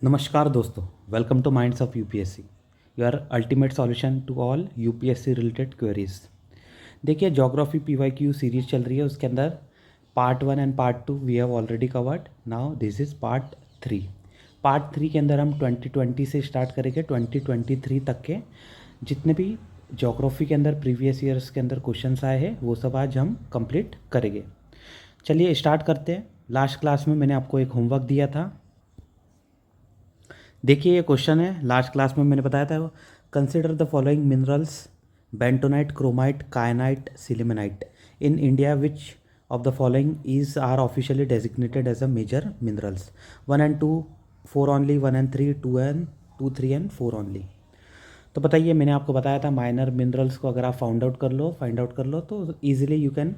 नमस्कार दोस्तों, welcome to Minds of UPSC, your ultimate solution to all UPSC related queries. देखिए, geography PYQ series चल रही है, उसके अंदर part 1 and part 2 we have already covered. Now this is part 3। Part 3 के अंदर हम 2020 से स्टार्ट करेंगे 2023 तक के जितने भी ज्योग्राफी के अंदर प्रीवियस ईयर्स के अंदर क्वेश्चंस आए हैं वो सब आज हम कंप्लीट करेंगे। चलिए स्टार्ट करते हैं। लास्ट क्लास में मैंने आपको एक होमवर्क दिया था। देखिए ये क्वेश्चन है, लास्ट क्लास में मैंने बताया था, consider the following minerals bentonite, chromite, kyanite, sillimanite in India, which of the following is are officially designated as a major minerals. 1 and 2 4 only, 1 and 3 2 3 and 4 only. तो बताइए, मैंने आपको बताया था माइनर मिनरल्स को अगर आप फाइंड आउट कर लो तो easily you can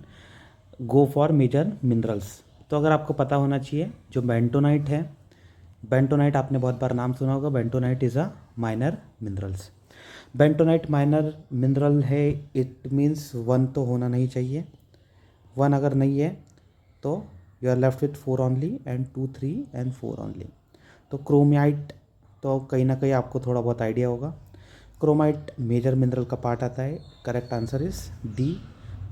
go for major minerals. तो अगर आपको पता होना चाहिए, जो बेंटोनाइट है, बेंटोनाइट आपने बहुत बार नाम सुना होगा। Bentonite is a minor minerals. Bentonite minor mineral है, इट मीन्स 1 तो होना नहीं चाहिए। 1 अगर नहीं है तो you are left with 4 only and 2 3 and 4 only. तो क्रोमाइट तो कहीं ना कहीं आपको थोड़ा बहुत आइडिया होगा। क्रोमाइट मेजर मिनरल का पार्ट आता है। Correct answer is D,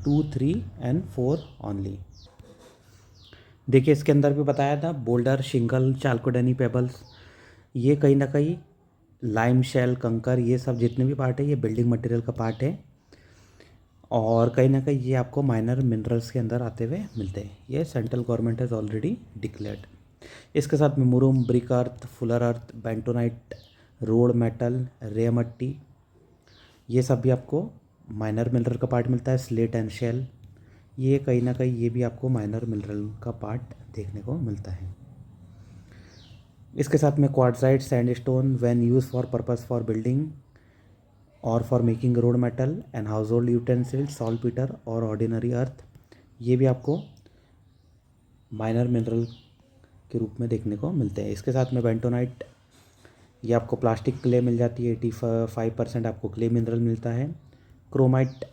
2 3 and 4 only. देखिए इसके अंदर भी बताया था, बोल्डर, शिंगल, चालकोडेनी पेबल्स, ये कहीं ना कहीं लाइम शेल, कंकर, ये सब जितने भी पार्ट है ये बिल्डिंग मटेरियल का पार्ट है और कहीं ना कहीं ये आपको माइनर मिनरल्स के अंदर आते हुए मिलते हैं। ये central government has already declared. इसके साथ में मुरुम, ब्रिक अर्थ, फुलर अर्थ, बेंटोनाइट, रोड मेटल, रे मट्टी, ये सब भी आपको माइनर मिनरल का पार्ट मिलता है। स्लेट एंड शेल, ये कहीं ना कहीं ये भी आपको माइनर मिनरल का पार्ट देखने को मिलता है। इसके साथ में quartzite, sandstone, when use for purpose for building और for making road metal and household utensil, saltpetre और ऑर्डिनरी अर्थ, ये भी आपको माइनर मिनरल के रूप में देखने को मिलते हैं। इसके साथ में बेंटोनाइट, ये आपको प्लास्टिक क्ले मिल जाती है, 85% आपको क्ले मिनरल मिलता है। क्रोमाइट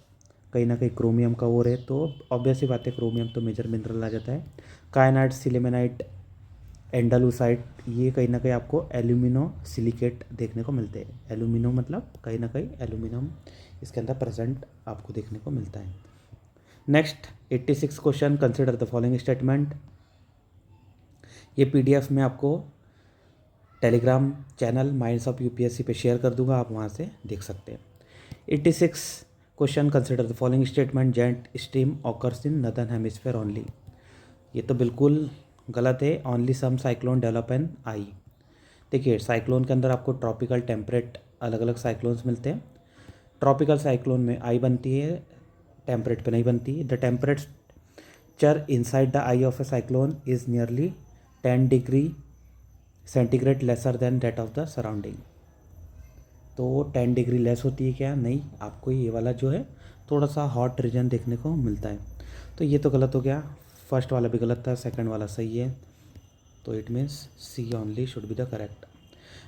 कहीं ना कहीं क्रोमियम का और है, तो ऑब्वियसली बात है क्रोमियम तो मेजर मिनरल आ जाता है। कायनाइट, सिलिमेनाइट, एंडालूसाइट, ये कहीं ना कहीं आपको एल्यूमिनो सिलिकेट देखने को मिलते हैं। एल्यूमिनो मतलब कहीं ना कहीं एल्यूमिनियम इसके अंदर प्रेजेंट आपको देखने को मिलता है। Next 86 question, consider the following statement. ये पीडीएफ में आपको Telegram channel Minds of UPSC पे शेयर कर दूंगा, आप वहाँ से देख सकते हैं। 86 question, consider the following statement, jet stream occurs in northern hemisphere only. ये तो बिल्कुल गलत है। Only some cyclone develop an eye. देखिए साइक्लोन के अंदर आपको ट्रॉपिकल, टेम्परेट, अलग अलग साइक्लोन्स मिलते हैं। ट्रॉपिकल साइक्लोन में आई बनती है, टेम्परेट पे नहीं बनती। The temperature inside the I of A cyclone is nearly 10 degree centigrade lesser than that of the surrounding. तो 10 डिग्री लेस होती है क्या? नहीं, आपको ये वाला जो है थोड़ा सा हॉट रीजन देखने को मिलता है। तो ये तो गलत हो गया, फर्स्ट वाला भी गलत था, सेकंड वाला सही है, तो it means C only should be the correct.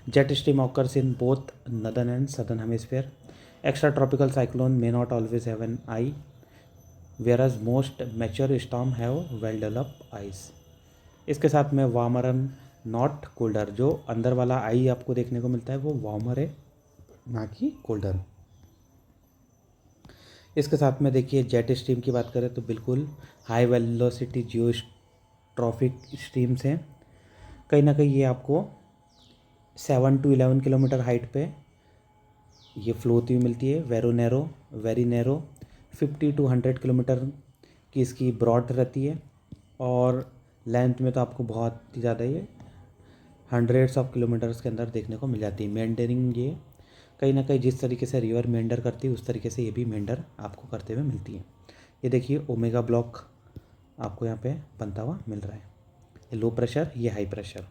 Jet stream occurs in both northern and southern hemisphere. Extra tropical cyclone may not always have an eye, whereas most mature storm have well developed eyes. इसके साथ में warmer not colder, जो अंदर वाला आई आपको देखने को मिलता है वो वार्मर है, ना कि कोल्डर। इसके साथ में देखिए जेट स्ट्रीम की बात करें तो बिल्कुल हाई वेलोसिटी जियोट्रॉफिक स्ट्रीम्स हैं। कहीं ना कहीं ये आपको 7 to 11 किलोमीटर हाइट पे ये फ्लो होती हुई मिलती है। वेरी नैरो 50 to 100 किलोमीटर की इसकी ब्रॉड रहती है और लेंथ में तो आपको बहुत ही ज़्यादा ये हंड्रेड्स ऑफ किलोमीटर्स के अंदर देखने को मिल जाती है। मेंढरिंग, ये कहीं ना कहीं जिस तरीके से रिवर मेंढर करती है उस तरीके से ये भी मेंढर आपको करते हुए मिलती है। ये देखिए ओमेगा ब्लॉक आपको यहाँ पे बनता हुआ मिल रहा है। ये लो प्रेशर, ये हाई प्रेशर।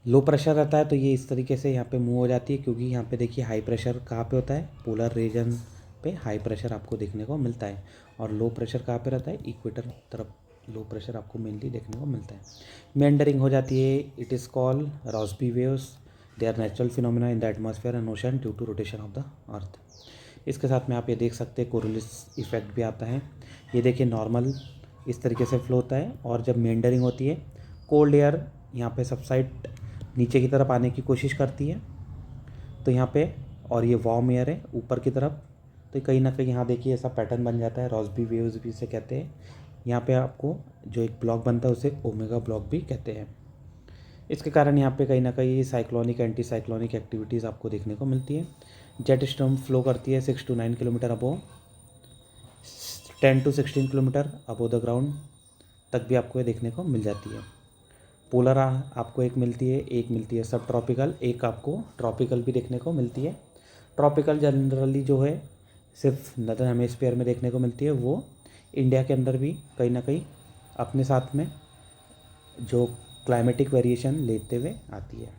लो प्रेशर रहता है तो ये इस तरीके से यहाँ पे मूव हो जाती है, क्योंकि यहाँ पे देखिए हाई प्रेशर कहाँ पे होता है? पोलर रीजन पे हाई प्रेशर आपको देखने को मिलता है। और लो प्रेशर कहाँ पे रहता है? इक्वेटर तरफ लो प्रेशर आपको मेनली देखने को मिलता है। मेंडरिंग हो जाती है, it is called Rossby waves, they are natural phenomena in the atmosphere and ocean due to rotation of the earth. इसके साथ में आप ये देख सकते हैं कोरिलिस इफेक्ट भी आता है। ये देखिए नॉर्मल इस तरीके से फ्लो होता है और जब मेंडरिंग होती है कोल्ड एयर यहाँ पे सबसाइड नीचे की तरफ आने की कोशिश करती है, तो यहाँ पे, और ये वार्म एयर है ऊपर की तरफ, तो कहीं ना कहीं यहाँ देखिए ऐसा पैटर्न बन जाता है, रॉसबी वेव्स भी इसे कहते हैं। यहाँ पे आपको जो एक ब्लॉक बनता है उसे ओमेगा ब्लॉक भी कहते हैं। इसके कारण यहाँ पे कहीं ना कहीं साइक्लोनिक एंटी साइक्लोनिक एक्टिविटीज़ आपको देखने को मिलती है। जेट स्ट्रीम फ्लो करती है 6 to 9 kilometre above, 10 to 16 kilometre above the ground तक भी आपको ये देखने को मिल जाती है। पोलर आपको एक मिलती है सब ट्रॉपिकल, एक आपको ट्रॉपिकल भी देखने को मिलती है। ट्रॉपिकल जनरली जो है सिर्फ नदर्न हेमिस्फीयर में देखने को मिलती है, वो इंडिया के अंदर भी कहीं ना कहीं अपने साथ में जो क्लाइमेटिक वेरिएशन लेते हुए आती है।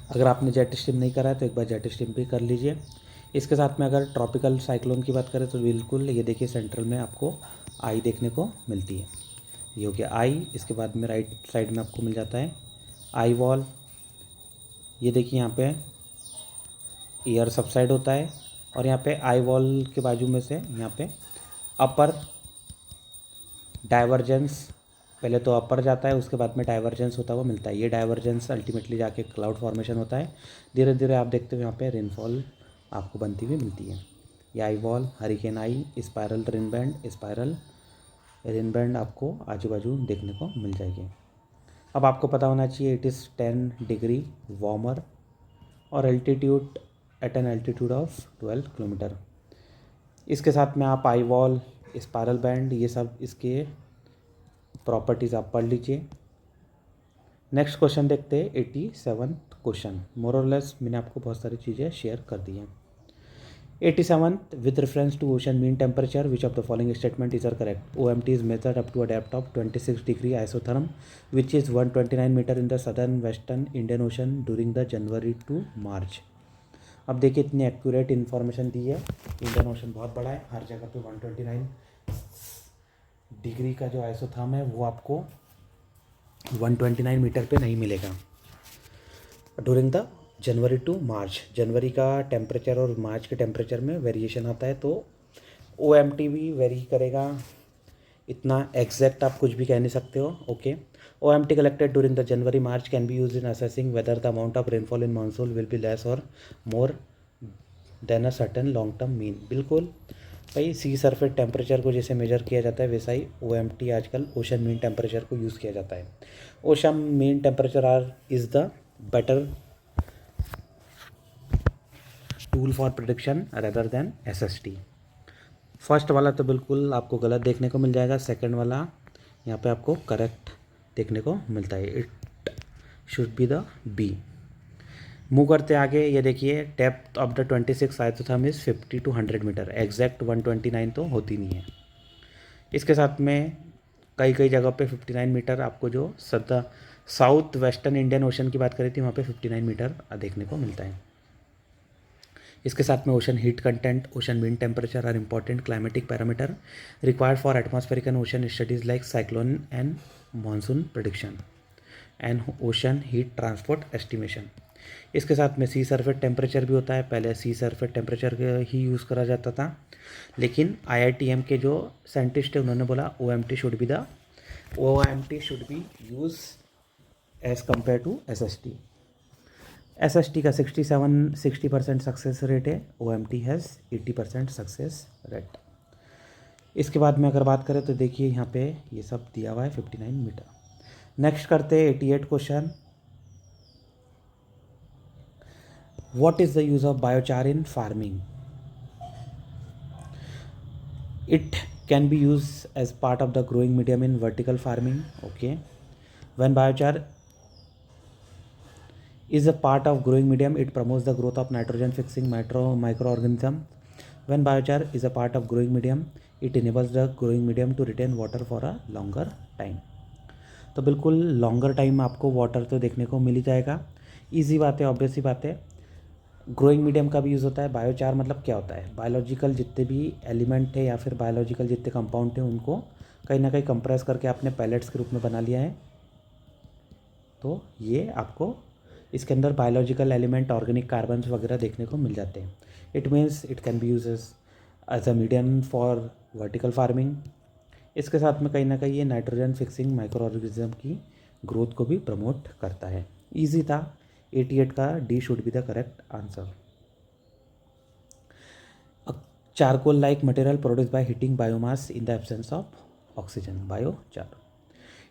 अगर आपने जेट स्ट्रीम नहीं करा है तो एक बार जेट स्ट्रीम भी कर लीजिए। इसके साथ में अगर ट्रॉपिकल साइक्लोन की बात करें तो बिल्कुल ये देखिए सेंट्रल में आपको आई देखने को मिलती है, ये हो गया आई। इसके बाद में राइट साइड में आपको मिल जाता है आई वॉल। ये देखिए यहाँ पे एयर सबसाइड होता है, और यहाँ पे आई वॉल के बाजू में से यहाँ पे अपर डाइवर्जेंस, पहले तो अपर जाता है उसके बाद में डाइवर्जेंस होता हुआ मिलता है। ये डाइवर्जेंस अल्टीमेटली जाके क्लाउड फॉर्मेशन होता है। धीरे धीरे आप देखते हो यहाँ पे रेनफॉल आपको बनती हुई मिलती है। ये आई वॉल, हरिकेन आई, स्पायरल रेन बैंड आपको आजू बाजू देखने को मिल जाएगी। अब आपको पता होना चाहिए इट इज़ 10 डिग्री वार्मर और altitude at an altitude of 12 kilometre. इसके साथ में आप आई वॉल, स्पायरल बैंड, ये सब इसके प्रॉपर्टीज़ आप पढ़ लीजिए। नेक्स्ट क्वेश्चन देखते हैं 87 क्वेश्चन। मोर और लेस मैंने आपको बहुत सारी चीज़ें शेयर कर दी हैं। 87th, with reference to ocean mean temperature, which of the following statement is correct? OMT is measured up to a depth of 26 degree isotherm, which is 129 meter in the southern western Indian Ocean during the January to March. अब देखिए इतनी accurate information दी है। Indian ocean बहुत बड़ा है, हर जगह पे 129 degree का जो आइसोथर्म है वो आपको 129 मीटर पे नहीं मिलेगा। ड्यूरिंग द जनवरी टू मार्च, जनवरी का टेम्परेचर और मार्च के टेम्परेचर में वेरिएशन आता है, तो OMT भी वेरी करेगा। इतना एग्जैक्ट आप कुछ भी कह नहीं सकते हो। Okay, OMT collected during the January March can be use in assessing whether the amount of rainfall in monsoon will be less और more than a certain long term mean. बिल्कुल भाई, सी सरफेस टेम्परेचर को जैसे major किया जाता है वैसा ही OMT आजकल ओशन मीन टेम्परेचर को यूज़ किया जाता है। Ocean mean temperature is the better tool for prediction rather than SST। First वाला तो बिल्कुल आपको गलत देखने को मिल जाएगा, सेकंड वाला यहाँ पे आपको करेक्ट देखने को मिलता है। It should be the B. Move करते आगे, ये देखिए depth of the 26 isotherm is 50 to 100 metre, exact 129 तो होती नहीं है। इसके साथ में कई कई जगह पे 59 मीटर आपको जो साउथ वेस्टर्न इंडियन ओशन की बात करी थी वहाँ पे 59 मीटर देखने को मिलता है। इसके साथ में ocean heat content, ocean mean temperature are important climatic parameter required for atmospheric and ocean studies like cyclone and monsoon prediction and ocean heat transport estimation. इसके साथ में सी सरफेस टेम्परेचर भी होता है। पहले सी सरफेस टेम्परेचर ही यूज़ करा जाता था, लेकिन IITM के जो साइंटिस्ट है उन्होंने बोला OMT should be use as compare to SST। SST का 60% सक्सेस रेट है, OMT हैज़ 80% सक्सेस रेट। इसके बाद में अगर बात करें तो देखिए यहाँ पे ये सब दिया हुआ है 59 मीटर। नेक्स्ट करते हैं 88 question. What is the use of biochar in farming? It can be use as part of the growing medium in vertical farming. Okay, when बायोचार is a part of growing medium, it promotes the growth of nitrogen fixing microorganism. When biochar is a part of growing medium, it enables the growing medium to retain water for a longer time. तो बिल्कुल longer time आपको water तो देखने को मिल ही जाएगा। Easy बात है, obvious ही बात है। ग्रोइंग मीडियम का भी यूज़ होता है। बायोचार मतलब क्या होता है? बायोलॉजिकल जितने भी एलिमेंट है या फिर बायोलॉजिकल जितने कंपाउंड हैं उनको कहीं ना कहीं कंप्रेस करके आपने पैलेट्स के रूप में बना लिया है, तो ये आपको इसके अंदर बायोलॉजिकल एलिमेंट, ऑर्गेनिक कार्बन्स वगैरह देखने को मिल जाते हैं। It means it can be use as a medium for vertical farming. इसके साथ में कहीं ना कहीं ये नाइट्रोजन फिक्सिंग माइक्रो ऑर्गेनिज्म की ग्रोथ को भी प्रमोट करता है। ईजी था, 88 का D should be the correct answer. Charcoal like material produce by heating biomass in the absence of oxygen, biochar.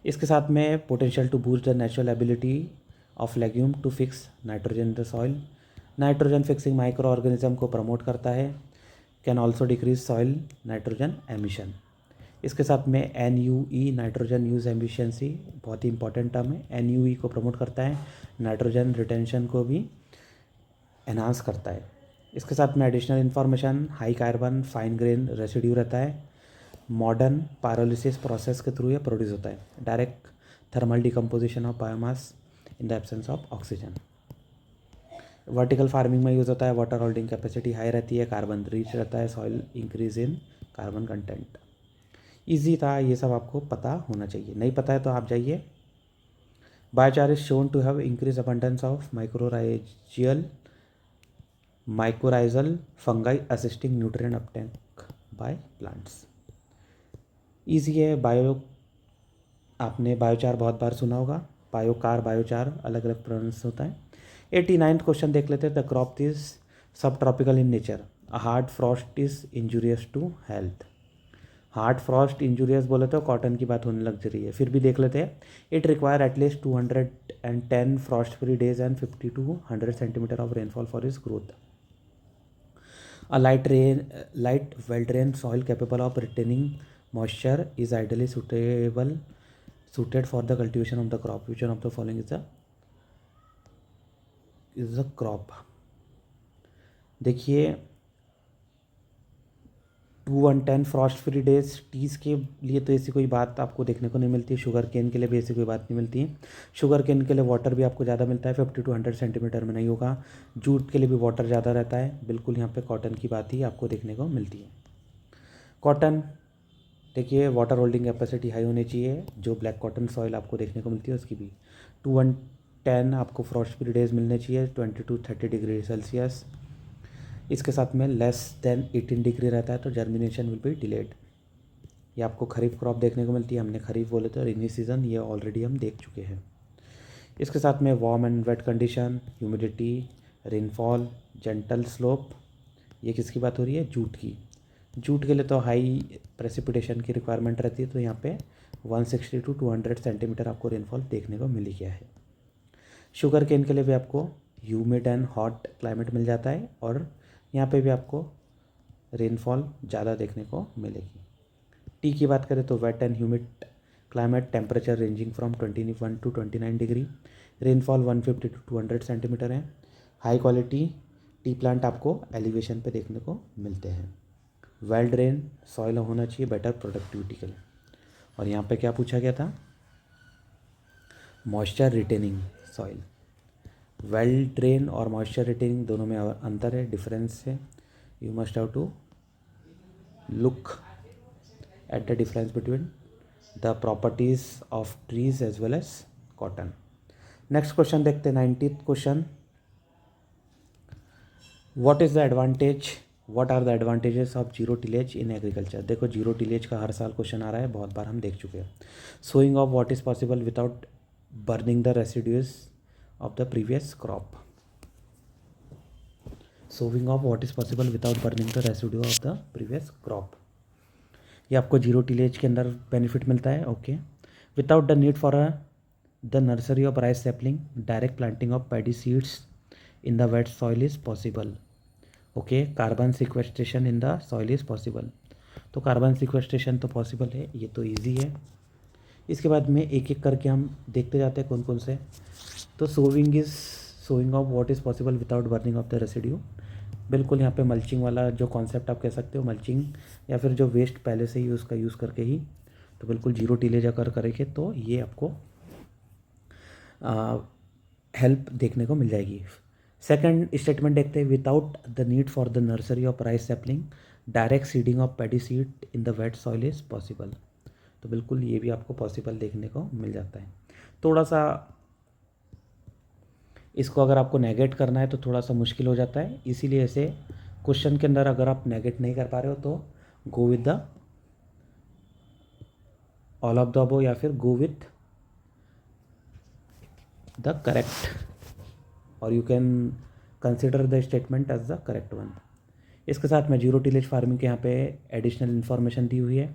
इसके साथ में potential to boost the natural ability of legume to fix nitrogen in the soil, nitrogen fixing micro organism को promote करता है। Can also decrease soil nitrogen emission. इसके साथ में NUE nitrogen use efficiency बहुत ही इंपॉर्टेंट टर्म है। NUE को promote करता है, नाइट्रोजन रिटेंशन को भी एनहांस करता है। इसके साथ में additional information, high carbon fine grain residue रहता है। मॉडर्न पायरोलिसिस प्रोसेस के थ्रू ये प्रोड्यूस होता है। Direct thermal decomposition of biomass in the absence of oxygen. Vertical farming में यूज़ होता है। वाटर होल्डिंग कैपेसिटी हाई रहती है, कार्बन रिच रहता है, soil increase in carbon content. Easy था, ये सब आपको पता होना चाहिए। नहीं पता है तो आप जाइए। Biochar is shown to have increase abundance of mycorrhizal fungi assisting nutrient uptake by plants. Easy है। आपने बायोचार बहुत बार सुना होगा। बायोचार अलग अलग प्रोनाउंस होता है। 89th क्वेश्चन देख लेते हैं। The crop is subtropical in nature, a hard frost is injurious to health. Hard frost injurious बोले तो कॉटन की बात होने लग जा रही है, फिर भी देख लेते हैं। It require at least 210 Frost free days and 50 to 100 centimetre of rainfall for is growth. A light well drain soil capable of retaining moisture is ideally suited for the cultivation of the crop. Which one of the following is a crop? देखिए 210 Frost free days tees के लिए तो ऐसी कोई बात आपको देखने को नहीं मिलती है। शुगर केन के लिए भी ऐसी कोई बात नहीं मिलती है। शुगर केन के लिए वाटर भी आपको ज़्यादा मिलता है, 50 to 100 सेंटीमीटर में नहीं होगा। जूट के लिए भी वाटर ज़्यादा रहता है। बिल्कुल यहाँ पे कॉटन की बात ही आपको देखने को मिलती है। कॉटन देखिए वाटर होल्डिंग कैपेसिटी हाई होनी चाहिए। जो ब्लैक कॉटन सॉइल आपको देखने को मिलती है उसकी भी 210 आपको फ्रॉस्ट फ्री डेज मिलने चाहिए, 20 to 30 डिग्री सेल्सियस। इसके साथ में लेस देन 18 डिग्री रहता है तो जर्मिनेशन विल बी डिलेड। ये आपको खरीफ क्रॉप देखने को मिलती है। हमने खरीफ बोले तो रेनी सीजन, ये ऑलरेडी हम देख चुके हैं। इसके साथ में warm and wait condition, humidity, rainfall, gentle slope. ये किसकी बात हो रही है? जूट की। जूट के लिए तो हाई प्रेसिपिटेशन की रिक्वायरमेंट रहती है, तो यहाँ पे 160 to 200 सेंटीमीटर आपको रेनफॉल देखने को मिल गया है। शुगर केन के लिए भी आपको ह्यूमिड एंड हॉट क्लाइमेट मिल जाता है और यहाँ पे भी आपको रेनफॉल ज़्यादा देखने को मिलेगी। टी की बात करें तो wet and humid climate, temperature ranging from 21 to 29 degree, rainfall 150 to 200 centimetre है। हाई क्वालिटी टी प्लांट आपको एलिवेशन पे देखने को मिलते हैं। वेल ड्रेन सॉइल होना चाहिए बेटर प्रोडक्टिविटी के लिए। और यहाँ पे क्या पूछा गया था? Moisture retaining soil. Well drain और मॉइस्चर रिटेनिंग दोनों में अंतर है, डिफरेंस है। You must have to look at the difference between the properties of trees as well as cotton. Next question देखते हैं, 90th question. What are the advantages of zero tillage in agriculture? देखो zero tillage का हर साल question आ रहा है, बहुत बार हम देख चुके हैं। Sowing of what is possible without burning the residues of the previous crop. Sowing of what is possible without burning the residue of the previous crop. ये आपको जीरो टिलेज के अंदर बेनिफिट मिलता है। Okay. Without the need for the nursery of rice sapling, direct planting of paddy seeds in the wet soil is possible. Okay. Carbon sequestration in the soil is possible. तो carbon sequestration तो possible है, ये तो easy है। इसके बाद में एक एक करके हम देखते जाते हैं कौन कौन से। तो sowing of what is possible without burning of the residue. बिल्कुल यहाँ पे मल्चिंग वाला जो कॉन्सेप्ट आप कह सकते हो, मल्चिंग या फिर जो वेस्ट पहले से ही उसका यूज़ करके ही, तो बिल्कुल जीरो टिलेज अगर करेंगे तो ये आपको हेल्प देखने को मिल जाएगी। सेकंड स्टेटमेंट देखते हैं, without the need for the nursery of rice sapling, direct seeding of paddy seed in the wet soil is possible. तो बिल्कुल ये भी आपको पॉसिबल देखने को मिल जाता है। थोड़ा सा इसको अगर आपको नेगेट करना है तो थोड़ा सा मुश्किल हो जाता है, इसीलिए ऐसे क्वेश्चन के अंदर अगर आप नेगेट नहीं कर पा रहे हो तो go with the all of the above या फिर गो विथ द करेक्ट, और you can consider the statement as the correct one. इसके साथ में जीरो टिलेज फार्मिंग के यहाँ पे एडिशनल इन्फॉर्मेशन दी हुई है,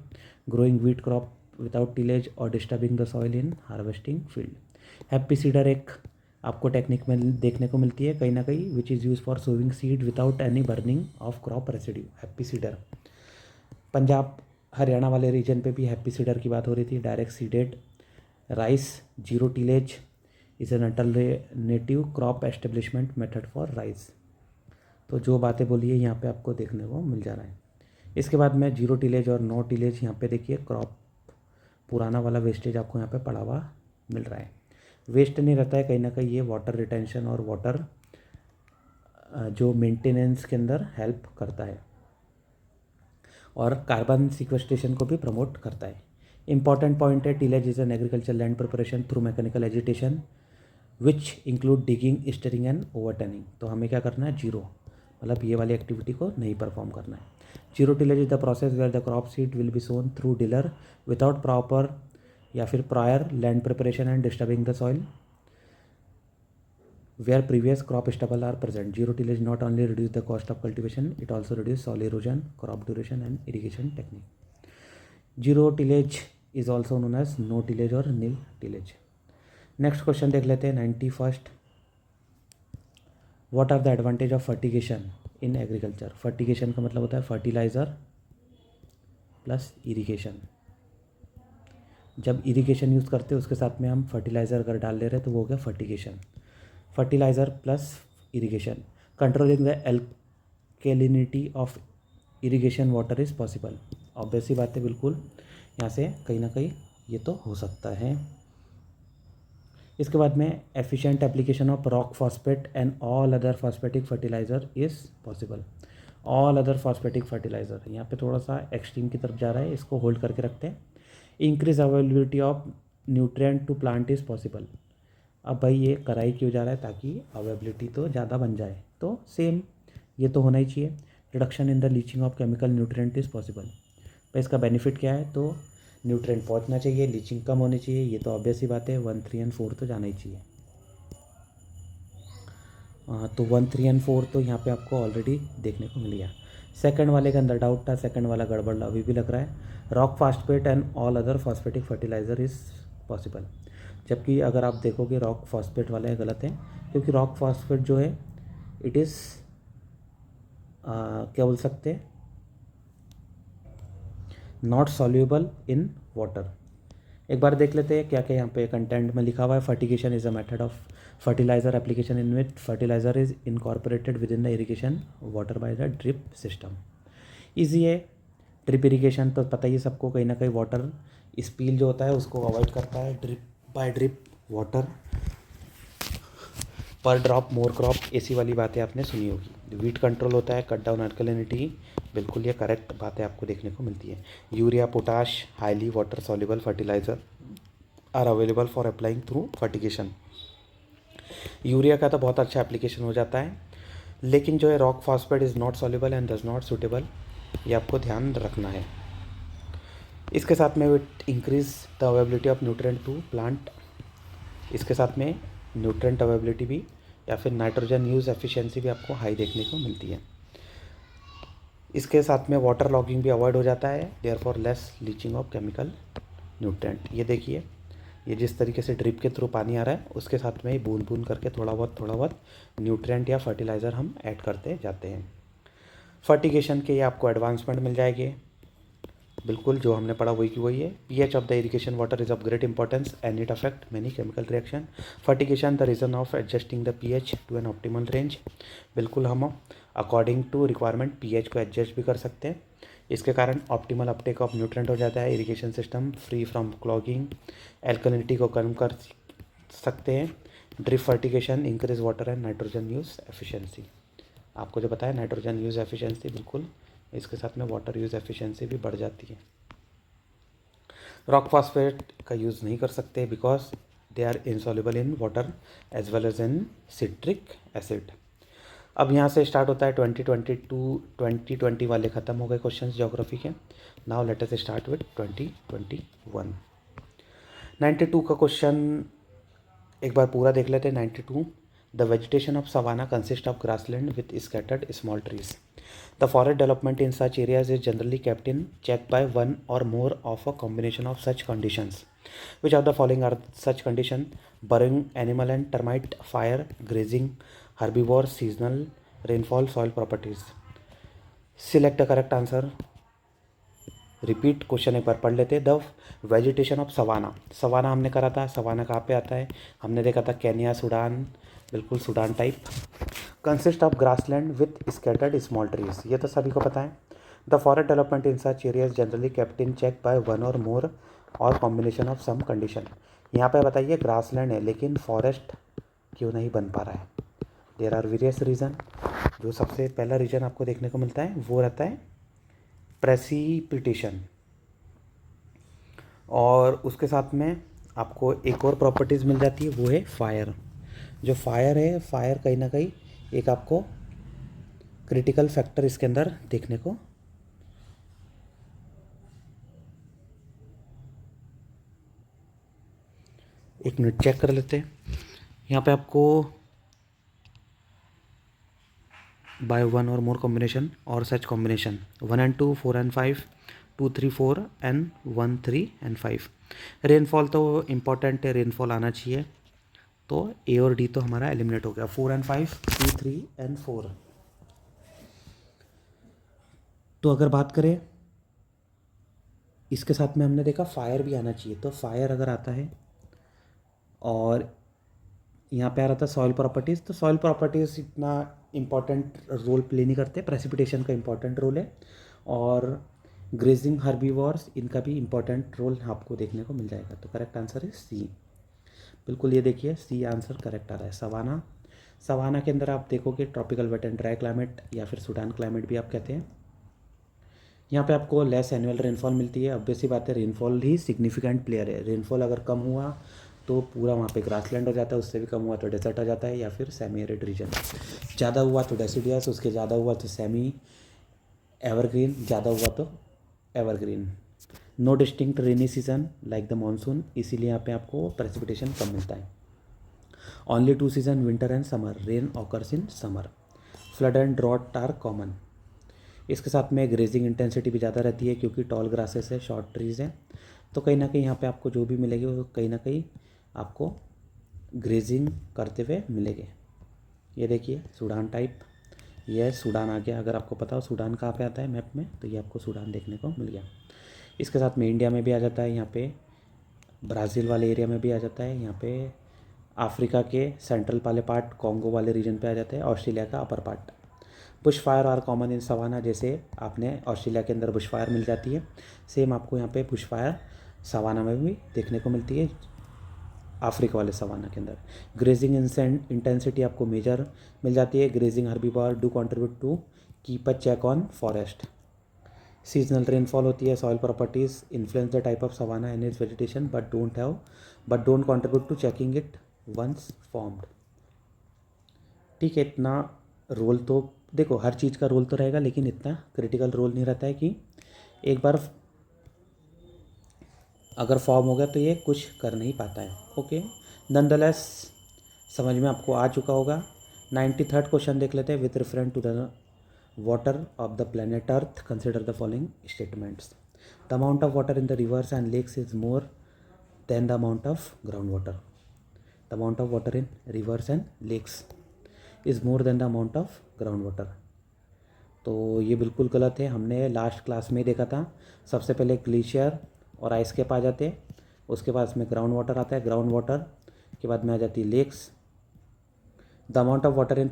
growing wheat crop without tillage और disturbing the soil in harvesting field. Happy seeder एक आपको टेक्निक में देखने को मिलती है कहीं ना कहीं, which is use for sowing seed without any burning of crop residue. Happy seeder Punjab Haryana वाले रीजन पे भी हैप्पी सीडर की बात हो रही थी। Direct seeded rice zero tillage is an alternative crop establishment method for rice. तो जो बातें बोली है यहाँ पे आपको देखने को मिल जा रहा है। इसके बाद में जीरो टिलेज और नो टिलेज, यहाँ पे देखिए क्रॉप पुराना वाला वेस्टेज आपको यहाँ पे पड़ा हुआ मिल रहा है। वेस्ट नहीं रहता है कहीं ना कहीं, ये वाटर रिटेंशन और वाटर जो मेंटेनेंस के अंदर हेल्प करता है और कार्बन सिक्वेस्ट्रेशन को भी प्रमोट करता है। इंपॉर्टेंट पॉइंट है, tillage is an agriculture land preparation through mechanical agitation which include digging, stirring and overturning. तो हमें क्या करना है, जीरो, मतलब ये वाली एक्टिविटी को नहीं परफॉर्म करना है। Zero tillage is the process where the crop seed will be sown through driller without proper या फिर prior land preparation and disturbing the soil where previous crop stubble are present. Zero tillage not only reduce the cost of cultivation, it also reduce soil erosion, crop duration and irrigation technique. Zero tillage is also known as no tillage or nil tillage. Next question देख लेते हैं 91st. What are the advantage of fertigation in agriculture? Fertigation का मतलब होता है fertiliser plus irrigation. जब irrigation use करते हैं उसके साथ में हम फर्टिलाइज़र अगर डाल ले रहे हैं तो वो हो गया fertigation. Fertiliser plus irrigation, controlling the एल्केलिनिटी of irrigation water is possible. Obviously बात है, बिल्कुल यहाँ से कहीं ना कहीं ये तो हो सकता है। इसके बाद में efficient application of rock phosphate and all other phosphatic fertiliser is possible. All other phosphatic fertiliser यहाँ पे थोड़ा सा एक्सट्रीम की तरफ जा रहा है, इसको होल्ड करके रखते हैं। Increase availability of nutrient to plant is possible. अब भाई ये कराई क्यों जा रहा है, ताकि अवेलेबिलिटी तो ज़्यादा बन जाए, तो सेम ये तो होना ही चाहिए। Reduction in the leaching of chemical nutrient is possible. भाई इसका बेनिफिट क्या है, तो न्यूट्रिएंट पहुंचना चाहिए, लीचिंग कम होनी चाहिए, ये तो ऑब्वियस ही बात है। 1, 3 एंड 4 तो जाना ही चाहिए। तो 1, 3 एंड 4 तो यहाँ पे आपको ऑलरेडी देखने को मिल गया। सेकंड वाले के अंदर डाउट था, सेकंड वाला गड़बड़ अभी भी लग रहा है। Rock phosphate and all other phosphatic fertiliser is possible, जबकि अगर आप देखोगे रॉक फॉस्फेट वाले गलत हैं, क्योंकि रॉक फॉस्फेट जो है इट इज़ क्या बोल सकते हैं, नॉट सॉल्यूबल इन वाटर। एक बार देख लेते हैं क्या क्या यहाँ पे कंटेंट में लिखा हुआ है। Fertigation is a method of fertilizer application in which fertilizer is incorporated within the irrigation water by the drip system. Easy है, ड्रिप इरीगेशन तो पता ही सबको, कहीं ना कहीं वाटर स्पील जो होता है उसको अवॉइड करता है। ड्रिप बाय ड्रिप वाटर पर ड्रॉप मोर क्रॉप, ऐसी वाली बातें आपने सुनी होगी। वीट कंट्रोल होता है, कट डाउन अल्कलिनिटी, बिल्कुल ये करेक्ट बातें आपको देखने को मिलती है। Urea, potash, highly water soluble fertilizer are available for applying through fertigation. Urea का तो बहुत अच्छा एप्लीकेशन हो जाता है, लेकिन जो है rock phosphate is not soluble and does not suitable, ये आपको ध्यान रखना है। इसके साथ में it increase the availability of nutrient to plant, इसके साथ में न्यूट्रिएंट अवेलेबिलिटी भी या फिर नाइट्रोजन यूज़ एफिशिएंसी भी आपको हाई देखने को मिलती है। इसके साथ में वाटर लॉगिंग भी अवॉइड हो जाता है, therefore less leaching of chemical nutrient. ये देखिए, ये जिस तरीके से ड्रिप के थ्रू पानी आ रहा है उसके साथ में बूंद बूंद करके थोड़ा बहुत न्यूट्रिएंट या फर्टिलाइज़र हम ऐड करते जाते हैं। फर्टिगेशन के ये आपको एडवांसमेंट मिल जाएगी, बिल्कुल जो हमने पढ़ा वही की वही है। PH of the irrigation water is of great importance and it affect many chemical reaction. Fertigation the reason of adjusting the pH to an optimal range, बिल्कुल हम अकॉर्डिंग टू रिक्वायरमेंट पीएच को एडजस्ट भी कर सकते हैं। इसके कारण optimal Uptake of nutrient हो जाता है, irrigation system free from clogging, alkalinity को कम कर सकते हैं। Drip fertigation increase water and nitrogen use efficiency, आपको जो बताया नाइट्रोजन यूज़ एफिशिएंसी, बिल्कुल इसके साथ में वाटर यूज़ एफिशिएंसी भी बढ़ जाती है। रॉक फॉस्फेट का यूज़ नहीं कर सकते because they are insoluble in water as well as in citric acid. अब यहाँ से स्टार्ट होता है 2020 वाले ख़त्म हो गए क्वेश्चंस ज्योग्राफी के। Now let us start with 2021। 92 का क्वेश्चन एक बार पूरा देख लेते हैं। 92, the vegetation of savanna consist of grassland with scattered small trees. The forest development in such areas is generally kept in check by one or more of a combination of such conditions. Which of the following are such condition? Burrowing animal and termite, fire, grazing, herbivores, seasonal rainfall, soil properties. Select the correct answer. Repeat question एक बार पढ़ लेते हैं। The vegetation of savanna, savanna हमने करा था, savanna कहाँ पे आता है, हमने देखा था केन्या, सूडान, बिल्कुल Sudan type. Consist of grassland with scattered small trees, ये तो सभी को पता है। The forest development in such areas generally kept in check by one और मोर और कॉम्बिनेशन ऑफ सम कंडीशन। यहाँ पे बताइए ग्रासलैंड है लेकिन फॉरेस्ट क्यों नहीं बन पा रहा है? There are various reason. जो सबसे पहला रीज़न आपको देखने को मिलता है वो रहता है प्रेसिपिटेशन, और उसके साथ में आपको एक और प्रॉपर्टीज़ मिल जाती है, वो है फायर। जो फायर है, फायर कहीं ना कहीं एक आपको क्रिटिकल फैक्टर इसके अंदर देखने को एक मिनट चेक कर लेते हैं। यहाँ पे आपको बाय वन और मोर कॉम्बिनेशन और सच combination 1 and 2, 4 and 5, 2, 3, 4 and 1, 3 and 5। Rainfall तो इम्पॉर्टेंट है, रेनफॉल आना चाहिए, तो ए और डी तो हमारा एलिमिनेट हो गया। 4 and 5, 2, 3 and 4। तो अगर बात करें इसके साथ में हमने देखा फायर भी आना चाहिए, तो फायर अगर आता है और यहाँ पे आ रहा था सॉइल प्रॉपर्टीज़, तो सॉइल प्रॉपर्टीज़ इतना इम्पॉर्टेंट रोल प्ले नहीं करते, प्रेसिपिटेशन का इम्पॉर्टेंट रोल है, और ग्रेजिंग हर्बीवोर्स इनका भी इम्पॉर्टेंट रोल आपको देखने को मिल जाएगा। तो करेक्ट आंसर है सी, बिल्कुल ये देखिए सी आंसर करेक्ट आ रहा है। सवाना, सवाना के अंदर आप देखोगे tropical wet and dry climate या फिर सूडान क्लाइमेट भी आप कहते हैं। यहाँ पे आपको लेस एनुअल रेनफॉल मिलती है, ऑब्वियस सी बात है, रेनफॉल ही सिग्निफिकेंट प्लेयर है। रेनफॉल अगर कम हुआ तो पूरा वहाँ पे ग्रासलैंड हो जाता है, उससे भी कम हुआ तो डेजर्ट हो जाता है या फिर सेमी एरिड रीजन। ज़्यादा हुआ तो डेसिडियस, उसके ज़्यादा हुआ तो सेमी एवरग्रीन, ज़्यादा हुआ तो evergreen. No distinct rainy season like the monsoon, इसीलिए यहाँ पे आपको प्रेसिपिटेशन कम मिलता है। Only 2 season winter and summer, rain occurs in summer. Flood and drought are common. इसके साथ में ग्रेजिंग इंटेंसिटी भी ज़्यादा रहती है क्योंकि टॉल ग्रासेस है, शॉर्ट ट्रीज़ हैं, तो कहीं ना कहीं यहाँ पे आपको जो भी मिलेगी वो कहीं ना कहीं आपको ग्रेजिंग करते हुए मिलेंगे। ये देखिए सूडान टाइप, ये सूडान आ गया। अगर आपको पता हो सूडान कहाँ पे आता है मैप में, तो ये आपको सूडान देखने को मिल गया। इसके साथ में इंडिया में भी आ जाता है, यहाँ पे ब्राज़ील वाले एरिया में भी आ जाता है, यहाँ पे अफ्रीका के सेंट्रल वाले पार्ट कॉन्गो वाले रीजन पे आ जाता है, ऑस्ट्रेलिया का upper part. Bush fire are common in savanna, जैसे आपने ऑस्ट्रेलिया के अंदर बुश फायर मिल जाती है, सेम आपको यहाँ पे बुश फायर सवाना में भी देखने को मिलती है, अफ्रीका वाले सवाना के अंदर। ग्रेजिंग इंटेंसिटी आपको मेजर मिल जाती है। Grazing herbivore do contribute to keep a check on forest. Seasonal rainfall होती है। Soil properties influence the type of savanna and its vegetation but don't contribute to checking it once formed. ठीक है, इतना role तो देखो हर चीज़ का role तो रहेगा, लेकिन इतना क्रिटिकल रोल नहीं रहता है कि एक बार अगर फॉर्म हो गया तो ये कुछ कर नहीं पाता है। ओके, नॉनदलेस समझ में आपको आ चुका होगा। 93rd क्वेश्चन देख लेते हैं। With reference to the water of the planet earth consider the following statements. The amount of water in the rivers and lakes is more than the amount of ground water. The amount of water in rivers and lakes is more than the amount of ground water. तो ये बिल्कुल गलत है। हमने last class में देखा था, सबसे पहले ग्लेशियर और आइस कैप आ जाते हैं, उसके बाद में ग्राउंड वाटर आता है, ग्राउंड वाटर के बाद में आ जाती है lakes. The amount of water in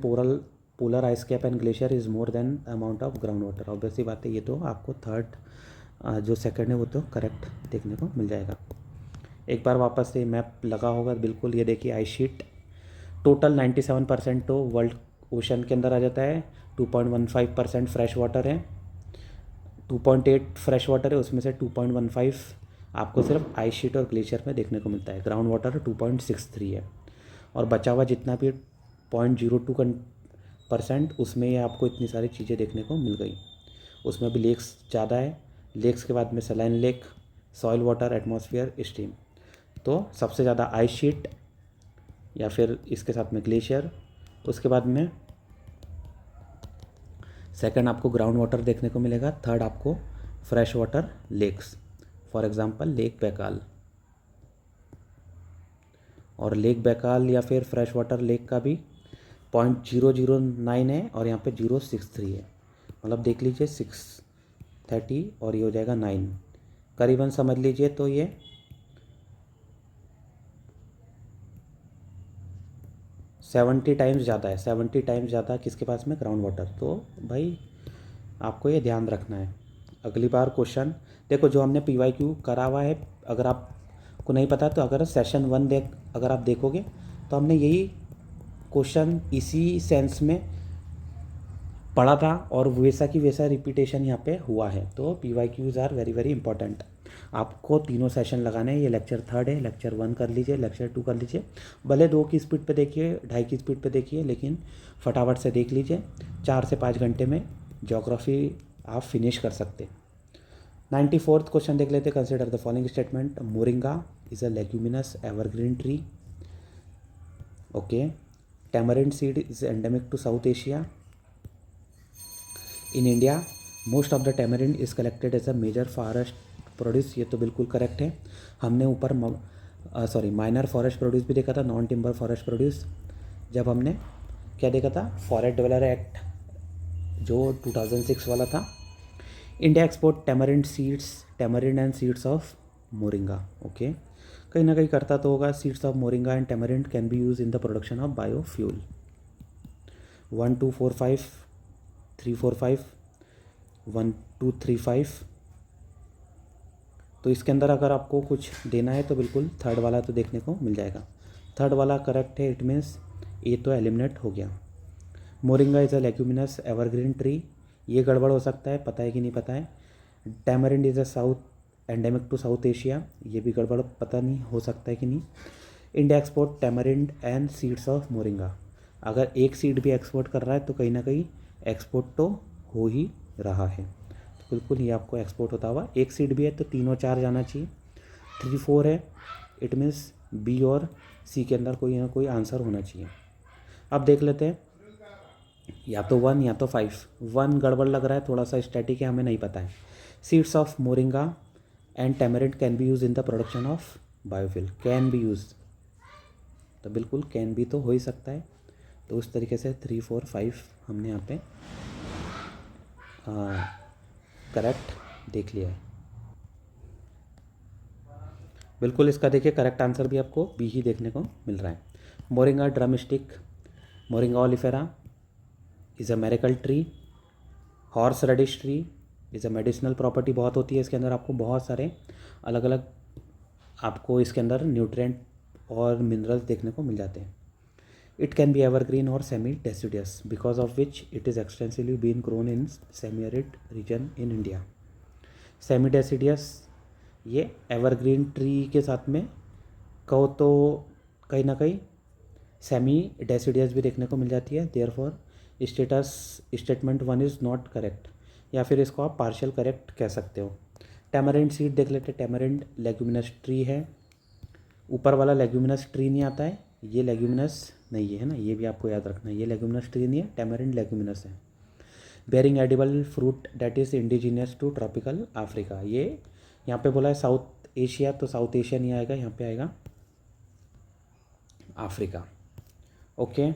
polar ice cap and glacier is more than the amount of ground water. Obviously बात है, ये तो आपको थर्ड जो सेकंड है वो तो करेक्ट देखने को मिल जाएगा। एक बार वापस से मैप लगा होगा बिल्कुल, ये देखिए आइस शीट। टोटल 97% तो वर्ल्ड ओशन के अंदर आ जाता है, 2.15% फ्रेश वाटर है, 2.8 फ्रेश वाटर है, उसमें से 2.15 आपको सिर्फ आइस शीट और ग्लेशियर में देखने को मिलता है। ग्राउंड वाटर 2.63 है, और बचा हुआ जितना भी 0.02% उसमें ये आपको इतनी सारी चीज़ें देखने को मिल गई। उसमें भी लेक्स ज़्यादा है, लेक्स के बाद में saline lake, soil water, atmosphere, steam. तो सबसे ज़्यादा आइस शीट या फिर इसके साथ में ग्लेशियर। उसके बाद में सेकंड आपको ग्राउंड वाटर देखने को मिलेगा। थर्ड आपको fresh water lakes, for example lake Baikal. और लेक बैकाल या फिर फ्रेश वाटर लेक का भी 0.009 है और यहाँ पे 063 है, मतलब देख लीजिए 630 और ये हो जाएगा 9, करीबन समझ लीजिए तो ये 70 टाइम्स ज़्यादा है, 70 टाइम्स ज़्यादा किसके पास में, ग्राउंड वाटर। तो भाई आपको ये ध्यान रखना है। अगली बार क्वेश्चन देखो जो हमने PYQ करा हुआ है, अगर आपको नहीं पता तो अगर सेशन 1 अगर आप देखोगे तो हमने यही क्वेश्चन इसी सेंस में पढ़ा था और वैसा की वैसा रिपीटेशन यहाँ पे हुआ है। तो PYQs are very very important. आपको तीनों सेशन लगाने हैं। ये लेक्चर 3 है, लेक्चर 1 कर लीजिए, लेक्चर 2 कर लीजिए, भले 2 की स्पीड पे देखिए, 2.5 की स्पीड पे देखिए, लेकिन फटाफट से देख लीजिए। 4 से 5 घंटे में ज्योग्राफी आप फिनिश कर सकते। 94th क्वेश्चन देख लेते। Consider the following statement. Moringa is a leguminous evergreen tree. Okay. Tamarind seed is endemic to South Asia. In India most of the tamarind is collected as a major forest produce. ये तो बिल्कुल correct है। हमने ऊपर minor forest produce भी देखा था, non timber forest produce, जब हमने क्या देखा था, फॉरेस्ट डेवलपर एक्ट जो 2006 वाला था। India export tamarind seeds, tamarind and seeds of moringa. Okay, कहीं ना कहीं करता तो होगा। Seeds of moringa and tamarind can be use in the production of biofuel. 1 2 4 5 3 4 5 1 2 3 5। तो इसके अंदर अगर आपको कुछ देना है तो बिल्कुल थर्ड वाला तो देखने को मिल जाएगा। थर्ड वाला करेक्ट है, इट मीन्स ए तो एलिमिनेट हो गया। Moringa is a leguminous evergreen tree, ये गड़बड़ हो सकता है, पता है कि नहीं पता है। Tamarind is a south endemic to South Asia, ये भी गड़बड़ पता नहीं हो सकता है कि नहीं। India export tamarind and seeds of moringa, अगर एक सीड भी एक्सपोर्ट कर रहा है तो कहीं ना कहीं एक्सपोर्ट तो हो ही रहा है, तो बिल्कुल ही आपको एक्सपोर्ट होता हुआ। एक सीड भी है तो तीनों 4 जाना चाहिए। 3 4 है, इट मीन्स बी और सी के अंदर कोई ना कोई आंसर होना चाहिए। अब देख लेते हैं, या तो 1 या तो 5। 1 गड़बड़ लग रहा है, थोड़ा सा स्टैटिक है, हमें नहीं पता है। Seeds of moringa and tamarind can be use in the production of biofuel, can be use, तो बिल्कुल कैन बी तो हो ही सकता है। तो उस तरीके से 3 4 5 हमने यहाँ पे करेक्ट देख लिया है। बिल्कुल इसका देखिए करेक्ट आंसर भी आपको बी ही देखने को मिल रहा है। Moringa drumstick, moringa oleifera is a miracle tree. Horseradish tree is a medicinal property बहुत होती है इसके अंदर, आपको बहुत सारे अलग अलग आपको इसके अंदर न्यूट्रिएंट और मिनरल्स देखने को मिल जाते हैं। इट कैन बी एवरग्रीन और semi deciduous because of which it is extensively been grown in semi arid region in India. Semi deciduous ये एवरग्रीन ट्री के साथ में कहो तो कहीं ना कहीं सेमी डेसिडियस भी देखने को मिल जाती है। Therefore statement 1 is not correct, या फिर इसको आप पार्शियल करेक्ट कह सकते हो। टैमरिंड सीड देख लेते हैं। टैमरिंड लेग्यूमिनस ट्री है, ऊपर वाला लेग्यूमिनस ट्री नहीं आता है, ये लेग्यूमिनस नहीं है ना, ये भी आपको याद रखना है, ये लेग्यूमिनस ट्री नहीं है, टैमरिंड लेग्यूमिनस है। Bearing edible fruit that is indigenous to tropical Africa, ये यहाँ पे बोला है साउथ एशिया, तो साउथ एशिया नहीं आएगा, यहाँ पे आएगा अफ्रीका। ओके,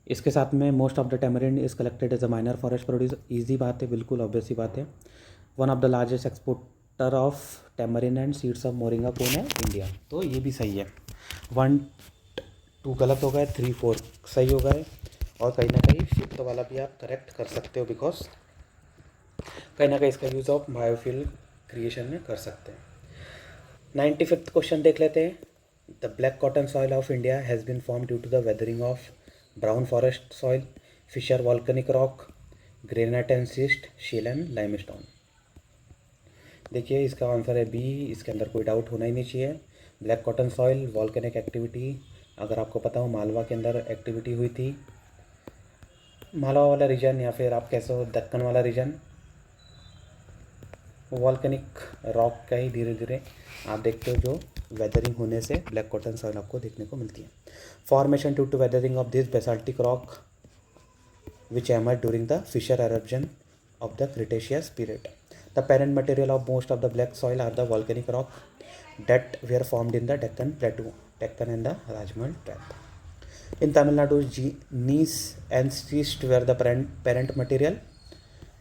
इसके साथ में most of the tamarind is collected as a minor forest produce, easy बात है, बिल्कुल ऑब्वियस सी बात है। One of the largest exporter of tamarind and seeds of moringa कौन है, इंडिया, तो ये भी सही है। 1 2 गलत हो गए, 3 4 सही हो गए, और कहीं ना कहीं फिफ्थ वाला भी आप करेक्ट कर सकते हो, बिकॉज कहीं ना कहीं इसका यूज़ ऑफ बायोफ्यूल क्रिएशन में कर सकते हैं। 95th क्वेश्चन देख लेते हैं। The black cotton soil of India has been form due to the weathering of brown forest soil, fissure volcanic rock, granite and schist, shale and limestone. देखिए इसका answer है बी, इसके अंदर कोई डाउट होना ही नहीं चाहिए। Black cotton soil, volcanic activity, अगर आपको पता हो मालवा के अंदर एक्टिविटी हुई थी, मालवा वाला रीजन या फिर आप कैसे हो दक्कन वाला रीजन, वॉल्केनिक रॉक का ही धीरे धीरे आप देखते हो जो वेदरिंग होने से ब्लैक कॉटन सॉइल आपको देखने को मिलती है। Formation due to weathering of this basaltic rock which emerged during the Fisher eruption of the Cretaceous period. The parent material of most of the black soil are the volcanic rock that were formed in the Deccan Plateau, Deccan and the Rajmahal Trap. In Tamil Nadu, gneiss and schist were the parent material.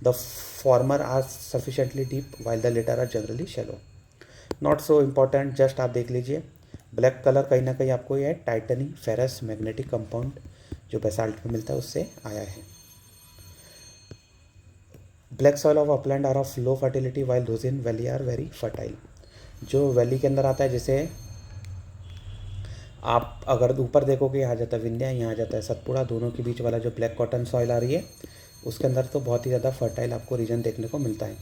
The former are sufficiently deep while the latter are generally shallow. Not so important, just आप देख लीजिए black colour कहीं ना कहीं आपको यह titaniferous magnetic compound जो basalt में मिलता है उससे आया है। Black soil of upland are of low fertility while those in valley are very fertile. जो वैली के अंदर आता है, जैसे आप अगर ऊपर देखोगे यहाँ जाता है विंध्या, यहाँ जाता है सतपुड़ा, दोनों के बीच वाला जो ब्लैक कॉटन सॉइल आ रही है उसके अंदर तो बहुत ही ज़्यादा फर्टाइल आपको रीजन देखने को मिलता है।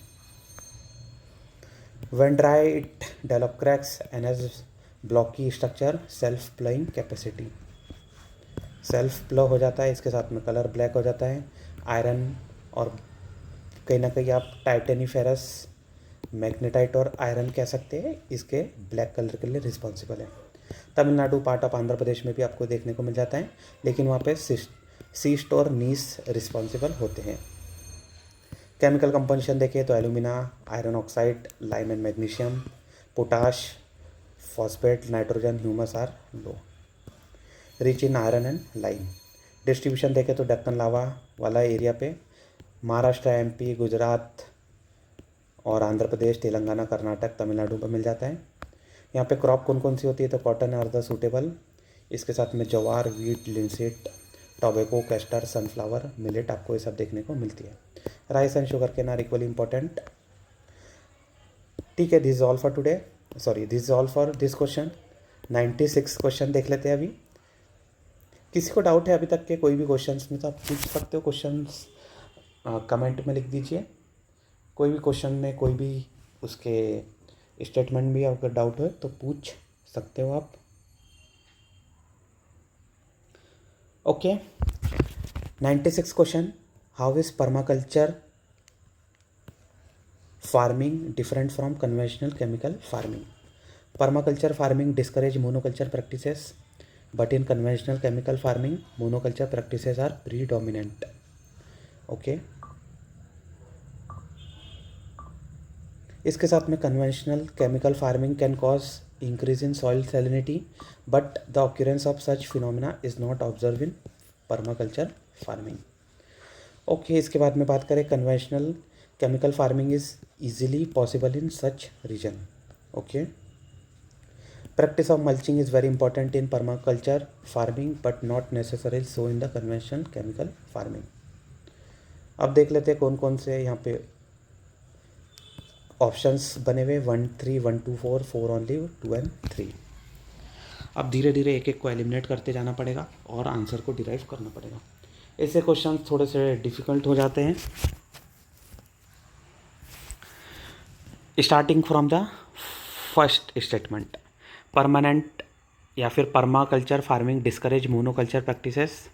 When dry, it develop cracks and has blocky structure, self plowing capacity. Self plough हो जाता है, इसके साथ में कलर ब्लैक हो जाता है। आयरन और कहीं ना कहीं आप टाइटेनीफेरस, मैग्नेटाइट और आयरन कह सकते हैं, इसके ब्लैक कलर के लिए रिस्पॉन्सिबल है। तमिलनाडु पार्ट ऑफ आंध्र प्रदेश में भी आपको देखने को मिल जाता है, लेकिन वहाँ पे सीस्ट और नीस रिस्पॉन्सिबल होते हैं। केमिकल कंपोजिशन देखें तो alumina, iron oxide, lime and magnesium, potash, phosphate, nitrogen, humus are low, rich in iron and lime. Distribution देखें तो दक्कन लावा वाला एरिया पे महाराष्ट्र, एमपी, गुजरात और आंध्र प्रदेश, तेलंगाना, कर्नाटक, तमिलनाडु में मिल जाता है। यहाँ पे क्रॉप कौन कौन सी होती है तो कॉटन आर द सूटेबल, इसके साथ में jowar, wheat, linseed, tobacco, castor, sunflower, millet आपको ये सब देखने को मिलती है। Rice and sugar cane are equally important. ठीक है, this is all for today, sorry this is all for this question. 96 question देख लेते हैं अभी। किसी को डाउट है अभी तक के कोई भी क्वेश्चंस में तो आप पूछ सकते हो, क्वेश्चंस कमेंट में लिख दीजिए। कोई भी क्वेश्चन में कोई भी उसके स्टेटमेंट भी अगर डाउट हो तो पूछ सकते हो आप। Okay, 96 question. How is permaculture farming different from conventional chemical farming? Permaculture farming discourage monoculture practices, but in conventional chemical farming monoculture practices are predominant. Okay, इसके साथ में conventional chemical farming can cause increase in soil salinity but the occurrence of such phenomena is not observed in permaculture farming. Okay, इसके बाद में बात करें conventional chemical farming is easily possible in such region. Okay, practice of mulching is very important in permaculture farming but not necessarily so in the conventional chemical farming. अब देख लेते हैं कौन कौन से यहाँ पे ऑप्शंस बने हुए, 1, 3, 1, 2, 4, 4 ओनली, 2 and 3। अब धीरे धीरे एक एक को एलिमिनेट करते जाना पड़ेगा और आंसर को डिराइव करना पड़ेगा। ऐसे क्वेश्चन थोड़े से डिफ़िकल्ट हो जाते हैं। Starting from the first statement, permanent या फिर permaculture farming discourage monoculture practices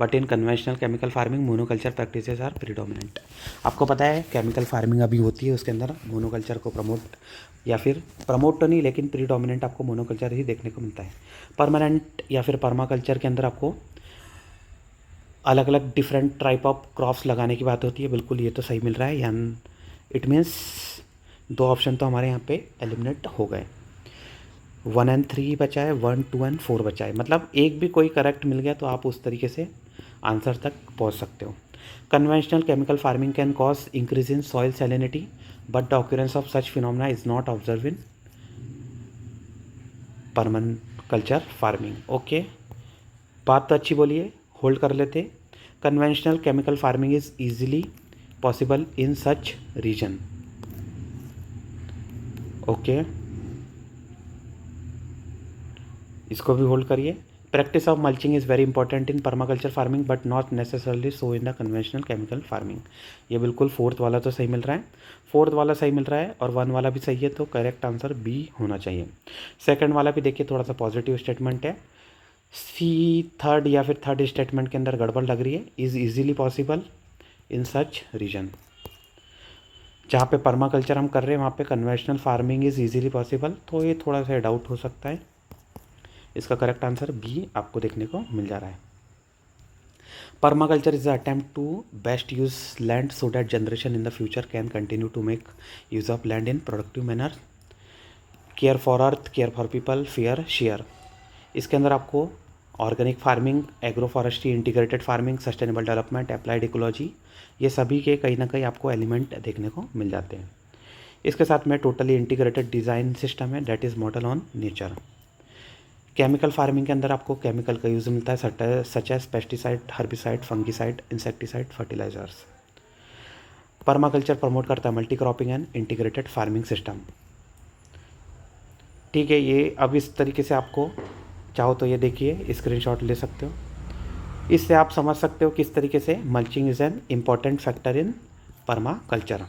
but in conventional chemical farming monoculture practices are predominant. आपको पता है केमिकल फार्मिंग अभी होती है, उसके अंदर मोनोकल्चर को प्रमोट या फिर प्रमोट तो नहीं लेकिन प्रीडोमिनेंट आपको मोनोकल्चर ही देखने को मिलता है। परमानेंट या फिर पर्माकल्चर के अंदर आपको अलग अलग डिफरेंट टाइप ऑफ क्रॉप्स लगाने की बात होती है। बिल्कुल ये तो सही मिल रहा है, यानी इट मीन्स 2 ऑप्शन तो हमारे यहाँ पे एलिमिनेट हो गए। 1 and 3 बचा है, 1, 2 and 4 बचा है, मतलब एक भी कोई करेक्ट मिल गया तो आप उस तरीके से आंसर तक पहुंच सकते हो। Conventional chemical farming can cause increase in soil salinity but the occurrence of such phenomena is not observe in permaculture farming. Okay, बात तो अच्छी बोलिए, होल्ड कर लेते। Conventional chemical farming is easily possible in such region. Okay, इसको भी hold करिए। Practice of mulching is very important in permaculture farming but not necessarily so in the conventional chemical farming. ये बिल्कुल 4th वाला तो सही मिल रहा है, 4th वाला सही मिल रहा है और 1 वाला भी सही है, तो करेक्ट आंसर बी होना चाहिए। 2nd वाला भी देखिए थोड़ा सा पॉजिटिव स्टेटमेंट है। सी 3rd या फिर 3rd स्टेटमेंट के अंदर गड़बड़ लग रही है, is easily possible in such region. जहाँ पे पर्मा कल्चर हम कर रहे हैं वहाँ पे conventional farming is easily possible, तो ये थोड़ा सा डाउट हो सकता है। इसका करेक्ट आंसर बी आपको देखने को मिल जा रहा है। Permaculture is the attempt to best use land so that generation in the future can continue to make use of land in productive manner. Care for earth, care for people, fear, share. इसके अंदर आपको organic farming, agro forestry, integrated farming, sustainable development, applied ecology, ये सभी के कहीं ना कहीं आपको एलिमेंट देखने को मिल जाते हैं। इसके साथ में टोटली इंटीग्रेटेड डिज़ाइन सिस्टम है, that is model on nature. Chemical farming के अंदर आपको केमिकल का यूज़ मिलता है, such as pesticide, herbicide, fungicide, insecticide, fertilizers. Permaculture promote करता है multi cropping and integrated farming system. ठीक है, ये अब इस तरीके से आपको चाहो तो ये देखिए स्क्रीनशॉट ले सकते हो। इससे आप समझ सकते हो किस तरीके से mulching is an important factor in permaculture.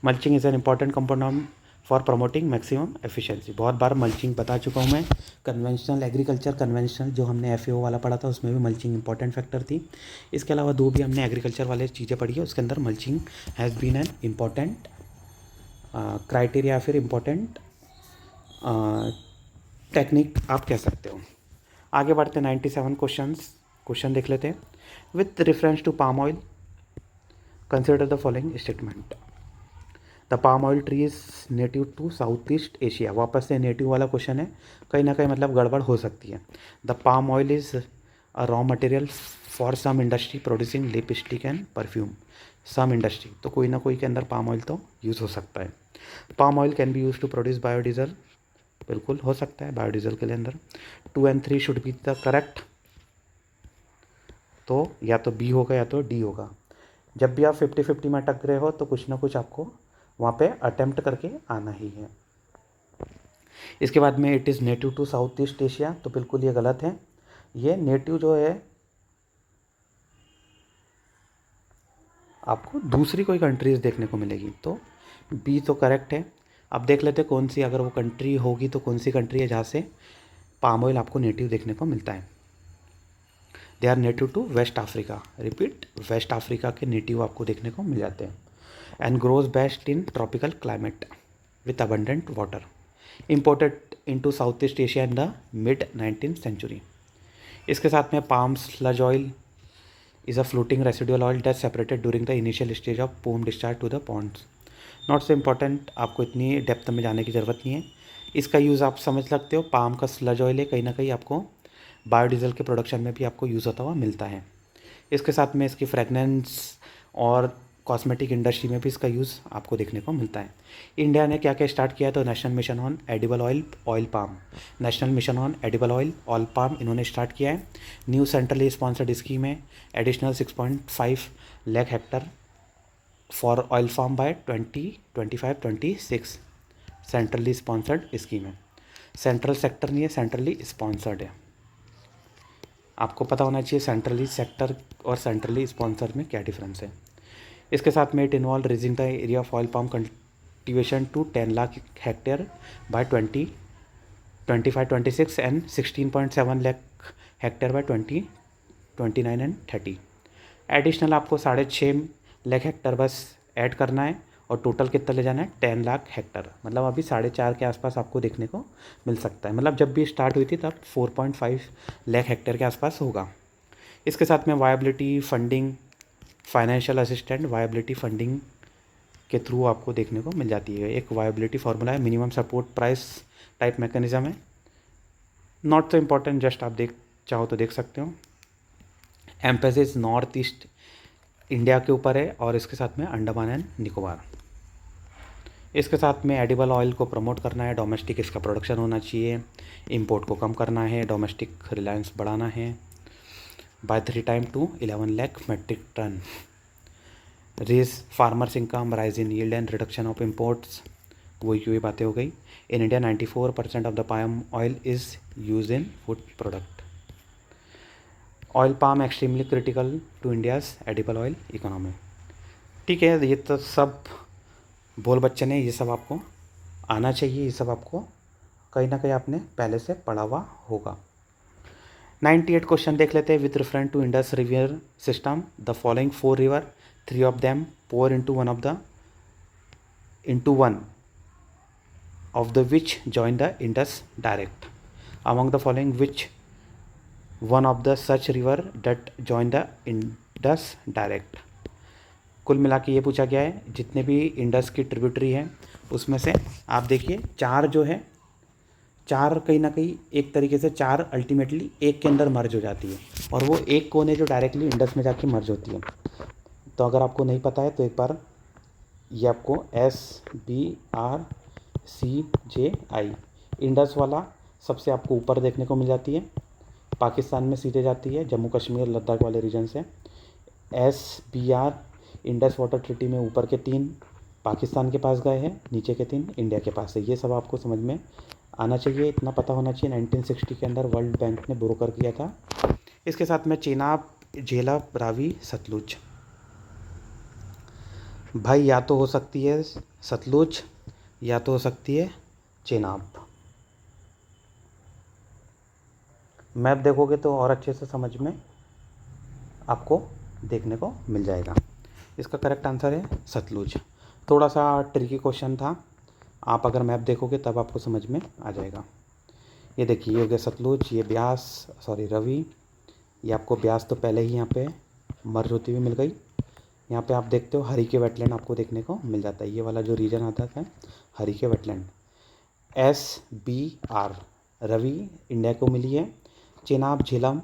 Mulching is an important component for promoting maximum efficiency. बहुत बार मल्चिंग बता चुका हूँ मैं। कन्वेंशनल एग्रीकल्चर, कन्वेंशनल जो हमने FAO वाला पढ़ा था उसमें भी मल्चिंग इंपॉर्टेंट फैक्टर थी। इसके अलावा दो भी हमने एग्रीकल्चर वाले चीज़ें पढ़ी है, उसके अंदर mulching has been an important criteria, फिर इम्पॉर्टेंट टेक्निक आप कह सकते हो। आगे बढ़ते 97 क्वेश्चन देख लेते हैं। With reference to palm oil consider the following statement. The palm oil tree is native to South east Asia. वापस से नेटिव वाला क्वेश्चन है, कहीं ना कहीं मतलब गड़बड़ हो सकती है। The palm oil is a raw material for some industry producing lipstick and perfume. Some industry, तो कोई ना कोई के अंदर पाम ऑयल तो यूज़ हो सकता है। Palm oil can be use to produce biodiesel, बिल्कुल हो सकता है बायोडीजल के लिए अंदर। 2 and 3 should be the correct, तो या तो बी होगा या तो डी होगा। जब भी आप 50-50 में अटक रहे हो तो कुछ ना कुछ आपको वहाँ पे अटेम्प्ट करके आना ही है। इसके बाद में it is native to South east Asia, तो बिल्कुल ये गलत है। ये नेटिव जो है आपको दूसरी कोई कंट्रीज़ देखने को मिलेगी, तो बी तो करेक्ट है। अब देख लेते हैं कौन सी, अगर वो कंट्री होगी तो कौन सी कंट्री है जहाँ से पाम ऑयल आपको नेटिव देखने को मिलता है। They are native to west Africa. Repeat, west Africa के नेटिव आपको देखने को मिल जाते हैं। And grows best in tropical climate with abundant water. Imported into south east Asia in the mid 19th century. इसके साथ में palm sludge oil is a floating residual oil that separated during the initial stage of POME discharge to the ponds. Not so important, आपको इतनी depth में जाने की ज़रूरत नहीं है। इसका यूज़ आप समझ सकते हो, पाम का स्लज ऑयल है, कहीं ना कहीं आपको बायोडीजल के प्रोडक्शन में भी आपको यूज़ होता हुआ मिलता है। इसके साथ में इसकी फ्रेगनेंस और कॉस्मेटिक इंडस्ट्री में भी इसका यूज़ आपको देखने को मिलता है। इंडिया ने क्या क्या स्टार्ट किया, तो national mission on edible oil oil palm, national mission on edible oil palm इन्होंने स्टार्ट किया है। न्यू सेंट्रली स्पॉन्सर्ड स्कीम है, additional 6.5 lakh hectare for oil farm by 2025-26 centrally sponsored scheme है। सेंट्रल सेक्टर नहीं है, सेंट्रली स्पॉन्सर्ड है। आपको पता होना चाहिए सेंट्रली सेक्टर और सेंट्रली स्पॉन्सर में क्या डिफरेंस है। इसके साथ में it involve raising the area of oil palm cultivation to 10 lakh hectare by 2025-26 and 16.7 lakh hectare by 2029 and 30। Additional आपको 6.5 लाख हेक्टर बस ऐड करना है और टोटल कितना ले जाना है, 10 लाख हेक्टर। मतलब अभी 4.5 के आसपास आपको देखने को मिल सकता है। मतलब जब भी स्टार्ट हुई थी तब 4.5 लाख हेक्टर के आसपास होगा। इसके साथ में viability funding, financial assistant viability funding के थ्रू आपको देखने को मिल जाती है। एक वायबिलिटी फार्मूला है, minimum support price type mechanism है। नॉट सो इम्पॉर्टेंट, जस्ट आप चाहो तो देख सकते हो। एम्फेसिस नॉर्थ ईस्ट इंडिया के ऊपर है और इसके साथ में अंडमान एंड निकोबार। इसके साथ में एडिबल ऑयल को प्रमोट करना है, डोमेस्टिक इसका प्रोडक्शन होना चाहिए, इंपोर्ट को कम करना है, डोमेस्टिक रिलायंस बढ़ाना है by 3 time to 11 lakh metric tonne. Raise farmers income, rise in yield and reduction of imports, वही बातें हो गई। In India 94% of the palm oil is use in food product. Oil palm extremely critical to India's edible oil economy. ठीक है, ये तो सब बोल बच्चे ने, ये सब आपको आना चाहिए, ये सब आपको कहीं ना कहीं आपने पहले से पढ़ा हुआ होगा। 98 क्वेश्चन देख लेते हैं। With reference to Indus river system the following 4 river 3 of them pour into one of the which join the Indus direct. Among the following, which one of the such river that join the Indus direct. कुल मिला के ये पूछा गया है जितने भी Indus की ट्रिब्यूटरी हैं उसमें से आप देखिए चार जो है, चार कहीं ना कहीं एक तरीके से चार अल्टीमेटली एक के अंदर मर्ज हो जाती है और वो एक कौन है जो डायरेक्टली इंडस में जाके मर्ज होती है। तो अगर आपको नहीं पता है तो एक बार ये आपको SBRCJI इंडस वाला सबसे आपको ऊपर देखने को मिल जाती है, पाकिस्तान में सीधे जाती है जम्मू कश्मीर लद्दाख वाले रीजन से। SBR इंडस वाटर ट्रीटी में ऊपर के 3 पाकिस्तान के पास गए हैं, नीचे के 3 इंडिया के पास है। ये सब आपको समझ में आना चाहिए, इतना पता होना चाहिए 1960 के अंदर वर्ल्ड बैंक ने ब्रोकर किया था। इसके साथ में चेनाब, झेलम, रावी, सतलुज। भाई या तो हो सकती है सतलुज या तो हो सकती है चेनाब। मैप देखोगे तो और अच्छे से समझ में आपको देखने को मिल जाएगा। इसका करेक्ट आंसर है सतलुज। थोड़ा सा ट्रिकी क्वेश्चन था, आप अगर मैप देखोगे तब आपको समझ में आ जाएगा। ये देखिए ये हो गया सतलुज, ये ब्यास रवि, ये आपको ब्यास तो पहले ही यहाँ पे मर्ज होती हुई मिल गई। यहाँ पे आप देखते हो हरिके वेटलैंड आपको देखने को मिल जाता है, ये वाला जो रीजन आता है Harike wetland. SBR Ravi India को मिली है, चेनाब, झेलम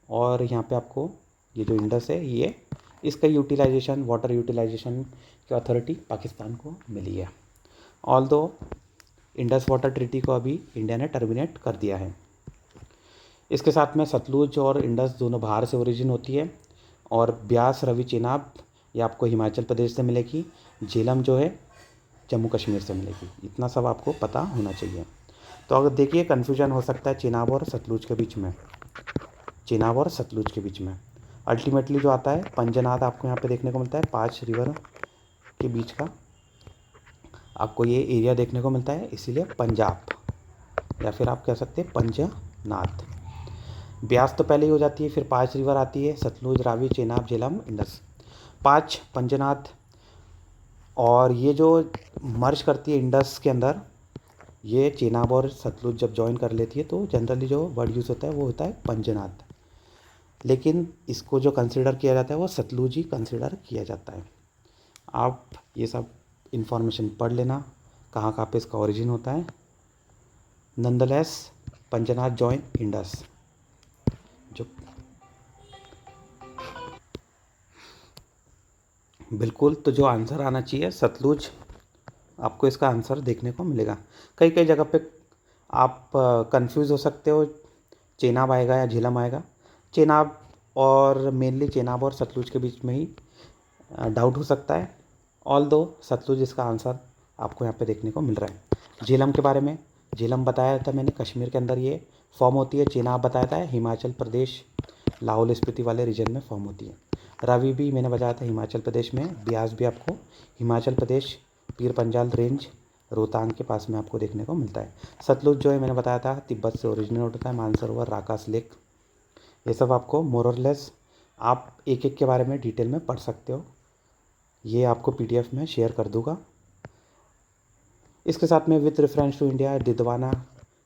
और यहाँ पे आपको ये जो इंडस है ये इसका यूटिलाइजेशन वाटर यूटिलाइजेशन की अथॉरिटी पाकिस्तान को मिली है। ऑल्दो इंडस वाटर ट्रीटी को अभी इंडिया ने टर्मिनेट कर दिया है। इसके साथ में सतलुज और इंडस दोनों बाहर से ओरिजिन होती है और ब्यास, रवि, चेनाब ये आपको हिमाचल प्रदेश से मिलेगी, झेलम जो है जम्मू कश्मीर से मिलेगी। इतना सब आपको पता होना चाहिए। तो अगर देखिए कन्फ्यूजन हो सकता है चेनाब और सतलुज के बीच में, चेनाब और सतलुज के बीच में अल्टीमेटली जो आता है पंजनाद आपको यहाँ पे देखने को मिलता है, 5 रिवर के बीच का आपको ये एरिया देखने को मिलता है, इसीलिए पंजाब या फिर आप कह सकते हैं पंजनाद। ब्यास तो पहले ही हो जाती है, फिर 5 रिवर आती है सतलुज, रावी, चेनाब, झेलम, इंडस, 5 पंजनाद। और ये जो मर्ज करती है इंडस के अंदर, ये चेनाब और सतलुज जब ज्वाइन कर लेती है तो जनरली जो वर्ड यूज़ होता है वो होता है पंजनाद, लेकिन इसको जो कंसिडर किया जाता है वो सतलुज ही कंसिडर किया जाता है। आप ये सब इन्फॉर्मेशन पढ़ लेना कहाँ कहाँ पे इसका ओरिजिन होता है। नंदलेस पंजनाद जॉइन इंडस जो बिल्कुल, तो जो आंसर आना चाहिए सतलुज, आपको इसका आंसर देखने को मिलेगा। कई कई जगह पे आप कंफ्यूज हो सकते हो, चेनाब आएगा या झेलम आएगा। चेनाब और मेनली चेनाब और सतलुज के बीच में ही डाउट हो सकता है। ऑल्दो सतलुज इसका आंसर आपको यहाँ पे देखने को मिल रहा है। झेलम के बारे में, झेलम बताया था मैंने कश्मीर के अंदर ये फॉर्म होती है। चेनाब बताया था हिमाचल प्रदेश लाहौल स्पीति वाले रीजन में फॉर्म होती है। रावी भी मैंने बताया था हिमाचल प्रदेश में। ब्यास भी आपको हिमाचल प्रदेश पीर पंजाल रेंज रोहतांग के पास में आपको देखने को मिलता है। सतलुज जो है मैंने बताया था तिब्बत से ओरिजिनेट होता है, मानसरोवर, राकास लेक, ये सब आपको मोरलेस आप एक एक के बारे में डिटेल में पढ़ सकते हो। ये आपको PDF में शेयर कर दूंगा। इसके साथ में with reference to India Didwana,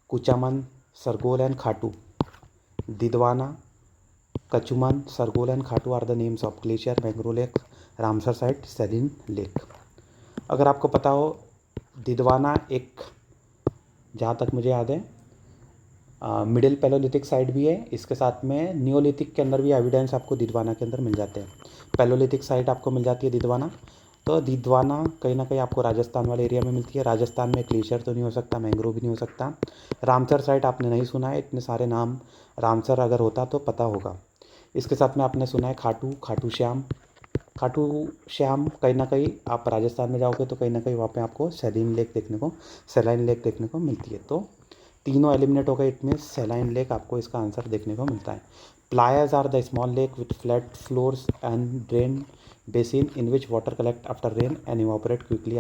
Kuchaman, Sargol and Khatu. Didwana, Kuchaman, Sargol and Khatu are the names of glacier, mangrove lake, Ramsar site, saline lake. अगर आपको पता हो दिदवाना एक, जहाँ तक मुझे याद है मिडिल पैलोलिथिक साइट भी है, इसके साथ में नियोलिथिक के अंदर भी एविडेंस आपको दिदवाना के अंदर मिल जाते हैं। पैलोलिथिक साइट आपको मिल जाती है दिदवाना, तो दिदवाना कहीं ना कहीं आपको राजस्थान वाले एरिया में मिलती है। राजस्थान में ग्लेशियर तो नहीं हो सकता, मैंग्रोव भी नहीं हो सकता। रामसर साइट आपने नहीं सुना है, इतने सारे नाम रामसर अगर होता तो पता होगा। इसके साथ में आपने सुना है खाटू, खाटू श्याम। खाटू श्याम कहीं ना कहीं आप राजस्थान में जाओगे तो कहीं ना कहीं वहाँ पे आपको सेलाइन लेक देखने को मिलती है। तो तीनों एलिमिनेट हो गए, इट मीन्स सेलाइन लेक आपको इसका आंसर देखने को मिलता है। Playas are the small lake with flat floors and drain basin in which water collect after rain and evaporate quickly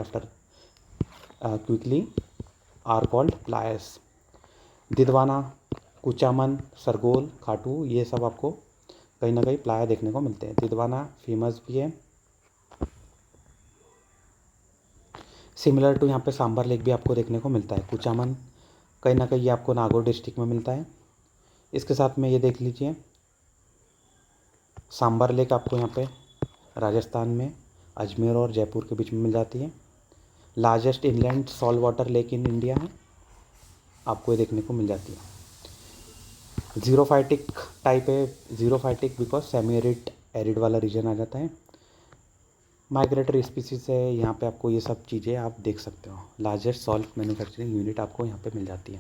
are called playas. Didwana, Kuchaman, Sargol, Khatu ये सब आपको कहीं ना कहीं प्लाया देखने को मिलते हैं। दिदवाना फेमस भी है सिमिलर टू यहाँ पे सांबर लेक भी आपको देखने को मिलता है। कुचामन कहीं ना कहीं ये आपको नागौर डिस्ट्रिक्ट में मिलता है। इसके साथ में ये देख लीजिए सांबर लेक आपको यहाँ पे राजस्थान में अजमेर और जयपुर के बीच में मिल जाती है। Largest inland salt water lake in India है, आपको ये देखने को मिल जाती है। जीरोफाइटिक टाइप है, xerophytic because semi arid arid वाला रीजन आ जाता है। माइग्रेटरी स्पीसीज है, यहाँ पे आपको ये सब चीज़ें आप देख सकते हो। लार्जेस्ट सॉल्ट मैन्युफैक्चरिंग यूनिट आपको यहाँ पे मिल जाती है।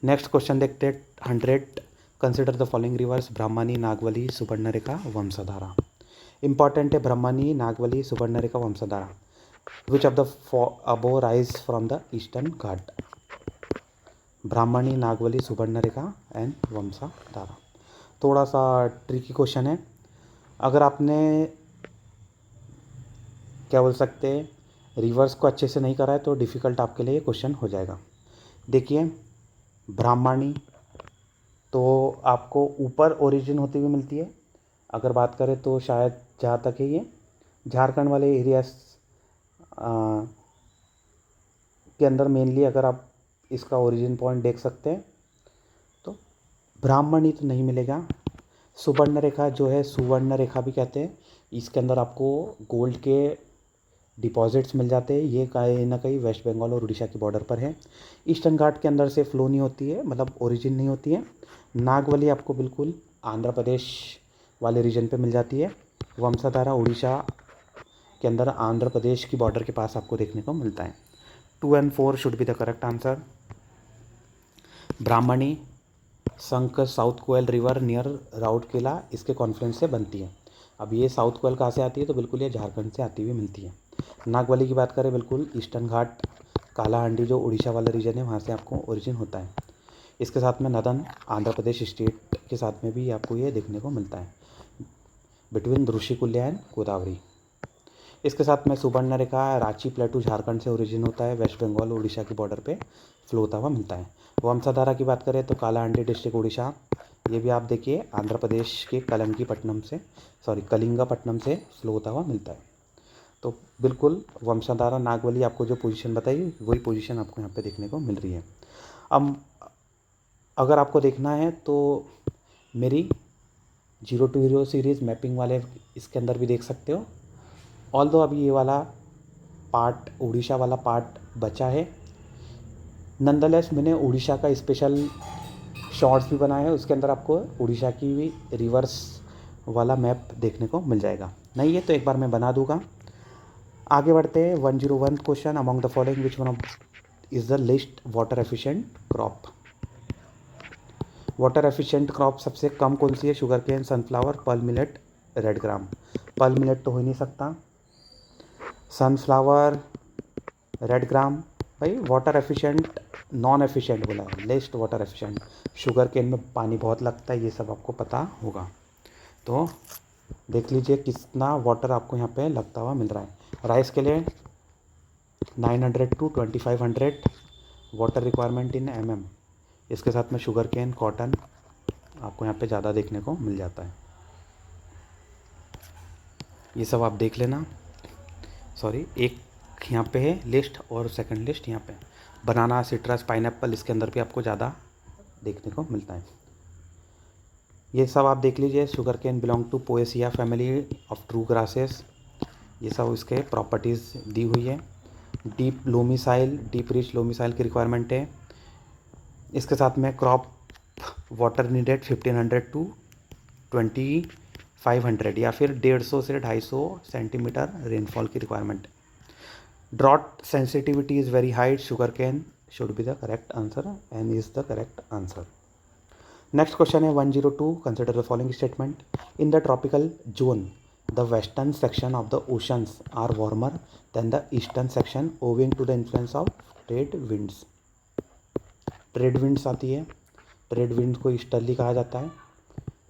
नेक्स्ट क्वेश्चन देखते हैं 100। Consider the following rivers Brahmani, Nagavali, Suvarnarekha, Vamsadhara. Important है Brahmani, Nagavali, Suvarnarekha, Vamsadhara. Which of the above rise from the Eastern Ghat. Brahmani, Nagavali, Suvarnarekha and Vamsadhara. थोड़ा सा ट्रिकी क्वेश्चन है। अगर आपने क्या बोल सकते हैं रिवर्स को अच्छे से नहीं करा है तो डिफ़िकल्ट आपके लिए ये क्वेश्चन हो जाएगा। देखिए ब्राह्मणी तो आपको ऊपर ओरिजिन होती हुई मिलती है। अगर बात करें तो शायद जहाँ तक है ये झारखंड वाले एरियाज के अंदर मेनली अगर आप इसका ओरिजिन पॉइंट देख सकते हैं तो ब्राह्मणी तो नहीं मिलेगा। सुवर्ण रेखा जो है, सुवर्ण रेखा भी कहते हैं, इसके अंदर आपको गोल्ड के डिपॉजिट्स मिल जाते हैं। ये कहीं ना कहीं वेस्ट बंगाल और उड़ीसा की बॉर्डर पर है। ईस्टर्न घाट के अंदर से फ्लो नहीं होती है, मतलब ओरिजिन नहीं होती है। नागवली आपको बिल्कुल आंध्र प्रदेश वाले रीजन पे मिल जाती है। वंशधारा उड़ीसा के अंदर आंध्र प्रदेश की बॉर्डर के पास आपको देखने को मिलता है। 2 and 4 should be the correct answer. Brahmani Sankh south Koel river near Rourkela इसके कॉन्फ्लुएंस से बनती है। अब ये साउथ कोयल कहाँ से आती है तो बिल्कुल ये झारखंड से आती हुई मिलती है। नागवली की बात करें बिल्कुल ईस्टर्न घाट कालाहांडी जो उड़ीसा वाला रीजन है वहाँ से आपको ओरिजिन होता है। इसके साथ में नदन आंध्र प्रदेश स्टेट के साथ में भी आपको ये देखने को मिलता है बिटवीन ऋषिकुल्या एंड गोदावरी। इसके साथ में सुवर्णरेखा रांची प्लेटू झारखंड से ओरिजिन होता है, वेस्ट बंगाल उड़ीसा की बॉर्डर पे फ्लो होता हुआ मिलता है। वंशधारा की बात करें तो कालाहांडी डिस्ट्रिक्ट उड़ीसा, ये भी आप देखिए आंध्र प्रदेश के कलिंगापट्टनम से फ्लो होता हुआ मिलता है। तो बिल्कुल वंशधारा नागवली आपको जो पोजीशन बताई वही पोजीशन आपको यहाँ पे देखने को मिल रही है। अब अगर आपको देखना है तो मेरी 0 to हीरो सीरीज़ मैपिंग वाले इसके अंदर भी देख सकते हो। ऑल्दो अभी ये वाला पार्ट उड़ीसा वाला पार्ट बचा है, नंदलेस मैंने उड़ीसा का स्पेशल शॉर्ट्स भी बनाए हैं, उसके अंदर आपको उड़ीसा की भी रिवर्स वाला मैप देखने को मिल जाएगा। नहीं है तो एक बार मैं बना दूंगा। आगे बढ़ते हैं 101 question. Among the following which one is the least water efficient crop. Water efficient crop सबसे कम कौन सी है? Sugar cane, sunflower, pearl millet, red gram. Pearl millet तो हो ही नहीं सकता। सनफ्लावर, रेड ग्राम, भाई वाटर एफिशिएंट नॉन एफिशिएंट बोला है, लेस्ट वाटर एफिशिएंट। शुगर केन में पानी बहुत लगता है, ये सब आपको पता होगा। तो देख लीजिए कितना वाटर आपको यहाँ पे लगता हुआ मिल रहा है। राइस के लिए 900 to 2500 water requirement in mm। इसके साथ में शुगर केन, कॉटन आपको यहाँ पे ज़्यादा देखने को मिल जाता है। ये सब आप देख लेना। सॉरी, एक यहाँ पे है लिस्ट और सेकंड लिस्ट यहाँ पे। बनाना, सिट्रस, पाइनएप्पल इसके अंदर भी आपको ज़्यादा देखने को मिलता है। ये सब आप देख लीजिए। Sugar cane belong to Poaceae family of true grasses, ये सब इसके प्रॉपर्टीज़ दी हुई है। Deep loamy soil, deep rich loamy soil की रिक्वायरमेंट है। इसके साथ में क्रॉप वाटर नीडेड 1500 to 2500 या फिर 150 से 250 सेंटीमीटर रेनफॉल की requirement. Drought sensitivity is very high, sugar cane should be the correct answer and is the correct answer. Next question है 102। Consider the following statement. In the tropical zone the western section of the oceans are warmer than the eastern section owing to the influence of trade winds। Trade winds आती है, trade winds को easterly कहा जाता है।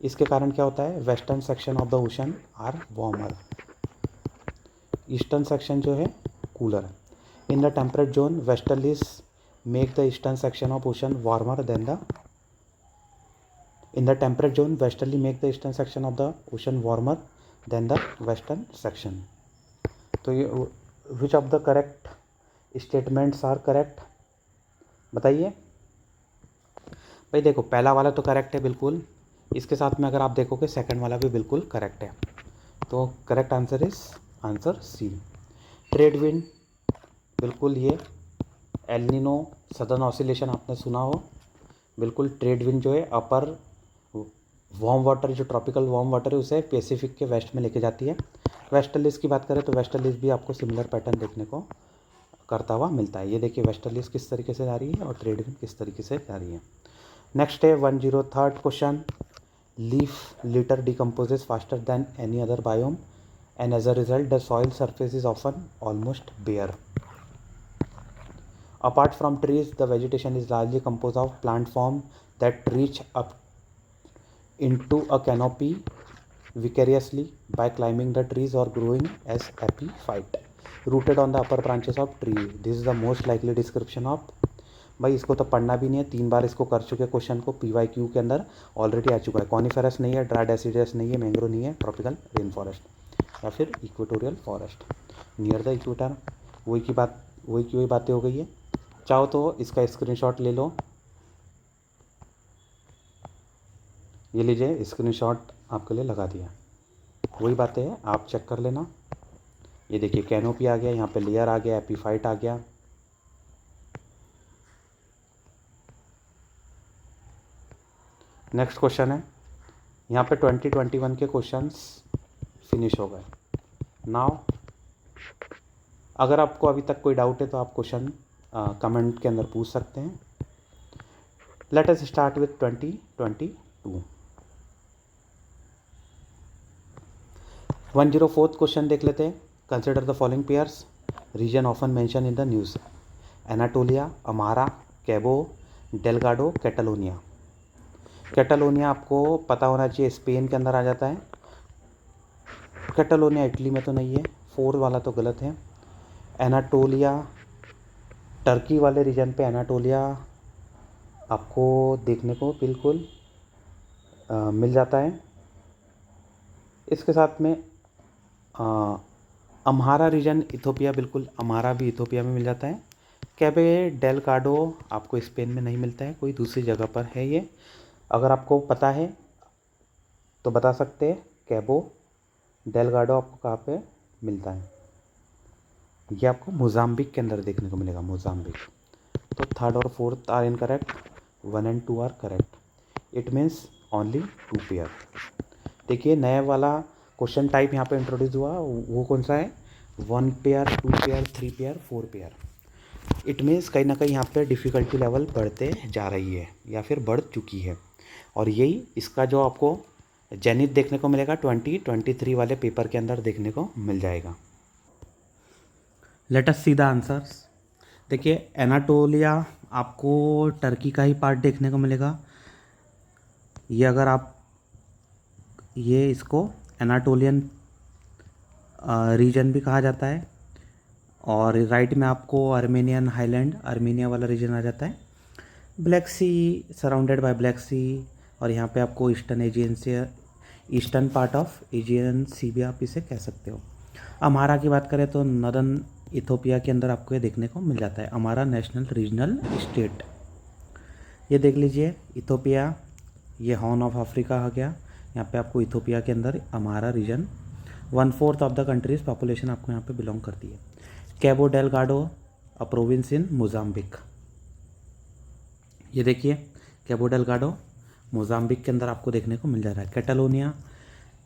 इसके कारण क्या होता है? Western section of the ocean are warmer, eastern section जो है cooler. In the temperate zone westerlies make the eastern section of ocean warmer than the in the temperate zone westerly make the eastern section of the ocean warmer than the western section. तो ये which of the correct statements are correct. बताइए भाई, देखो पहला वाला तो correct है बिल्कुल, इसके साथ में अगर आप देखोगे सेकंड वाला भी बिल्कुल करेक्ट है, तो correct answer is answer C. Trade wind, बिल्कुल ये एल नीनो सदर्न ऑसिलेशन आपने सुना हो, बिल्कुल ट्रेड विंड जो है अपर वार्म वाटर, जो ट्रॉपिकल वार्म वाटर है उसे पैसिफिक के वेस्ट में लेके जाती है। वेस्टर्लिस की बात करें तो वेस्टर्लिस भी आपको सिमिलर पैटर्न देखने को करता हुआ मिलता है। ये देखिए वेस्टर्लिस किस तरीके से जा रही है और ट्रेड विंड किस तरीके से जा रही है। नेक्स्ट है 103rd question, leaf litre decomposes faster than any other biome and as a result the soil surface is often almost bare. Apart from trees, the vegetation is largely composed of plant form that reach up into a canopy vicariously by climbing the trees or growing as epiphyte rooted on the upper branches of tree. This is the most likely description of, भाई इसको तो पढ़ना भी नहीं है, 3 बार इसको कर चुके क्वेश्चन को, PYQ के अंदर ऑलरेडी आ चुका है। कॉनिफेरस नहीं है, ड्राई डेसिडस नहीं है, मैंग्रो नहीं है, ट्रॉपिकल रेन फॉरेस्ट या फिर equatorial forest near the equator. वही की वही बातें हो गई है। चाहो तो इसका स्क्रीनशॉट ले लो, ये लीजिए स्क्रीनशॉट आपके लिए लगा दिया, वही बातें हैं, आप चेक कर लेना। ये देखिए कैनोपी आ गया, यहाँ पे लेयर आ गया, एपीफाइट आ गया। नेक्स्ट क्वेश्चन है, यहाँ पे 2021 के क्वेश्चंस फिनिश हो गए। नाउ अगर आपको अभी तक कोई डाउट है तो आप क्वेश्चन कमेंट के अंदर पूछ सकते हैं। Let us start with 2022। 104th question देख लेते हैं। Consider the following pairs region often mention in the news, Anatolia, Amhara, Cabo, Delgado, Catalonia. Catalonia आपको पता होना चाहिए स्पेन के अंदर आ जाता है। कैटलोनिया इटली में तो नहीं है, 4 वाला तो गलत है। एनाटोलिया टर्की वाले रीजन पे एनाटोलिया आपको देखने को बिल्कुल मिल जाता है। इसके साथ में अम्हारा रीजन इथोपिया, बिल्कुल अम्हारा भी इथोपिया में मिल जाता है। कैबे डेलगाडो आपको स्पेन में नहीं मिलता है, कोई दूसरी जगह पर है ये। अगर आपको पता है तो बता सकते हैं कैबो डेलगाडो आपको कहाँ पे मिलता है। ये आपको मोजाम्बिक के अंदर देखने को मिलेगा, मोजाम्बिक। तो 3rd और 4th are incorrect, 1 and 2 are correct. It means only 2 pair. देखिए नया वाला क्वेश्चन टाइप यहाँ पे इंट्रोड्यूस हुआ, वो कौन सा है, 1 pair, 2 pair, 3 pair, 4 pair. It means कहीं ना कहीं यहाँ पे डिफ़िकल्टी लेवल बढ़ते जा रही है या फिर बढ़ चुकी है, और यही इसका जो आपको जेनिथ देखने को मिलेगा 2023 वाले पेपर के अंदर देखने को मिल जाएगा। Late us see the answers. देखिए एनाटोलिया आपको टर्की का ही पार्ट देखने को मिलेगा। ये अगर आप ये इसको एनाटोलियन रीजन भी कहा जाता है, और राइट में आपको आर्मेनियन हाईलैंड, आर्मेनिया वाला रीजन आ जाता है। Black Sea, surrounded by Black Sea, और यहाँ पे आपको ईस्टर्न एजियन से, Eastern part of Aegean Sea भी आप इसे कह सकते हो। अम्हारा की बात करें तो नॉर्दर्न इथोपिया के अंदर आपको ये देखने को मिल जाता है, अम्हारा नेशनल रीजनल स्टेट। ये देख लीजिए इथोपिया, ये हॉर्न ऑफ अफ्रीका आ गया, यहाँ पे आपको इथोपिया के अंदर Amhara region, 1/4 of the country's population आपको यहाँ पे बिलोंग करती है। Cabo Delgado a province in Mozambique. ये देखिए कैबो डेलगाडो मोजाम्बिक के अंदर आपको देखने को मिल जा रहा है। कैटलोनिया,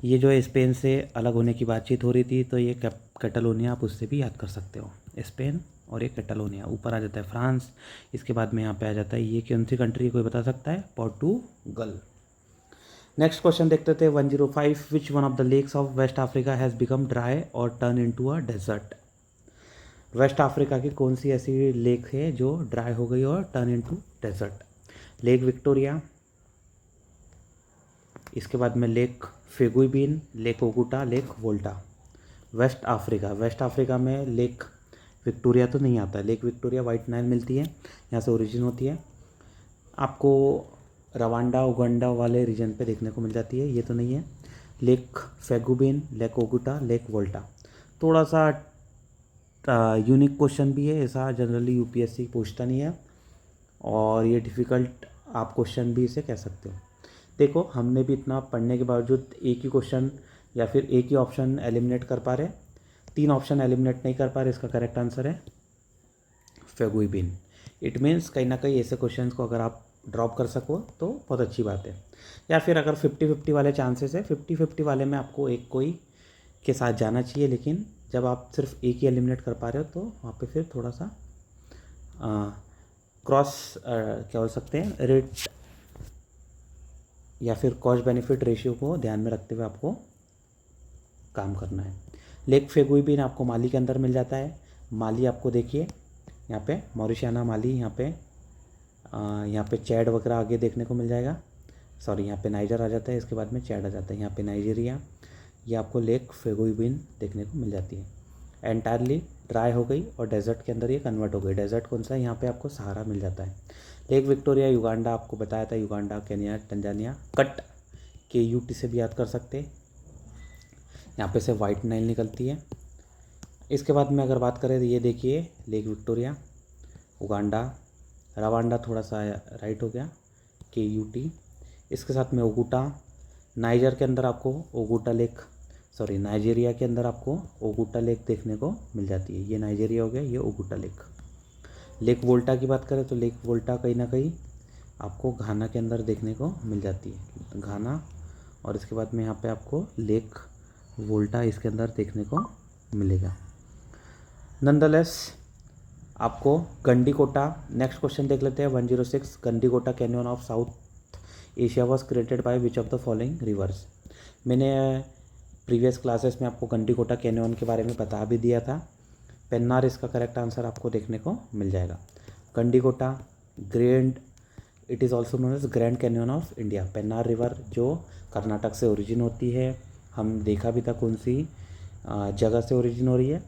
ये जो है स्पेन से अलग होने की बातचीत हो रही थी, तो ये कैटलोनिया आप उससे भी याद कर सकते हो, स्पेन और ये कैटलोनिया। ऊपर आ जाता है फ्रांस, इसके बाद में यहाँ पे आ जाता है, ये कौन सी कंट्री कोई बता सकता है, पोर्टुगल। नेक्स्ट क्वेश्चन देखते थे 105, which one of the lakes of West Africa has become dry और turn into a desert. West Africa की कौन सी ऐसी लेक है जो ड्राई हो गई और turn into desert. Lake Victoria, इसके बाद में lake Faguibine, lake Oguta, lake Volta. West Africa में लेक विक्टोरिया तो नहीं आता है, लेक विक्टोरिया वाइट नाइल मिलती है, यहाँ से ओरिजिन होती है। आपको रवांडा उगांडा वाले रीजन पे देखने को मिल जाती है, ये तो नहीं है। Lake Faguibine, lake Oguta, lake Volta. थोड़ा सा यूनिक क्वेश्चन भी है, ऐसा जनरली यूपीएससी पूछता नहीं है, और ये डिफ़िकल्ट आप क्वेश्चन भी इसे कह सकते हो। देखो हमने भी इतना पढ़ने के बावजूद एक ही क्वेश्चन या फिर एक ही ऑप्शन एलिमिनेट कर पा रहे, 3 ऑप्शन एलिमिनेट नहीं कर पा रहे। इसका करेक्ट आंसर है फेगुइबिन। इट मीन्स कहीं ना कहीं ऐसे क्वेश्चन को अगर आप ड्रॉप कर सको तो बहुत अच्छी बात है। या फिर अगर 50-50 वाले चांसेस है, 50-50 वाले में आपको एक कोई के साथ जाना चाहिए, लेकिन जब आप सिर्फ एक ही एलिमिनेट कर पा रहे हो तो वहाँ पे फिर थोड़ा सा क्रॉस क्या बोल सकते हैं, रेट या फिर कॉस्ट बेनिफिट रेशियो को ध्यान में रखते हुए आपको काम करना है। लेक फेगुइबिन आपको माली के अंदर मिल जाता है। माली आपको देखिए यहाँ पे मॉरिशियाना माली, यहाँ पे चैड वगैरह आगे देखने को मिल जाएगा। सॉरी, यहाँ पे नाइजर आ जाता है, इसके बाद में चैड आ जाता है। यहाँ पे नाइजीरिया, ये आपको लेक फेगुइबिन देखने को मिल जाती है। एंटायरली ड्राई हो गई और डेजर्ट के अंदर ये कन्वर्ट हो गई। डेजर्ट कौन सा है, यहाँ पे आपको सहारा मिल जाता है। लेक विक्टोरिया युगांडा, आपको बताया था युगांडा, केन्या, टंजानिया, कट KUT से भी याद कर सकते हैं। यहाँ पे से वाइट नाइल निकलती है। इसके बाद में अगर बात करें तो ये देखिए लेक विक्टोरिया, उगांडा, रवांडा थोड़ा सा राइट हो गया, KUT। इसके साथ में ओगुटा, नाइजर के अंदर आपको ओगुटा लेक, सॉरी नाइजीरिया के अंदर आपको ओगुटा लेक देखने को मिल जाती है। ये नाइजीरिया हो गया, ये ओगुटा लेक। लेक वोल्टा की बात करें तो लेक वोल्टा कहीं ना कहीं आपको घाना के अंदर देखने को मिल जाती है, घाना। और इसके बाद में यहाँ पे आपको लेक वोल्टा इसके अंदर देखने को मिलेगा। नंदलेस आपको गंडीकोटा, नेक्स्ट क्वेश्चन देख लेते हैं 106। Gandikota Canyon of south Asia was created by which of the following reverse. मैंने प्रीवियस क्लासेस में आपको गंडीकोटा कैन्यन के बारे में बता भी दिया था। पेन्नार इसका करेक्ट आंसर आपको देखने को मिल जाएगा। Gandikota grand, it is also known as grand canyon of India. Pennar river जो कर्नाटक से ओरिजिन होती है, हम देखा भी था कौन सी जगह से ओरिजिन हो रही है,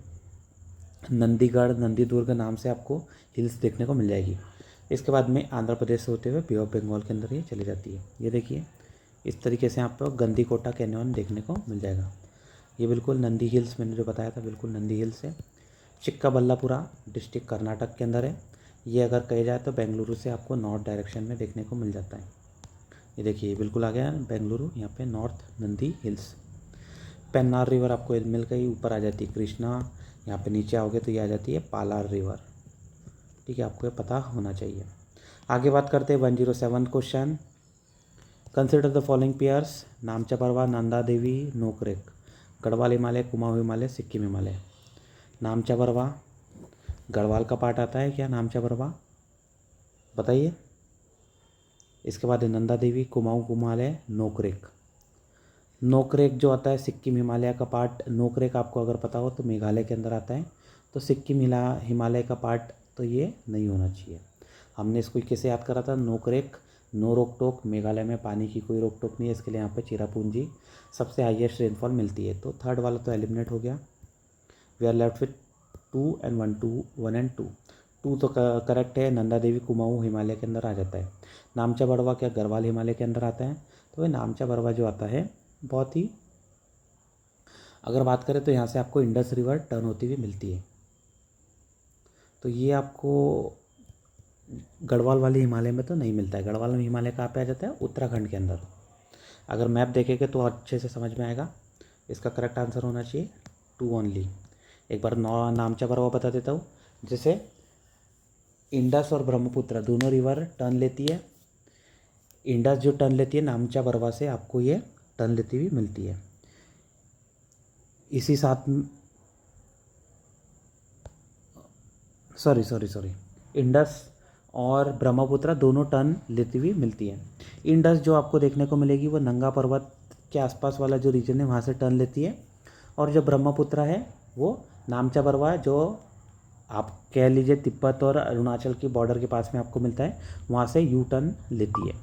नंदीगढ़, नंदीदुर्ग नाम से आपको हिल्स देखने को मिल जाएगी। इसके बाद में आंध्र प्रदेश से होते हुए बे ऑफ बंगाल के अंदर ये चली जाती है। ये देखिए इस तरीके से आपको गंडीकोटा कैन्यन देखने को मिल जाएगा। ये बिल्कुल नंदी हिल्स, मैंने जो बताया था बिल्कुल नंदी हिल्स है। चिक्काबल्लापुरा डिस्ट्रिक्ट कर्नाटक के अंदर है। ये अगर कहा जाए तो बेंगलुरु से आपको नॉर्थ डायरेक्शन में देखने को मिल जाता है। ये देखिए बिल्कुल आ गया बेंगलुरु, यहाँ पे north Nandi hills. Pennar river आपको मिल गई, ऊपर आ जाती है कृष्णा, यहाँ पे नीचे आओगे तो ये आ जाती है पालार रिवर। ठीक है, आपको ये पता होना चाहिए। आगे बात करते हैं 107 question. Consider the following pairs, नामचा परवा, नंदा देवी, नोकरेक। गढ़वाल हिमालय, कुमाऊं हिमालय, सिक्किम हिमालय। नामचा परवा गढ़वाल का पार्ट आता है क्या, नामचा परवा बताइए। इसके बाद नंदा देवी, कुमाऊं हिमालय, नोकरेक। नोकरेक जो आता है सिक्किम हिमालय का पार्ट। नोकरेक आपको अगर पता हो तो मेघालय के अंदर आता है, तो सिक्किम हिमालय का पार्ट तो ये नहीं होना चाहिए। हमने इसको कैसे याद करा था, नोकरेक, नो रोक टोक, मेघालय में पानी की कोई रोक टोक नहीं है, इसके लिए यहाँ पे चिरापुंजी सबसे हाईएस्ट रेनफॉल मिलती है। तो थर्ड वाला तो एलिमिनेट हो गया। We are left with 2 and 1 and 2। 2 तो करेक्ट है, नंदा देवी कुमाऊं हिमालय के अंदर आ जाता है। नामचा बरवा क्या गढ़वाल हिमालय के अंदर आता है, तो ये नामचा बरवा जो आता है बहुत ही, अगर बात करें तो यहाँ से आपको इंडस रिवर टर्न होती हुई मिलती है। तो ये आपको गढ़वाल वाली हिमालय में तो नहीं मिलता है। गढ़वाल हिमालय कहाँ पे आ जाता है, उत्तराखंड के अंदर। अगर मैप देखेंगे तो अच्छे से समझ में आएगा। इसका करेक्ट आंसर होना चाहिए 2 ओनली। एक बार नामचा बरवा बता देता हूँ। जैसे इंडस और ब्रह्मपुत्र दोनों रिवर टर्न लेती है, इंडस जो टर्न लेती है नामचा बरवा से आपको ये टर्न लेती हुई मिलती है। इसी साथ सॉरी इंडस और ब्रह्मपुत्र दोनों टर्न लेती हुई मिलती है। इंडस जो आपको देखने को मिलेगी वो नंगा पर्वत के आसपास वाला जो रीजन है वहाँ से टर्न लेती है, और जो ब्रह्मपुत्र है वो नामचा बरवा है जो आप कह लीजिए तिब्बत और अरुणाचल की बॉर्डर के पास में आपको मिलता है, वहाँ से यू टर्न लेती है।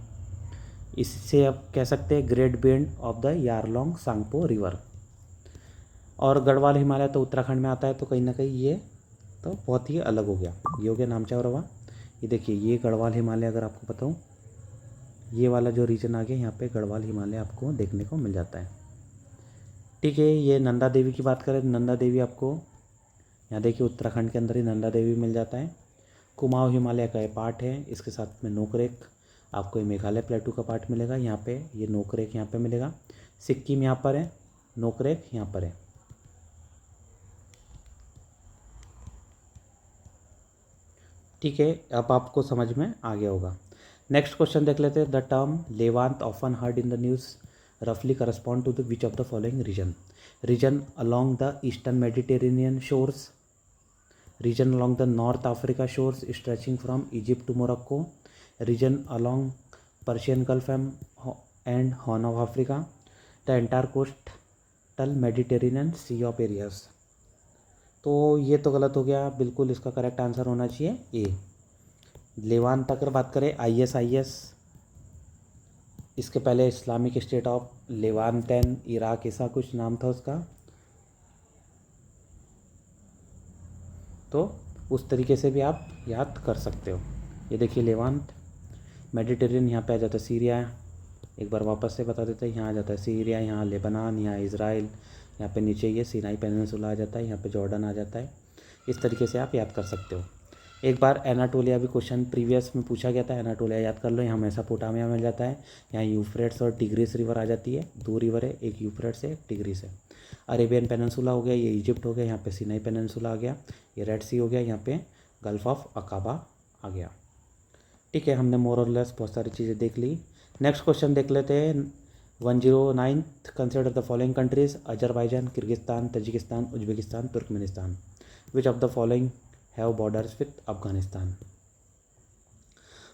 इससे आप कह सकते हैं great bend of the Yarlung Tsangpo river. और गढ़वाल हिमालय तो उत्तराखंड में आता है, तो कहीं ना कहीं ये तो बहुत ही अलग हो गया। ये हो गया नामचा बरवा। ये देखिए ये गढ़वाल हिमालय, अगर आपको बताऊँ ये वाला जो रीजन आ गया यहाँ पे गढ़वाल हिमालय आपको देखने को मिल जाता है। ठीक है, ये नंदा देवी की बात करें, नंदा देवी आपको यहाँ देखिए उत्तराखंड के अंदर ही नंदा देवी मिल जाता है। कुमाऊं हिमालय का ये पार्ट है, इसके साथ में नोकरेक आपको ये मेघालय प्लेटू का पार्ट मिलेगा। यहाँ पे ये नोकरेक यहाँ पे मिलेगा। सिक्किम यहाँ पर है, नोकरेक यहाँ पर है। ठीक है, अब आपको समझ में आ गया होगा। नेक्स्ट क्वेश्चन देख लेते हैं। The term Levant often heard in the news रफली correspond to the which of the following region? Region along the eastern Mediterranean shores, region along the north Africa shores stretching from Egypt to Morocco, region along Persian gulf and horn of Africa, the entire coastal Mediterranean sea of areas. तो ये तो गलत हो गया, बिल्कुल इसका correct answer होना चाहिए ए। लेवांत अगर बात करें ISIS, इसके पहले इस्लामिक स्टेट ऑफ लेवांटन इराक ऐसा कुछ नाम था उसका। तो उस तरीके से भी आप याद कर सकते हो। ये देखिए लेवांत, मेडिटेरियन यहाँ पे आ जाता है सीरिया, एक बार वापस से बता देते हैं, यहाँ आ जाता है सीरिया, यहाँ लेबनान, यहाँ इज़राइल, यहाँ पे नीचे ये सिनाई पेनिनसुला आ जाता है, यहाँ पे जॉर्डन आ जाता है। इस तरीके से आप याद कर सकते हो। एक बार एनाटोलिया भी क्वेश्चन प्रीवियस में पूछा गया था, एनाटोलिया याद कर लो। यहाँ मेसोपोटामिया मिल जाता है, यहाँ यूफ्रेट्स और टिग्रिस रिवर आ जाती है। 2 रिवर है, एक यूफ्रेट्स है, एक टिग्रिस है। अरेबियन पेनिनसुला हो गया, ये इजिप्ट हो गया, यहाँ पे सिनाई पेनिनसुला आ गया, ये रेड सी हो गया, यहाँ पे गल्फ ऑफ अकाबा आ गया। ठीक है, हमने मोर और लेस बहुत सारी चीज़ें देख ली। नेक्स्ट क्वेश्चन देख लेते हैं। 109 consider the following countries Azerbaijan, Kyrgyzstan, Tajikistan, Uzbekistan, Turkmenistan. Which of the following have borders with Afghanistan?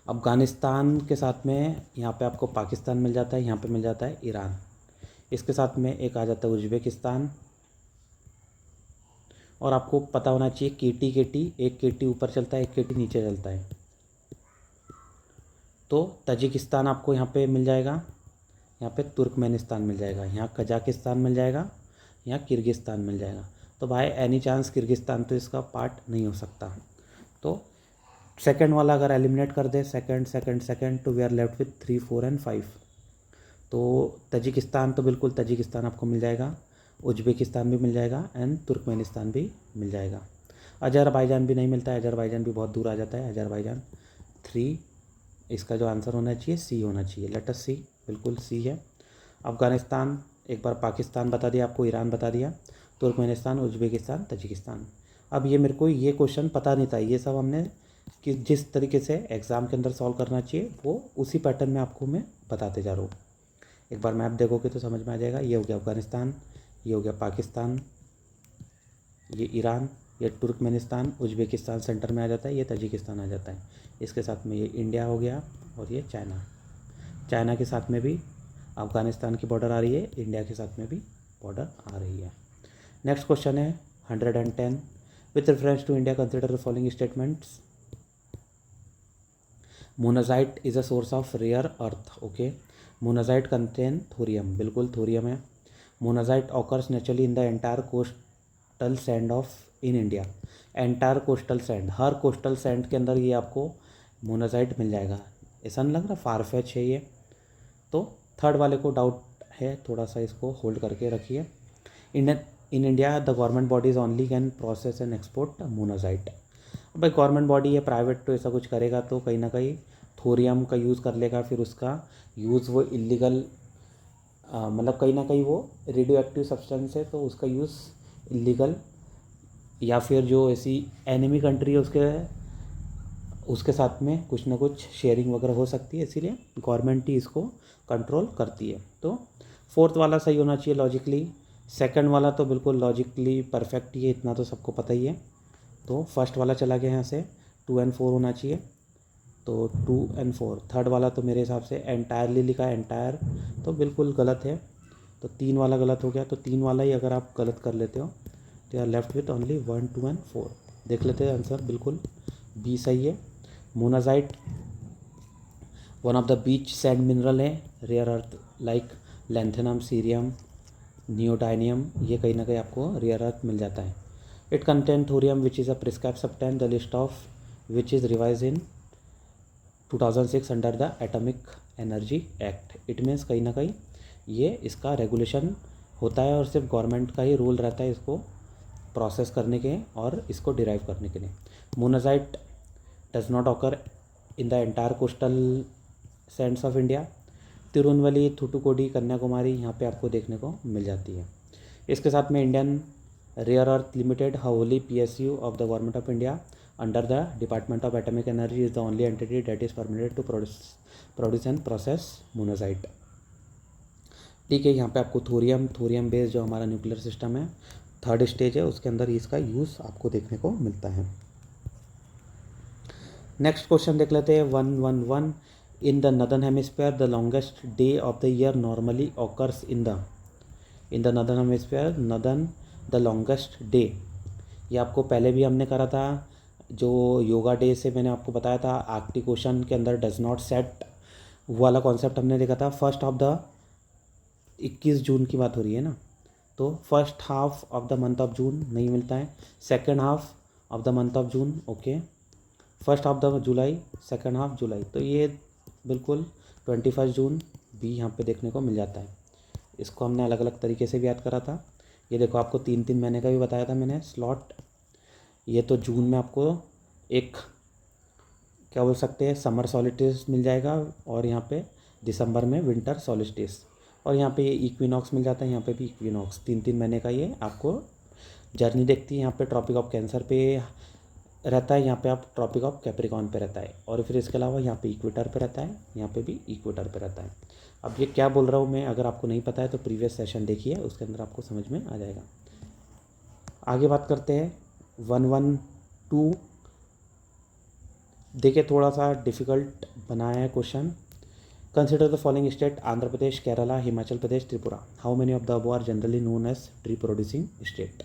Afghanistan के साथ में यहाँ पे आपको पाकिस्तान मिल जाता है, यहाँ पे मिल जाता है ईरान, इसके साथ में एक आ जाता है उज्बेकिस्तान। और आपको पता होना चाहिए KT एक KT ऊपर चलता है, एक KT नीचे चलता है। तो तजिकिस्तान आपको यहाँ पे मिल जाएगा, यहाँ पे तुर्कमेनिस्तान मिल जाएगा, यहाँ कजाकिस्तान मिल जाएगा, यहाँ किर्गिस्तान मिल जाएगा। तो भाई एनी चांस किर्गिस्तान तो इसका पार्ट नहीं हो सकता। तो सेकंड वाला अगर एलिमिनेट कर दे, सेकंड, तो we are left with 3, 4 and 5। तो तजिकिस्तान तो बिल्कुल तजिकिस्तान आपको मिल जाएगा, उज्बेकिस्तान भी मिल जाएगा एंड तुर्कमेनिस्तान भी मिल जाएगा। अजरबैजान भी नहीं मिलता है, अजरबैजान भी बहुत दूर आ जाता है। अजरबैजान 3, इसका जो आंसर होना चाहिए सी होना चाहिए। लेट अस सी, बिल्कुल सी है। अफ़गानिस्तान, एक बार पाकिस्तान बता दिया आपको, ईरान बता दिया, तुर्कमेनिस्तान, उज्बेकिस्तान, तजिकिस्तान। अब ये मेरे को ये क्वेश्चन पता नहीं था, ये सब हमने कि जिस तरीके से एग्ज़ाम के अंदर सॉल्व करना चाहिए वो उसी पैटर्न में आपको मैं बताते जा रहा हूँ। एक बार मैप देखोगे तो समझ में आ जाएगा। ये हो गया अफ़गानिस्तान, ये हो गया पाकिस्तान, ये ईरान, ये तुर्कमेनिस्तान, उज्बेकिस्तान सेंटर में आ जाता है, ये तजिकिस्तान आ जाता है। इसके साथ में ये इंडिया हो गया और ये चाइना। चाइना के साथ में भी अफ़गानिस्तान की बॉर्डर आ रही है, इंडिया के साथ में भी बॉर्डर आ रही है। नेक्स्ट क्वेश्चन है 110। With reference to India consider the following statements. Monazite is a source of rare earth. Okay, monazite contain thorium, बिल्कुल थोरियम है। Monazite occurs naturally in the entire coastal sand of in India. Entire coastal sand, हर coastal sand के अंदर ये आपको monazite मिल जाएगा। ऐसा नहीं लग रहा फारफेच है ये? तो थर्ड वाले को डाउट है, थोड़ा सा इसको होल्ड करके रखिए। In India the government bodies only can process and export monazite. भाई गवर्नमेंट बॉडी है, प्राइवेट तो ऐसा कुछ करेगा तो कहीं ना कहीं थोरियम का यूज़ कर लेगा, फिर उसका यूज़ वो इलीगल, मतलब कहीं ना कहीं वो रेडियो एक्टिव सब्सटेंस है तो उसका यूज़ इलीगल, या फिर जो ऐसी एनिमी कंट्री है उसके साथ में कुछ ना कुछ शेयरिंग वगैरह हो सकती है, इसीलिए गवर्नमेंट ही इसको कंट्रोल करती है। तो फोर्थ वाला सही होना चाहिए लॉजिकली। सेकंड वाला तो बिल्कुल लॉजिकली परफेक्ट ही है, इतना तो सबको पता ही है। तो फर्स्ट वाला चला गया यहाँ से, 2 और 4 होना चाहिए, तो 2 और 4। थर्ड वाला तो मेरे हिसाब से एंटायरली लिखा है, एंटायर तो बिल्कुल गलत है, तो 3 वाला गलत हो गया। तो 3 वाला ही अगर आप गलत कर लेते हो तो आर लेफ्ट विथ ओनली 1, 2 और 4। देख लेते हैं आंसर, बिल्कुल बी सही है। Monazite one of the beach sand mineral है, rare earth like lanthanum, cerium, neodymium, ये कहीं ना कहीं आपको रेयर अर्थ मिल जाता है। It contain thorium which is a prescribed substance, the list of which is revise in 2006 under the atomic energy act. It means कहीं ना कहीं ये इसका रेगुलेशन होता है और सिर्फ गवर्नमेंट का ही रूल रहता है इसको प्रोसेस करने के और इसको डिराइव करने के लिए। Monazite does not occur in the entire coastal sands of India. Tirunelveli, Thoothukudi, Kanyakumari यहाँ पे आपको देखने को मिल जाती है। इसके साथ में Indian rare earth limited, wholly PSU of the government of India under the department of atomic energy is the only entity that is permitted to produce and process monazite. ठीक है, यहाँ पे आपको थोरियम बेस्ड जो हमारा nuclear system है, third stage है, उसके अंदर इसका यूज़ आपको देखने को मिलता है। नेक्स्ट क्वेश्चन देख लेते हैं 111। In the northern hemisphere the longest day of the year normally occurs in the northern hemisphere the longest day. ये आपको पहले भी हमने करा था, जो योगा डे से मैंने आपको बताया था, आर्कटिक ओशन के अंदर डज नॉट सेट, वो वाला कॉन्सेप्ट हमने देखा था। फर्स्ट ऑफ द 21 जून की बात हो रही है ना, तो first half of the month of June नहीं मिलता है, second half of the month of June okay, first half the July, second half July, तो ये बिल्कुल 21 जून भी यहाँ पे देखने को मिल जाता है। इसको हमने अलग अलग तरीके से भी याद करा था। ये देखो आपको 3-3 महीने का भी बताया था मैंने स्लॉट। ये तो जून में आपको एक क्या बोल सकते हैं समर सॉलिस्टिस मिल जाएगा, और यहाँ पे दिसंबर में विंटर सॉलिस्टिस, और यहाँ पे ये इक्विनॉक्स मिल जाता है, यहाँ पे भी इक्विनॉक्स। 3-3 महीने का ये आपको जर्नी देखती है। यहाँ पे ट्रॉपिक ऑफ कैंसर पे रहता है, यहाँ पे आप ट्रॉपिक ऑफ कैप्रिकॉर्न पे रहता है, और फिर इसके अलावा यहाँ पे इक्वेटर पे रहता है, यहाँ पे भी इक्वेटर पे रहता है। अब ये क्या बोल रहा हूँ मैं, अगर आपको नहीं पता है तो प्रीवियस सेशन देखिए, उसके अंदर आपको समझ में आ जाएगा। आगे बात करते हैं 112। देखिए थोड़ा सा डिफ़िकल्ट बनाया है question. Consider the following state Andhra Pradesh, Kerala, Himachal Pradesh, Tripura. How many of the above are generally known as tree producing state.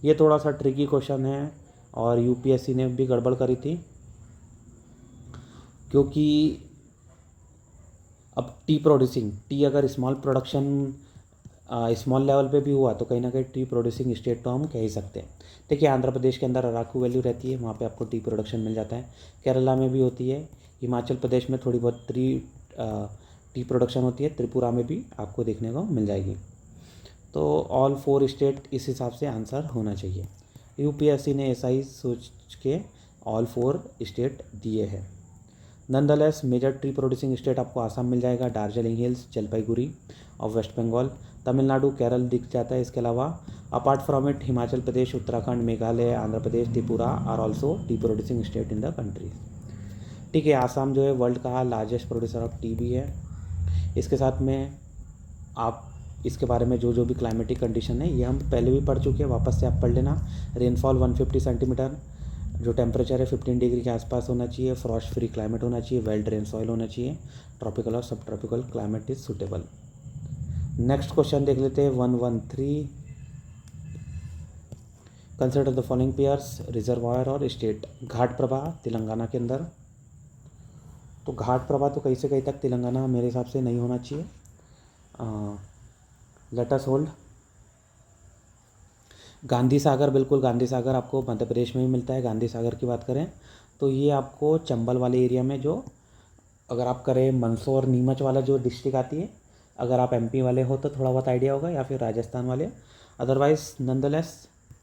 ये थोड़ा सा ट्रिकी क्वेश्चन है, और यूपीएससी ने भी गड़बड़ करी थी, क्योंकि अब टी अगर स्मॉल प्रोडक्शन स्मॉल लेवल पे भी हुआ तो कहीं ना कहीं टी प्रोड्यूसिंग स्टेट तो हम कह ही सकते हैं। देखिए आंध्र प्रदेश के अंदर अराकू वैली रहती है, वहाँ पे आपको टी प्रोडक्शन मिल जाता है। केरला में भी होती है, हिमाचल प्रदेश में थोड़ी बहुत टी प्रोडक्शन होती है, त्रिपुरा में भी आपको देखने को मिल जाएगी। तो ऑल 4 स्टेट इस हिसाब से आंसर होना चाहिए। यूपीएससी ने ऐसा ही सोच के ऑल 4 स्टेट दिए हैं। Nonetheless major tree producing state आपको आसाम मिल जाएगा, दार्जिलिंग हिल्स, जलपाईगुड़ी और वेस्ट बंगाल। तमिलनाडु, केरल दिख जाता है। इसके अलावा apart from it Himachal Pradesh, Uttarakhand, Meghalaya, Andhra Pradesh, Tripura are also tea producing state in the country. ठीक है, आसाम जो है वर्ल्ड का लार्जेस्ट प्रोड्यूसर ऑफ टी भी है। इसके साथ में आप इसके बारे में जो भी क्लाइमेटिक कंडीशन है ये हम पहले भी पढ़ चुके हैं, वापस से आप पढ़ लेना। रेनफॉल 150 सेंटीमीटर, जो टेम्परेचर है 15 डिग्री के आसपास होना चाहिए, फ्रॉस्ट फ्री क्लाइमेट होना चाहिए, वेल ड्रेन सॉइल होना चाहिए, ट्रॉपिकल और सब tropical climate is suitable. Next question देख लेते हैं 113। Consider the following pairs reservoir और स्टेट। घाट प्रवाह तेलंगाना के अंदर, तो घाट प्रवाह तो कहीं से कहीं तक तेलंगाना मेरे हिसाब से नहीं होना चाहिए। Let us hold. Gandhi Sagar, बिल्कुल गांधी सागर आपको मध्य प्रदेश में ही मिलता है। गांधी सागर की बात करें तो ये आपको चंबल वाले एरिया में, जो अगर आप करें मंदसौर नीमच वाला जो डिस्ट्रिक्ट आती है, अगर आप एमपी वाले हो तो थोड़ा बहुत आइडिया होगा, या फिर राजस्थान वाले। अदरवाइज नंदलेस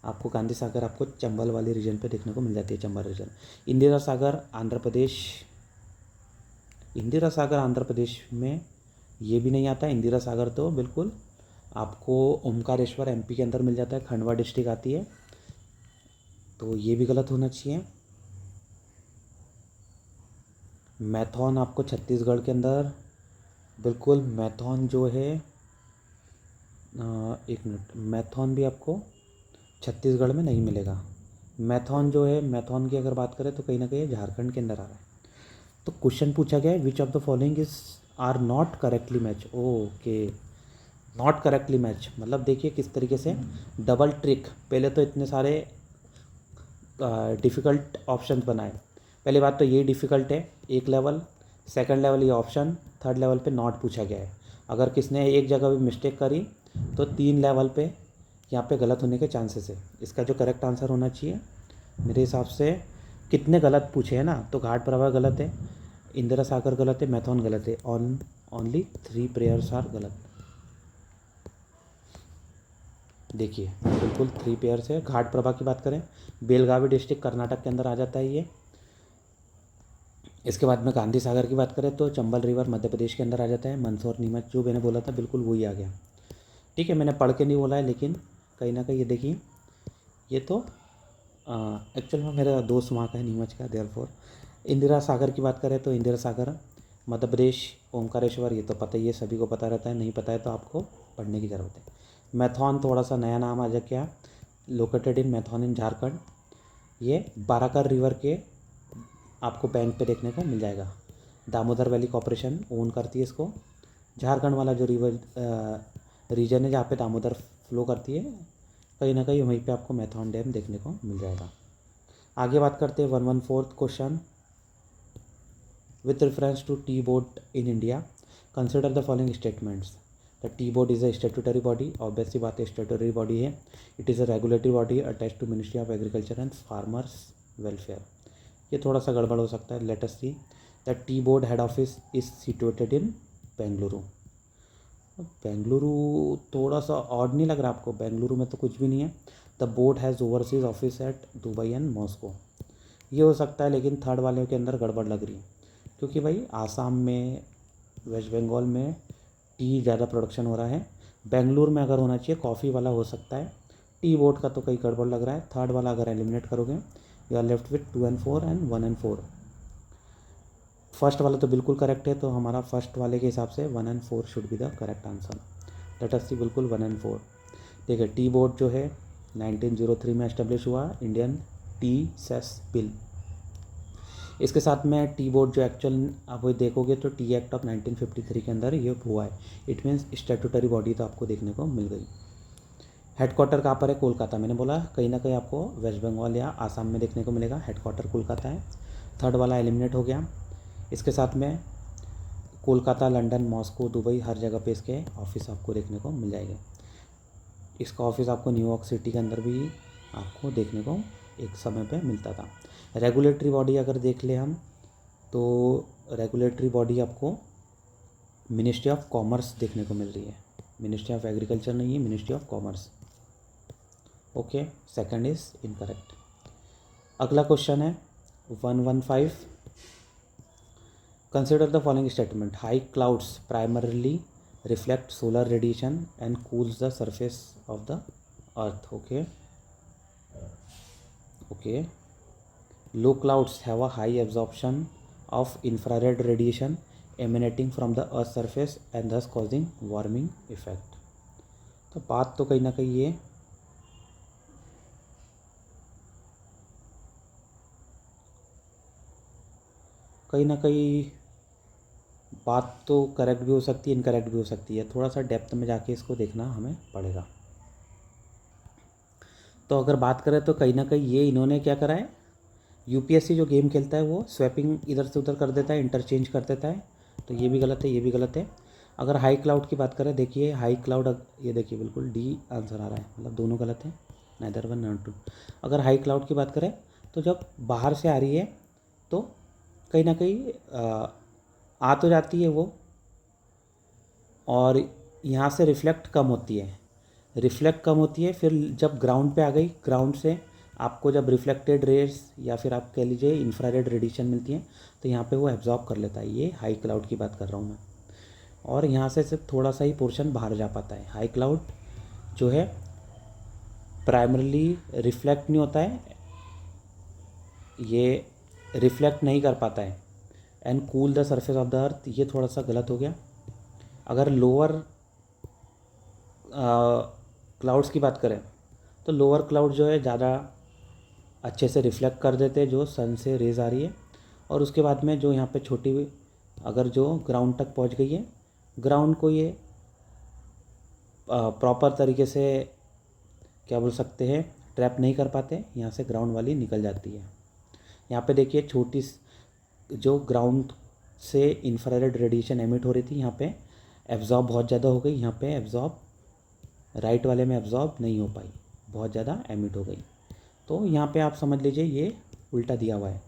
आपको गांधी सागर आपको चंबल वाले रीजन पे देखने को मिल जाती है, चंबल रीजन। इंदिरा सागर आंध्र प्रदेश, इंदिरा सागर आंध्र प्रदेश में ये भी नहीं आता। इंदिरा सागर तो बिल्कुल आपको ओमकारेश्वर एमपी के अंदर मिल जाता है, खंडवा डिस्ट्रिक्ट आती है, तो ये भी गलत होना चाहिए। मैथॉन आपको छत्तीसगढ़ के अंदर, बिल्कुल मैथॉन जो है एक मिनट, मैथॉन भी आपको छत्तीसगढ़ में नहीं मिलेगा। मैथॉन जो है, मैथॉन की अगर बात करें तो कहीं ना कहीं झारखंड के अंदर आ रहा है। तो क्वेश्चन पूछा गया है which of the following is are not correctly match. Okay, not correctly match मतलब देखिए किस तरीके से डबल ट्रिक। पहले तो इतने सारे डिफ़िकल्ट ऑप्शन बनाए। पहली बात तो ये डिफ़िकल्ट है एक लेवल, सेकंड लेवल ये ऑप्शन, थर्ड लेवल पे नॉट पूछा गया है। अगर किसने एक जगह भी मिस्टेक करी तो 3 लेवल पे यहाँ पे गलत होने के चांसेस है। इसका जो करेक्ट आंसर होना चाहिए मेरे हिसाब से, कितने गलत पूछे हैं ना, तो घाट प्रवाह गलत है, इंदिरा सागर गलत है, मैथॉन गलत है, ओनली 3 प्रेयर्स आर गलत। देखिए बिल्कुल 3 पेयर्स है। घाट प्रभा की बात करें, बेलगावी डिस्ट्रिक्ट कर्नाटक के अंदर आ जाता है ये। इसके बाद में गांधी सागर की बात करें तो चंबल रिवर मध्य प्रदेश के अंदर आ जाता है। मंदसौर नीमच जो मैंने बोला था बिल्कुल वही आ गया। ठीक है, मैंने पढ़ के नहीं बोला है, लेकिन कहीं ना कहीं ये देखिए, ये तो एक्चुअल में मेरा दोस्त वहाँ का है नीमच का, देयरफॉर। इंदिरा सागर की बात करें तो इंदिरा सागर मध्य प्रदेश। ओमकारेश्वर ये तो पता ही है, सभी को पता रहता है, नहीं पता है तो आपको पढ़ने की ज़रूरत है। मैथॉन थोड़ा सा नया नाम आ जा क्या, लोकेटेड इन मैथॉन इन झारखंड। ये बाराकर रिवर के आपको बैंक पे देखने को मिल जाएगा। दामोदर वैली कॉरपोरेशन ओन करती है इसको। झारखंड वाला जो रिवर रीजन है जहाँ पे दामोदर फ्लो करती है, कहीं ना कहीं वहीं पे आपको मैथॉन डैम देखने को मिल जाएगा। आगे बात करते हैं 114th question. With reference to tea board in India consider the following statements. The tea board is a statutory body, obvious सी बात है स्टेटूटरी बॉडी है। It is a regulatory body attach to ministry of agriculture and farmers welfare. ये थोड़ा सा गड़बड़ हो सकता है, let us see. The tea board head office is situated in Bengaluru. Bengaluru थोड़ा सा ऑड नहीं लग रहा आपको? बेंगलुरु में तो कुछ भी नहीं है। The board has overseas office at Dubai and Moscow. ये हो सकता है, लेकिन थर्ड वाले के अंदर गड़बड़ लग रही है, क्योंकि भाई आसाम में, वेस्ट बंगाल में टी ज़्यादा प्रोडक्शन हो रहा है। बेंगलुरु में अगर होना चाहिए कॉफ़ी वाला हो सकता है। टी बोर्ड का तो कहीं गड़बड़ लग रहा है। थर्ड वाला अगर एलिमिनेट करोगे, you are left with 2 and 4 and 1 and 4। First वाला तो बिल्कुल करेक्ट है, तो हमारा फर्स्ट वाले के हिसाब से 1 and 4 should be the correct answer. Let us see, बिल्कुल 1 and 4। देखिए टी बोर्ड जो है 1903 में एस्टेब्लिश हुआ, इंडियन टी सेस बिल। इसके साथ में टी बोर्ड जो एक्चुअल आप वो देखोगे तो टी एक्ट ऑफ 1953 के अंदर ये हुआ है। इट मीन्स स्टेटूटरी बॉडी तो आपको देखने को मिल गई। हेडक्वार्टर कहाँ पर है? कोलकाता। मैंने बोला कहीं ना कहीं आपको वेस्ट बंगाल या आसाम में देखने को मिलेगा। हेडक्वार्टर कोलकाता है। थर्ड वाला एलिमिनेट हो गया। इसके साथ में कोलकाता, लंदन, मॉस्को, दुबई, हर जगह पे इसके ऑफिस आपको देखने को मिल जाएंगे। इसका ऑफिस आपको न्यूयॉर्क सिटी के अंदर भी आपको देखने को एक समय पे मिलता था। रेगुलेटरी बॉडी अगर देख ले हम, तो रेगुलेटरी बॉडी आपको मिनिस्ट्री ऑफ कॉमर्स देखने को मिल रही है। मिनिस्ट्री ऑफ एग्रीकल्चर नहीं है, ministry of commerce. Okay, second is incorrect. अगला क्वेश्चन है 115। Consider the following statement. High clouds primarily reflect solar radiation and cools the surface of the earth. Okay. Low clouds have a high absorption of infrared radiation emanating from the earth's surface and thus causing warming effect. तो बात तो कहीं ना कहीं ये बात तो correct भी हो सकती है, इनकरेक्ट भी हो सकती है। थोड़ा सा डेप्थ में जाके इसको देखना हमें पड़ेगा। तो अगर बात करें तो कहीं ना कहीं ये इन्होंने क्या करा है, यूपीएससी जो गेम खेलता है वो स्वैपिंग इधर से उधर कर देता है, इंटरचेंज कर देता है। तो ये भी गलत है, ये भी गलत है। अगर हाई क्लाउड की बात करें, देखिए हाई क्लाउड, ये देखिए बिल्कुल डी आंसर आ रहा है, मतलब दोनों गलत है, नाइदर वन नॉट टू। अगर हाई क्लाउड की बात करें तो जब बाहर से आ रही है तो कहीं ना कहीं आ तो जाती है वो, और यहाँ से रिफ्लेक्ट कम होती है। फिर जब ग्राउंड पे आ गई, ग्राउंड से आपको जब रिफ्लेक्टेड रेज या फिर आप कह लीजिए इंफ्रारेड रेडिएशन मिलती है, तो यहाँ पे वो एब्जॉर्ब कर लेता है। ये हाई क्लाउड की बात कर रहा हूँ मैं। और यहाँ से सिर्फ थोड़ा सा ही पोर्शन बाहर जा पाता है। हाई क्लाउड जो है प्राइमरली रिफ्लेक्ट नहीं होता है, ये रिफ्लेक्ट नहीं कर पाता है। And cool the surface of the अर्थ, ये थोड़ा सा गलत हो गया। अगर लोअर क्लाउड्स की बात करें तो लोअर क्लाउड जो है ज़्यादा अच्छे से रिफ्लेक्ट कर देते हैं जो सन से रेज आ रही है। और उसके बाद में जो यहाँ पे छोटी, अगर जो ग्राउंड तक पहुँच गई है, ग्राउंड को ये प्रॉपर तरीके से क्या बोल सकते हैं, ट्रैप नहीं कर पाते, यहाँ से ग्राउंड वाली निकल जाती है। यहाँ पे देखिए छोटी जो ग्राउंड से इंफ्रारेड रेडिएशन एमिट हो रही थी, यहाँ पे एब्जॉर्ब बहुत ज़्यादा हो गई, यहाँ पे एब्जॉर्ब राइट वाले में एब्जॉर्ब नहीं हो पाई, बहुत ज़्यादा एमिट हो गई। तो यहाँ पे आप समझ लीजिए ये उल्टा दिया हुआ है।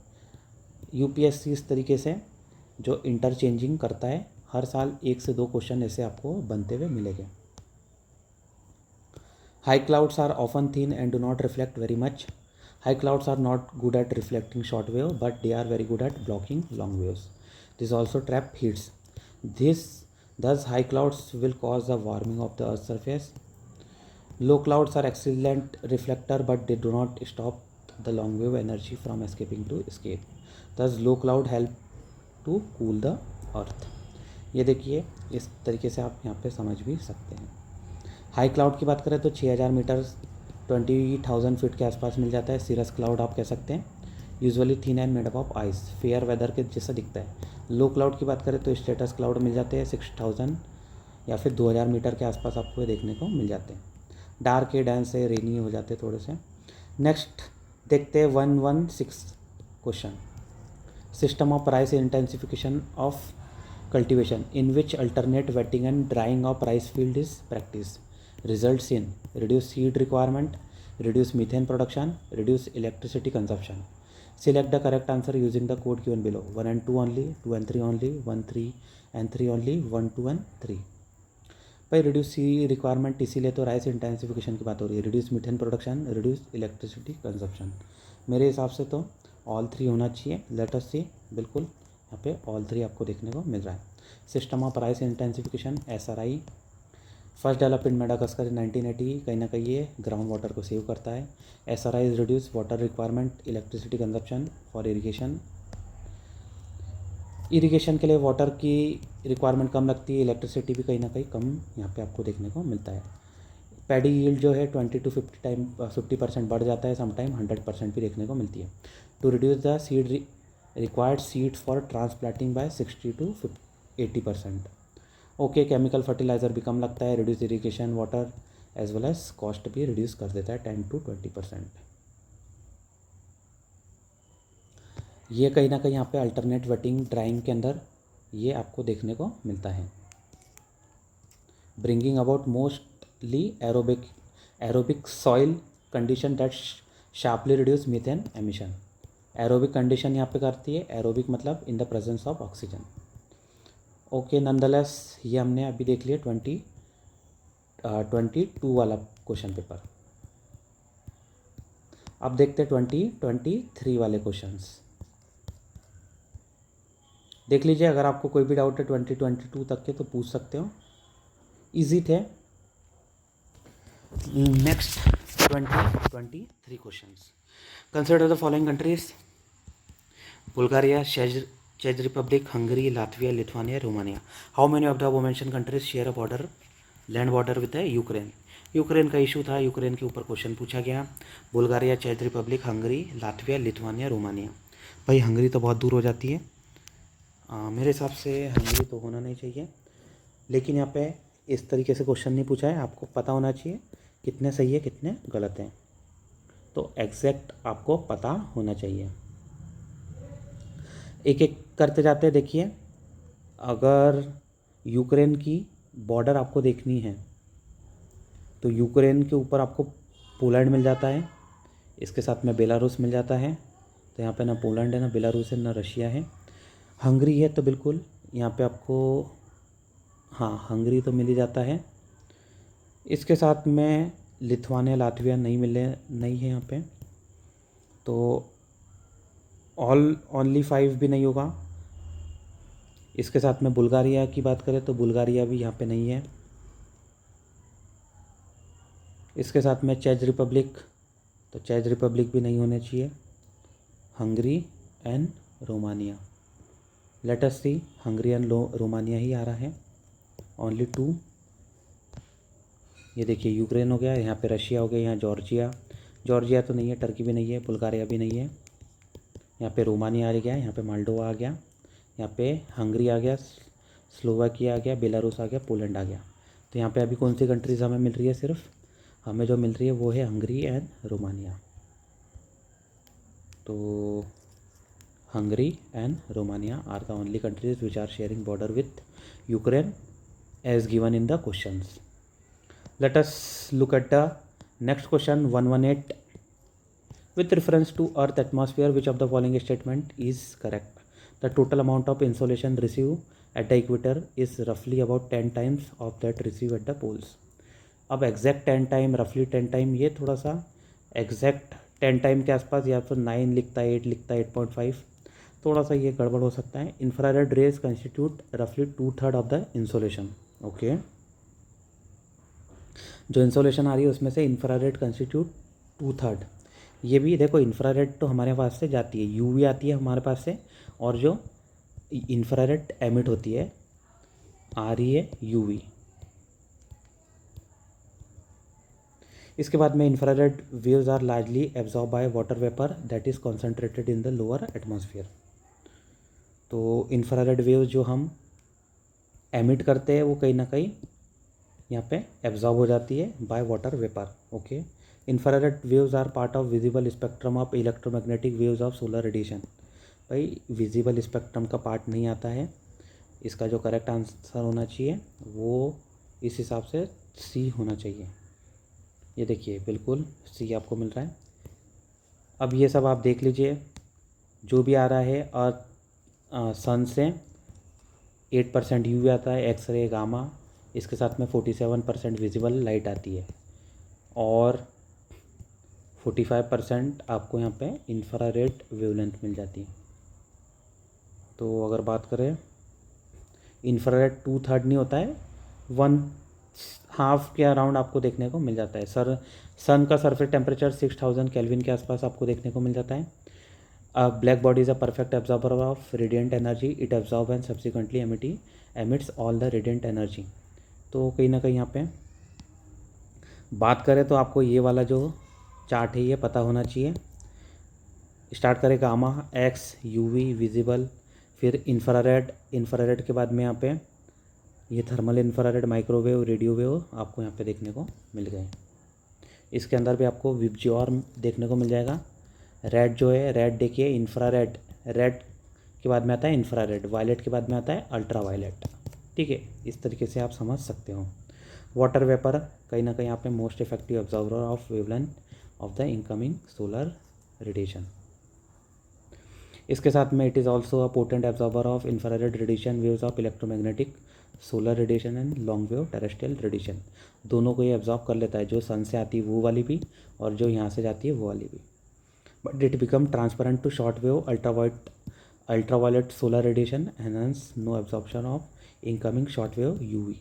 यूपीएससी इस तरीके से जो इंटरचेंजिंग करता है, हर साल 1 से 2 क्वेश्चन ऐसे आपको बनते हुए मिलेंगे। High clouds are often thin and do not reflect very much. High clouds are not good at reflecting short wave, but they are very good at blocking long waves. This also trap heats. Thus high clouds will cause the warming of the earth's surface. Low clouds are excellent reflector, but they do not stop the long wave energy from escaping to escape. Thus low cloud help to cool the earth. ये देखिए, इस तरीके से आप यहाँ पे समझ भी सकते हैं। हाई क्लाउड की बात करें तो 6000 मीटर 20,000 फीट के आसपास मिल जाता है। सीरस क्लाउड आप कह सकते हैं, usually thin and made up of ice, fair weather के जैसा दिखता है। लो क्लाउड की बात करें तो स्टेटस क्लाउड मिल जाते हैं 6000 या फिर 2000 मीटर के आसपास आपको देखने को मिल जाते हैं। डार्क है, डेंस है, रेनी हो जाते हैं थोड़े से। नेक्स्ट देखते हैं 116 question. System of rice intensification of cultivation in which alternate wetting and drying of rice field is practiced results in reduced seed requirement, reduced methane production, reduced electricity consumption. Select the correct answer using the code given below. 1 and 2 only, 2 and 3 only, 1 3 and 3 only, 1 2 and 3। भाई reduce सी requirement इसीलिए तो rice intensification की बात हो रही है। Reduce methane production, reduce electricity consumption, मेरे हिसाब से तो ऑल 3 होना चाहिए। लेट अस सी, बिल्कुल यहाँ पे ऑल 3 आपको देखने को मिल रहा है। System of rice intensification SRI first develop in Madagascar in 1980। कहीं ना कहीं ये ग्राउंड वाटर को सेव करता है। SRI is reduce water requirement, electricity consumption for irrigation. Irrigation के लिए वाटर की रिक्वायरमेंट कम लगती है, इलेक्ट्रिसिटी भी कहीं ना कहीं कम यहाँ पे आपको देखने को मिलता है। पैडी यील्ड जो है 20 to 50% बढ़ जाता है, समटाइम 100% भी देखने को मिलती है। To reduce the seed required seed for transplanting by 60 to 80%। Okay, chemical fertiliser भी कम लगता है। Reduce irrigation water as well as cost भी रिड्यूस कर देता है 10 to 20%। ये कहीं ना कहीं यहाँ पे अल्टरनेट वेटिंग ड्राइंग के अंदर ये आपको देखने को मिलता है। Bringing about mostly aerobic soil condition that sharply reduce methane emission. Aerobic condition यहाँ पे करती है, एरोबिक मतलब in the presence of oxygen. Okay, nonetheless ये हमने अभी देख लिया 22 वाला क्वेश्चन पेपर। अब देखते हैं 2023 वाले क्वेश्चंस। देख लीजिए, अगर आपको कोई भी डाउट है 2022 तक के तो पूछ सकते हो, इजी थे। Next 2023 questions. Consider the following countries: Bulgaria, चेक Republic, Hungary, Latvia, Lithuania, Romania. How many of the above mentioned countries share a border, land border with Ukraine. Ukraine का इशू था, यूक्रेन के ऊपर क्वेश्चन पूछा गया। Bulgaria, चेक Republic, Hungary, Latvia, Lithuania, Romania. भाई Hungary तो बहुत दूर हो जाती है, मेरे हिसाब से हंगरी तो होना नहीं चाहिए, लेकिन यहाँ पे इस तरीके से क्वेश्चन नहीं पूछा है। आपको पता होना चाहिए कितने सही है कितने गलत हैं, तो एग्जैक्ट आपको पता होना चाहिए। एक एक करते जाते हैं। देखिए, अगर यूक्रेन की बॉर्डर आपको देखनी है तो यूक्रेन के ऊपर आपको पोलैंड मिल जाता है, इसके साथ में बेलारूस मिल जाता है। तो यहाँ पे ना पोलैंड है, ना बेलारूस है, ना रशिया है। हंगरी है तो बिल्कुल यहाँ पे आपको, हाँ हंगरी तो मिल ही जाता है। इसके साथ में लिथुआनिया, लातविया नहीं है यहाँ पे, तो ओनली 5 भी नहीं होगा। इसके साथ में बुल्गारिया की बात करें तो बुल्गारिया भी यहाँ पे नहीं है। इसके साथ में चेक रिपब्लिक, तो चेक रिपब्लिक भी नहीं होने चाहिए। Hungary and Romania, let us see, Hungary and Romania ही आ रहा है। ओनली 2। ये देखिए, यूक्रेन हो गया, यहाँ पे रशिया हो गया, यहाँ जॉर्जिया तो नहीं है, टर्की भी नहीं है, बुल्गारिया भी नहीं है। यहाँ पे रोमानिया आ गया, यहाँ पे माल्डोवा आ गया, यहाँ पे हंगरी आ गया, स्लोवाकिया आ गया, बेलारूस आ गया, पोलैंड आ गया। तो यहाँ पे अभी कौन सी कंट्रीज़ हमें मिल रही है? सिर्फ हमें जो मिल रही है वो है हंगरी एंड रोमानिया। तो Hungary and Romania are the only countries which are sharing border with Ukraine as given in the questions. Let us look at the next question 118. With reference to Earth atmosphere, which of the following statement is correct? The total amount of insolation received at the equator is roughly about 10 times of that received at the poles. अब exact 10 time, रफली 10 time, ये थोड़ा सा exact 10 time के आसपास, या फिर 9 लिखता है, 8 लिखता है, 8.5, थोड़ा सा ये गड़बड़ हो सकता है। इंफ्रारेड रेज कंस्टिट्यूट रफली 2/3 ऑफ द इंसोलेशन। ओके, जो इंसोलेशन आ रही है उसमें से इंफ्रारेड कंस्टिट्यूट 2/3। ये भी देखो, इंफ्रारेड तो हमारे पास से जाती है, यूवी आती है हमारे पास से, और जो इंफ्रारेड एमिट होती है आ रही है यूवी। इसके बाद में infrared waves are largely absorb by water vapour that is concentrated in the lower atmosphere. तो इंफ्रारेड वेव्स जो हम एमिट करते हैं वो कहीं ना कहीं यहाँ पे एब्जॉर्ब हो जाती है by water vapour. Okay, infrared waves are part of visible spectrum of electromagnetic waves of solar radiation. भाई विजिबल स्पेक्ट्रम का पार्ट नहीं आता है, इसका जो करेक्ट आंसर होना चाहिए वो इस हिसाब से सी होना चाहिए। ये देखिए बिल्कुल सी आपको मिल रहा है। अब ये सब आप देख लीजिए, जो भी आ रहा है, और सन से 8% यूवी आता है, एक्सरे, गामा, इसके साथ में 47% विजिबल लाइट आती है, और 45% आपको यहाँ पे इंफ्रारेड वेवलेंथ मिल जाती है। तो अगर बात करें, इंफ्रारेड 2/3 नहीं होता है, 1/2 के अराउंड आपको देखने को मिल जाता है। सन का सरफेस टेम्परेचर 6000 केल्विन के आसपास आपको देखने को मिल जाता है। Black body is a perfect absorber of radiant energy, it absorb and subsequently emits all the radiant energy. तो कहीं ना कहीं यहाँ पे बात करें तो आपको ये वाला जो चार्ट है ये पता होना चाहिए। स्टार्ट करें गामा, एक्स, यूवी, विजिबल, फिर इंफ्रारेड के बाद में यहाँ पे ये thermal infrared, microwave, radio wave आपको यहाँ पे देखने को मिल गए। इसके अंदर भी आपको विबज्योर देखने को मिल जाएगा। रेड जो है, रेड देखिए इंफ्रारेड, रेड के बाद में आता है इंफ्रारेड, वायलेट के बाद में आता है अल्ट्रा वायलेट। ठीक है, इस तरीके से आप समझ सकते हो। वाटर वेपर कहीं ना कहीं यहाँ पे most effective observer of wavelength of the incoming solar radiation. इसके साथ में it is also a potent absorber of infrared radiation waves of electromagnetic solar radiation and long wave terrestrial radiation. दोनों को ये एब्जॉर्ब कर लेता है, जो सन से आती है वो वाली भी, और जो यहाँ से जाती है वो वाली भी। But it become transparent to short wave ultraviolet solar radiation and hence no absorption of incoming short wave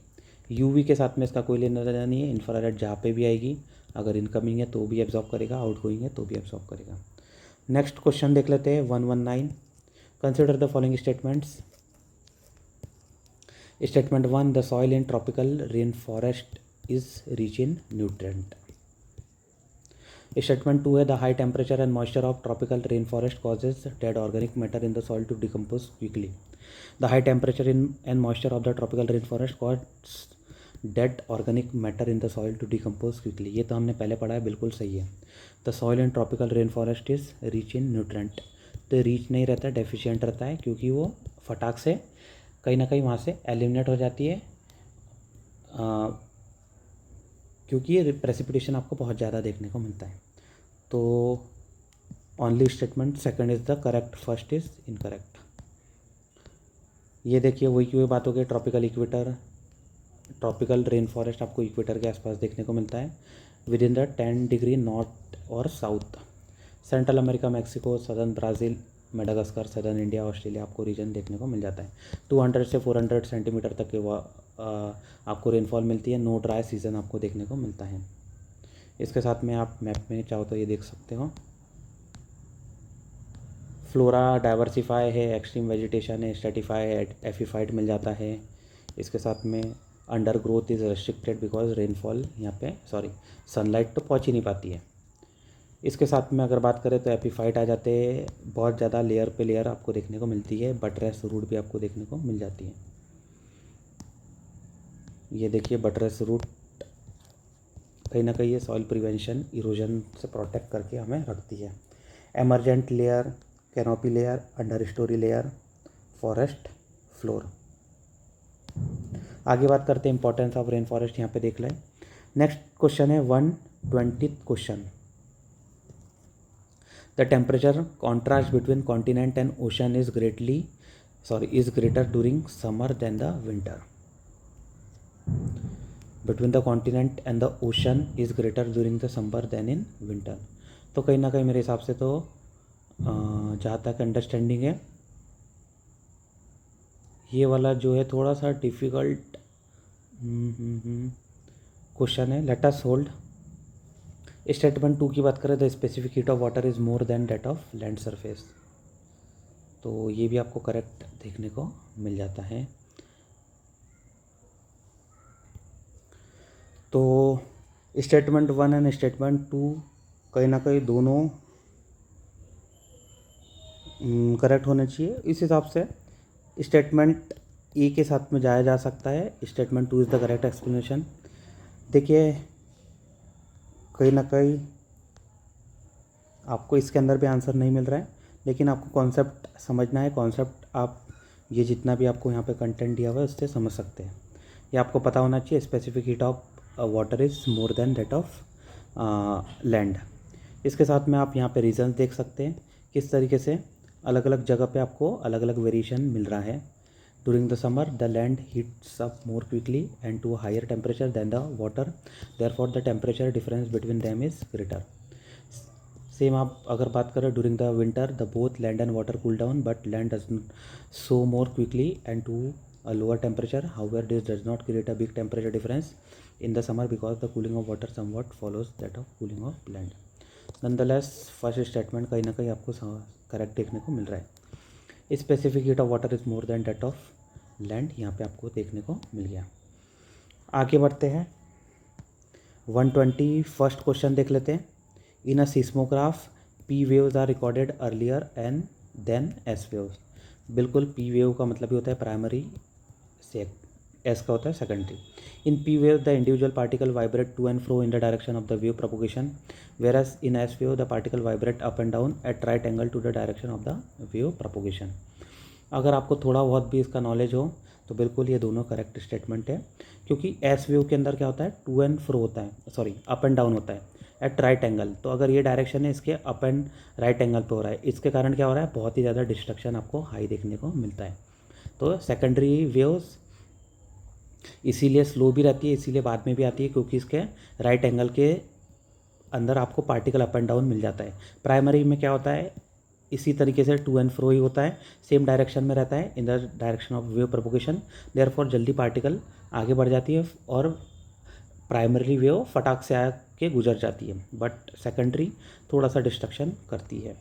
UV के साथ में इसका कोई लेना देना नहीं है। इंफ्रारेड जहाँ पे भी आएगी, अगर इनकमिंग है तो भी एब्जॉर्ब करेगा, आउटगोइंग है तो भी एब्जॉर्ब करेगा। नेक्स्ट क्वेश्चन देख लेते हैं 119। Consider the following statements. Statement 1, the soil in tropical rain forest is rich in nutrient. Statement 2 है, the high temperature and moisture of tropical rain forest causes dead organic matter in the soil to decompose quickly. The high temperature and moisture of the tropical rain forest cause dead organic matter in the soil to decompose quickly. ये तो हमने पहले पढ़ा है, बिल्कुल सही है। The soil in tropical rain forest is rich in nutrient. तो रिच नहीं रहता, डेफिशिएंट रहता है, क्योंकि वो फटाक से कहीं ना कहीं वहाँ से एलिमिनेट हो जाती है, क्योंकि ये प्रेसिपिटेशन आपको बहुत ज़्यादा देखने को मिलता है। तो only statement second is the correct, first is incorrect. ये देखिए वही की बात हो गई, ट्रॉपिकल रेन फॉरेस्ट आपको इक्वेटर के आसपास देखने को मिलता है, within the 10 degree north और south. Central America, Mexico, southern Brazil, Madagascar, southern India, Australia आपको रीजन देखने को मिल जाता है। 200 से 400 सेंटीमीटर तक के आपको रेनफॉल मिलती है। नो ड्राई सीजन आपको देखने को मिलता है। इसके साथ में आप मैप में चाहो तो ये देख सकते हो, फ्लोरा डाइवर्सिफाई है, एक्सट्रीम वेजिटेशन है, स्ट्रेटिफाई है, एफिफाइट मिल जाता है। इसके साथ में under growth is restricted because rainfall यहाँ पे सनलाइट तो पहुँच ही नहीं पाती है। इसके साथ में अगर बात करें तो एपीफाइट आ जाते हैं, बहुत ज़्यादा लेयर पे लेयर आपको देखने को मिलती है। बटरेस रूट भी आपको देखने को मिल जाती है। ये देखिए बटरेस रूट कहीं ना कहीं ये सॉइल प्रिवेंशन, इरोजन से प्रोटेक्ट करके हमें रखती है। Emergent layer, canopy layer, under story layer, forest floor. आगे बात करते हैं इंपॉर्टेंस ऑफ रेन फॉरेस्ट, यहाँ पे देख लें। नेक्स्ट क्वेश्चन है 120 question. The temperature contrast between continent and ocean is greater during summer than the winter. Between the continent and the ocean is greater during the summer than in winter. तो कहीं ना कहीं मेरे हिसाब से तो जहाँ तक अंडरस्टैंडिंग है ये वाला जो है थोड़ा सा डिफ़िकल्ट क्वेश्चन है। Let us hold. स्टेटमेंट 2 की बात करें, the specific heat of water is more than that of land surface. तो ये भी आपको करेक्ट देखने को मिल जाता है। तो स्टेटमेंट 1 एंड स्टेटमेंट 2 कहीं ना कहीं दोनों करेक्ट होने चाहिए। इस हिसाब से स्टेटमेंट ए के साथ में जाया जा सकता है। Statement 2 is the correct explanation. देखिए कहीं ना कहीं आपको इसके अंदर भी आंसर नहीं मिल रहा है, लेकिन आपको कॉन्सेप्ट समझना है। कॉन्सेप्ट आप ये जितना भी आपको यहाँ पे कंटेंट दिया हुआ है उससे समझ सकते हैं। ये आपको पता होना चाहिए, specific heat of water is more then that of land. इसके साथ में आप यहाँ पे रीजन देख सकते हैं किस तरीके से अलग अलग जगह पे आपको अलग अलग वेरिएशन मिल रहा है। During the summer the land heats up more quickly and to higher temperature than the water, therefore the temperature difference between them is greater. Same आप अगर बात करें during the winter the both land and water cool down but land does so more quickly and to a lower temperature. However, this does not create a big temperature difference in the summer because the cooling of water somewhat follows that of cooling of land. Nonetheless, first statement कहीं ना कहीं आपको correct देखने को मिल रहा है। Specific heat of water is more than that of land, यहाँ पे आपको देखने को मिल गया। आगे बढ़ते हैं 120 फर्स्ट क्वेश्चन देख लेते हैं। In a seismograph P waves are recorded earlier and then S waves. बिल्कुल, पी वेव का मतलब ही होता है प्राइमरी, एस का होता है secondary. In P wave the individual particle vibrate to and fro in the direction of the wave propagation, whereas in S wave the particle vibrate up and down at right angle to the direction of the wave propagation. अगर आपको थोड़ा बहुत भी इसका knowledge हो तो बिल्कुल ये दोनों करेक्ट स्टेटमेंट है, क्योंकि एस वेव के अंदर क्या होता है, टू एंड फ्रो होता है, सॉरी अप एंड डाउन होता है एट राइट एंगल। तो अगर ये डायरेक्शन है इसके अप एंड राइट एंगल पे हो रहा है, इसके कारण क्या हो रहा है, बहुत ही ज़्यादा डिस्ट्रक्शन आपको हाई देखने को मिलता है। तो सेकेंडरी वेव्स इसीलिए स्लो भी रहती है, इसीलिए बाद में भी आती है, क्योंकि इसके राइट एंगल के अंदर आपको पार्टिकल अप एंड डाउन मिल जाता है। प्राइमरी में क्या होता है, इसी तरीके से टू एंड फ्रो ही होता है, सेम डायरेक्शन में रहता है in the direction of wave propagation, therefore जल्दी पार्टिकल आगे बढ़ जाती है और प्राइमरी वेव फटाक से आके गुजर जाती है। बट सेकेंडरी थोड़ा सा डिस्ट्रक्शन करती है,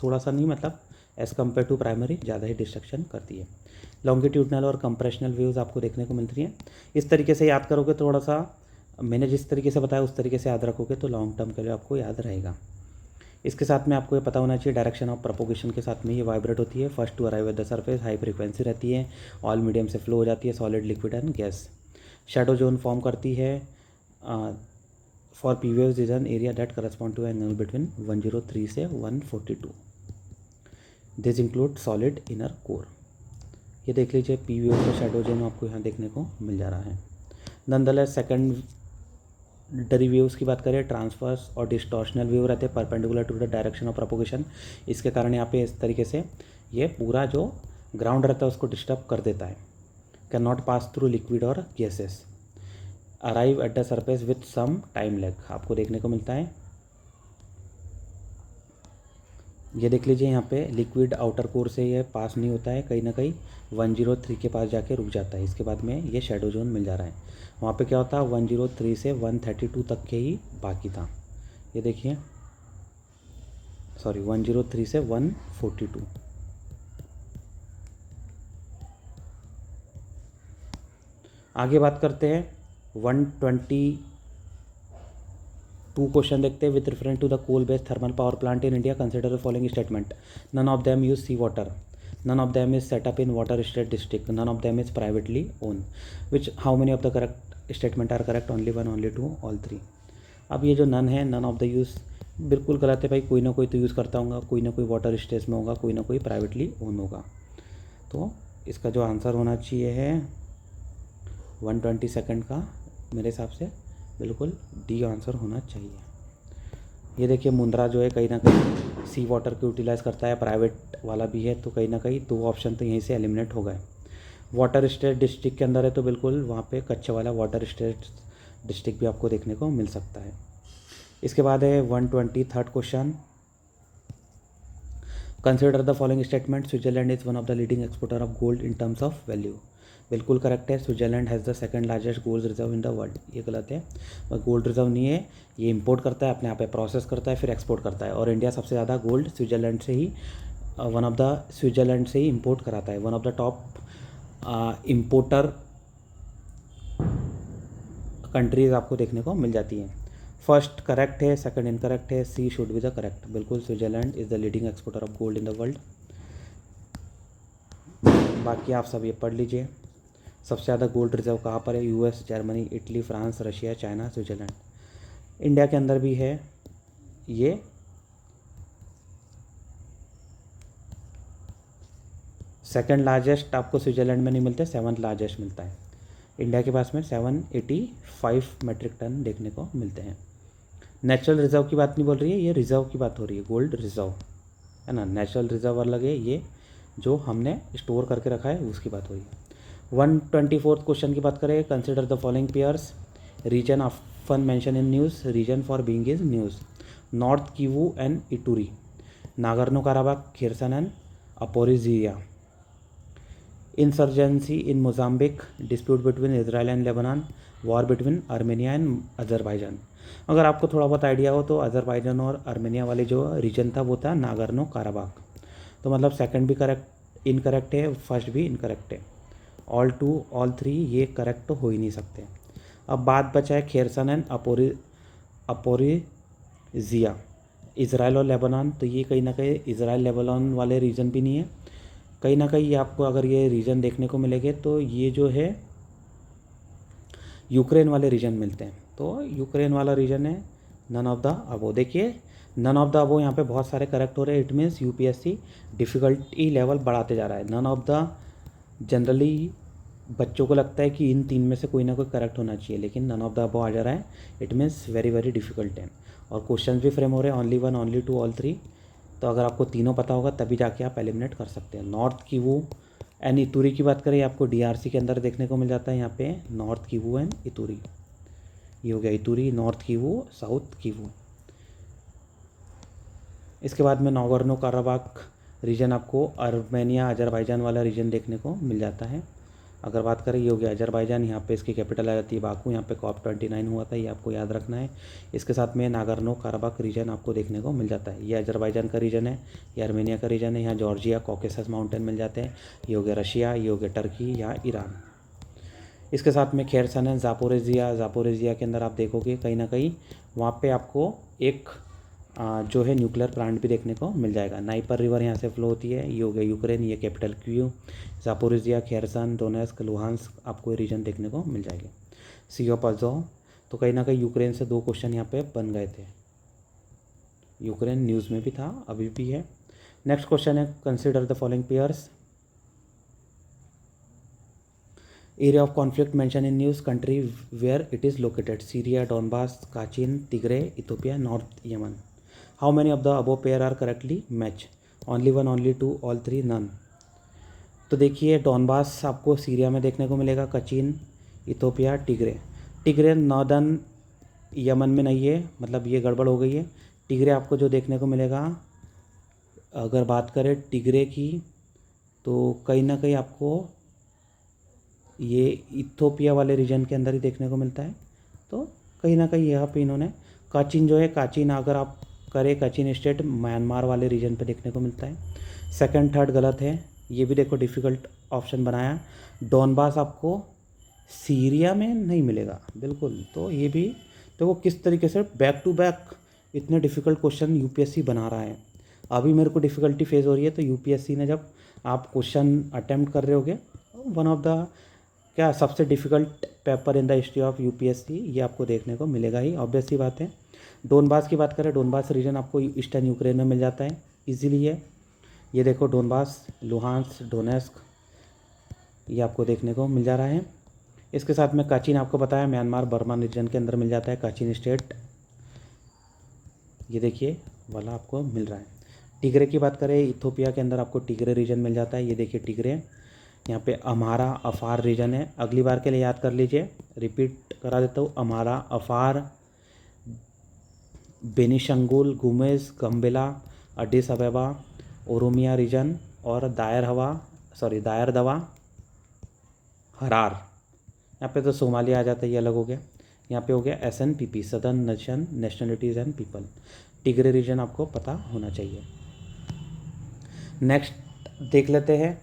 थोड़ा सा नहीं मतलब एज़ कम्पेयर टू प्राइमरी ज़्यादा ही डिस्ट्रक्शन करती है। लॉन्गिट्यूडनल और कंप्रेशनल वेव्स आपको देखने को मिलती हैं। इस तरीके से याद करोगे, थोड़ा सा मैंने जिस तरीके से बताया उस तरीके से याद रखोगे तो लॉन्ग टर्म के लिए आपको याद रहेगा। इसके साथ में आपको ये पता होना चाहिए डायरेक्शन ऑफ प्रोपोगेशन के साथ में ये वाइब्रेट होती है। First to arrive at the surface, high frequency रहती है, ऑल मीडियम से फ्लो हो जाती है, solid liquid and gas. Shadow zone form करती है for P waves is an area that correspond to angle between 103 से 142। This include solid inner core. ये देख लीजिए पी वेव का शैडो जोन आपको यहाँ देखने को मिल जा रहा है। नॉनदलेस सेकेंडरी वेव्स की बात करें, ट्रांसवर्स और डिस्टॉर्शनल वेव रहते हैं perpendicular to the direction of propagation. इसके कारण यहाँ पे इस तरीके से ये पूरा जो ग्राउंड रहता है उसको डिस्टर्ब कर देता है। Can not pass through liquid और gases, arrive at the surface with some time lag आपको देखने को मिलता है। ये देख लीजिए यहाँ पे लिक्विड आउटर कोर से ये पास नहीं होता है, कहीं ना कहीं 103 के पास जाके रुक जाता है। इसके बाद में ये शैडो जोन मिल जा रहा है। वहाँ पे क्या होता है 103 से 132 तक के ही बाकी था। ये देखिए, सॉरी 103 से 142। आगे बात करते हैं 122 क्वेश्चन देखते हैं। With reference to the coal based thermal power plant in India consider the following statement. None of them use sea water, none of them is set up in water state district, none of them is privately owned, which how many of the correct statement are correct, only one, only two, all three। अब ये जो none है, none of the use बिल्कुल गलत है भाई, कोई ना कोई तो यूज़ करता होगा, कोई ना कोई वाटर स्टेज में होगा, कोई ना कोई प्राइवेटली ओन होगा। तो इसका जो आंसर होना चाहिए है 122 का मेरे हिसाब से बिल्कुल डी आंसर होना चाहिए। ये देखिए मुंद्रा जो है कहीं ना कहीं सी वाटर को यूटिलाइज़ करता है, प्राइवेट वाला भी है, तो कहीं ना कहीं दो ऑप्शन तो यहीं से एलिमिनेट हो गए। वाटर स्टेट डिस्ट्रिक्ट के अंदर है तो बिल्कुल वहाँ पे कच्चे वाला वाटर स्टेट डिस्ट्रिक्ट भी आपको देखने को मिल सकता है। इसके बाद है 123 question, consider the following statement, Switzerland is one of the leading exporter of gold in terms of value. बिल्कुल करेक्ट है, Switzerland has the second largest gold reserve in the world. ये गलत है, और गोल्ड रिजर्व नहीं है, ये import करता है, अपने यहाँ पे प्रोसेस करता है, फिर एक्सपोर्ट करता है। और इंडिया सबसे ज़्यादा गोल्ड स्विट्जरलैंड से ही स्विट्जरलैंड से ही इंपोर्ट कराता है। One of the top importer countries आपको देखने को मिल जाती हैं। फर्स्ट करेक्ट है, सेकंड इनकरेक्ट है, सी शुड बी द करेक्ट। बिल्कुल Switzerland is the leading exporter of gold in the world. बाकी आप सब ये पढ़ लीजिए। सबसे ज़्यादा गोल्ड रिजर्व कहाँ पर है? US, Germany, Italy, France, Russia, China, Switzerland. India के अंदर भी है ये। सेकंड लार्जेस्ट आपको स्विट्जरलैंड में नहीं मिलते, 7th लार्जेस्ट मिलता है। इंडिया के पास में 785 मेट्रिक टन देखने को मिलते हैं। नेचुरल रिजर्व की बात नहीं बोल रही है, ये रिजर्व की बात हो रही है, गोल्ड रिजर्व है ना। नेचुरल रिजर्व अलग है, ये जो हमने स्टोर करके रखा है उसकी बात हो रही है। 124 क्वेश्चन की बात करें, consider the following pairs, region often mention in news, region for being is news, North Kivu and Ituri, Nagorno Karabakh, Kherson and Zaporizhzhia, insurgency in Mozambique, dispute between Israel and Lebanon, war between Armenia and Azerbaijan. अगर आपको थोड़ा बहुत idea हो तो Azerbaijan और Armenia वाले जो reason था वो था नागर्नो काराबाग। तो मतलब सेकंड भी करेक्ट इनकरेक्ट है, फर्स्ट भी इनकरेक्ट है। ऑल 2 ऑल 3 ये करेक्ट तो हो ही नहीं सकते। अब बात बचा है खेरसन एंड अपोरिजिया, इजराइल और लेबनान। तो ये कहीं ना कहीं इजराइल लेबनान वाले रीजन भी नहीं है, कहीं ना कहीं आपको अगर ये रीजन देखने को मिलेंगे तो ये जो है यूक्रेन वाले रीजन मिलते हैं। तो यूक्रेन वाला रीजन है नन ऑफ द अबो। देखिए नन ऑफ द अबो यहाँ पे बहुत सारे करेक्ट हो रहे हैं। It means UPSC difficulty level बढ़ाते जा रहा है। नन ऑफ द जनरली बच्चों को लगता है कि इन 3 में से कोई ना कोई करेक्ट होना चाहिए, लेकिन नन ऑफ द अबो आ जा रहा है। It means very very difficult है। और क्वेश्चन भी फ्रेम हो रहे हैं ओनली 1, ओनली 2, ऑल 3। तो अगर आपको तीनों पता होगा तभी जाके आप एलिमिनेट कर सकते हैं। नॉर्थ किवू एंड इतूरी की बात करें, आपको डीआरसी के अंदर देखने को मिल जाता है। यहाँ पे नॉर्थ किवू एंड इतूरी, ये हो गया इतूरी, नॉर्थ किवू, साउथ किवू। इसके बाद में नागोर्नो काराबाख रीजन आपको आर्मेनिया अजरबैजान वाला रीजन देखने को मिल जाता है। अगर बात करें ये हो गया अजरबैजान, यहाँ पे इसकी कैपिटल आ जाती है बाकू। यहाँ पे COP29 हुआ था, ये आपको याद रखना है। इसके साथ में नागोर्नो काराबाख रीजन आपको देखने को मिल जाता है। ये अजरबैजान का रीजन है, ये आर्मेनिया का रीजन है। यहाँ जॉर्जिया, कॉकेसस माउंटेन मिल जाते हैं। ये हो गया रशिया, ये हो गया टर्की, यहाँ ईरान। इसके साथ में खेरसन है, जापोरेजिया के अंदर आप देखोगे कहीं ना कहीं वहाँ पर आपको एक जो है न्यूक्लियर प्लांट भी देखने को मिल जाएगा। नाइपर रिवर यहाँ से फ्लो होती है। ये हो गया यूक्रेन, ये capital Q, Zaporizhzhia, Kherson, Donetsk, Luhansk आपको ये रीजन देखने को मिल जाएंगे। सी ऑफ अज़ोव। तो कहीं ना कहीं यूक्रेन से 2 क्वेश्चन यहाँ पे बन गए थे। यूक्रेन न्यूज़ में भी था, अभी भी है। नेक्स्ट क्वेश्चन है, consider the following pairs, area of conflict mention in news, country where it is located, Syria, Donbas, Kachin, Tigray, Ethiopia, north Yemen. How many of the above pair are correctly match? Only 1, only 2, all 3, none. तो देखिए Donbas आपको Syria में देखने को मिलेगा, Kachin, Ethiopia, Tigray northern Yemen में नहीं है, मतलब ये गड़बड़ हो गई है। टिग्रे आपको जो देखने को मिलेगा, अगर बात करें टिग्रे की, तो कहीं ना कहीं आपको ये इथोपिया वाले रीजन के अंदर ही देखने को मिलता है। तो कहीं ना कहीं यहाँ पे इन्होंने काचिन जो है, काचिन अगर आप करें काचिन स्टेट म्यांमार वाले रीजन पे देखने को मिलता है। सेकंड थर्ड गलत है, ये भी देखो डिफ़िकल्ट ऑप्शन बनाया। डॉनबास आपको सीरिया में नहीं मिलेगा बिल्कुल। तो ये भी तो वो किस तरीके से बैक टू बैक इतने डिफ़िकल्ट क्वेश्चन यूपीएससी बना रहा है। अभी मेरे को डिफ़िकल्टी फेस हो रही है, तो यूपीएससी ने जब आप क्वेश्चन अटैम्प्ट कर रहे होगे, वन ऑफ द क्या सबसे difficult paper in the history of UPSC ये आपको देखने को मिलेगा ही, ऑब्वियस सी बात है। डोनबास की बात करें, डोनबास रीजन आपको ईस्टर्न यूक्रेन में मिल जाता है इजीली है। ये देखो डोनबास, लुहांस, डोनेस्क ये आपको देखने को मिल जा रहा है। इसके साथ में काचिन आपको बताया म्यांमार बर्मा रीजन के अंदर मिल जाता है, काचिन स्टेट ये देखिए वाला आपको मिल रहा है। टिग्रे की बात करें, इथोपिया के अंदर आपको टिग्रे रीजन मिल जाता है। ये देखिए टिग्रे, यहाँ पे अम्हारा अफार रीजन है। अगली बार के लिए याद कर लीजिए, रिपीट करा देता हूँ। अमारा, अफार, बेनिशंगुल, गुमेज, गम्बेला, अडिस अबेबा, ओरोमिया रीजन और दायर दवा, हरार। यहाँ पे तो सोमालिया आ जाता है, ये अलग हो गया। यहाँ पे हो गया SNPP, southern nation nationalities and people. Tigray reason आपको पता होना चाहिए। नेक्स्ट देख लेते हैं,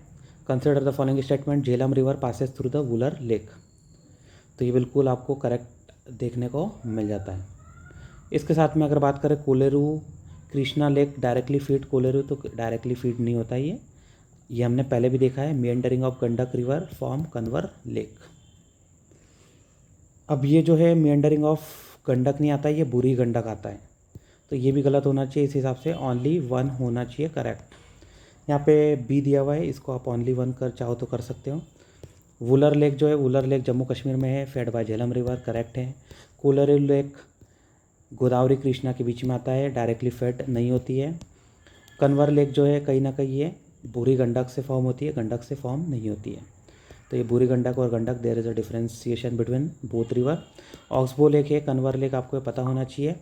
consider the following statement, Jhelum river passes through the Wular lake. तो ये बिल्कुल आपको करेक्ट देखने को मिल जाता है। इसके साथ में अगर बात करें Kolleru Krishna lake directly feed Kolleru, तो डायरेक्टली फीड नहीं होता ये हमने पहले भी देखा है। Meandering of Gandak river form Kanwar lake. अब ये जो है मेंडरिंग ऑफ गंडक नहीं आता है, ये बुरी गंडक आता है, तो ये भी गलत होना चाहिए। इस हिसाब से ओनली 1 होना चाहिए करेक्ट। यहाँ पे बी दिया हुआ है, इसको आप ओनली 1 कर चाहो तो कर सकते हो। वुलर लेक जो है, वुलर लेक जम्मू कश्मीर में है, fed by Jhelum river, correct है। कोलेरू लेक गोदावरी कृष्णा के बीच में आता है, डायरेक्टली फेड नहीं होती है। कन्वर लेक जो है कहीं ना कहीं ये बुरी गंडक से फॉर्म होती है, गंडक से फॉर्म नहीं होती है। तो ये बुरी गंडक और Gandak, there is a differentiation between both river. Oxbow lake है, कन्वर लेक आपको पता होना चाहिए।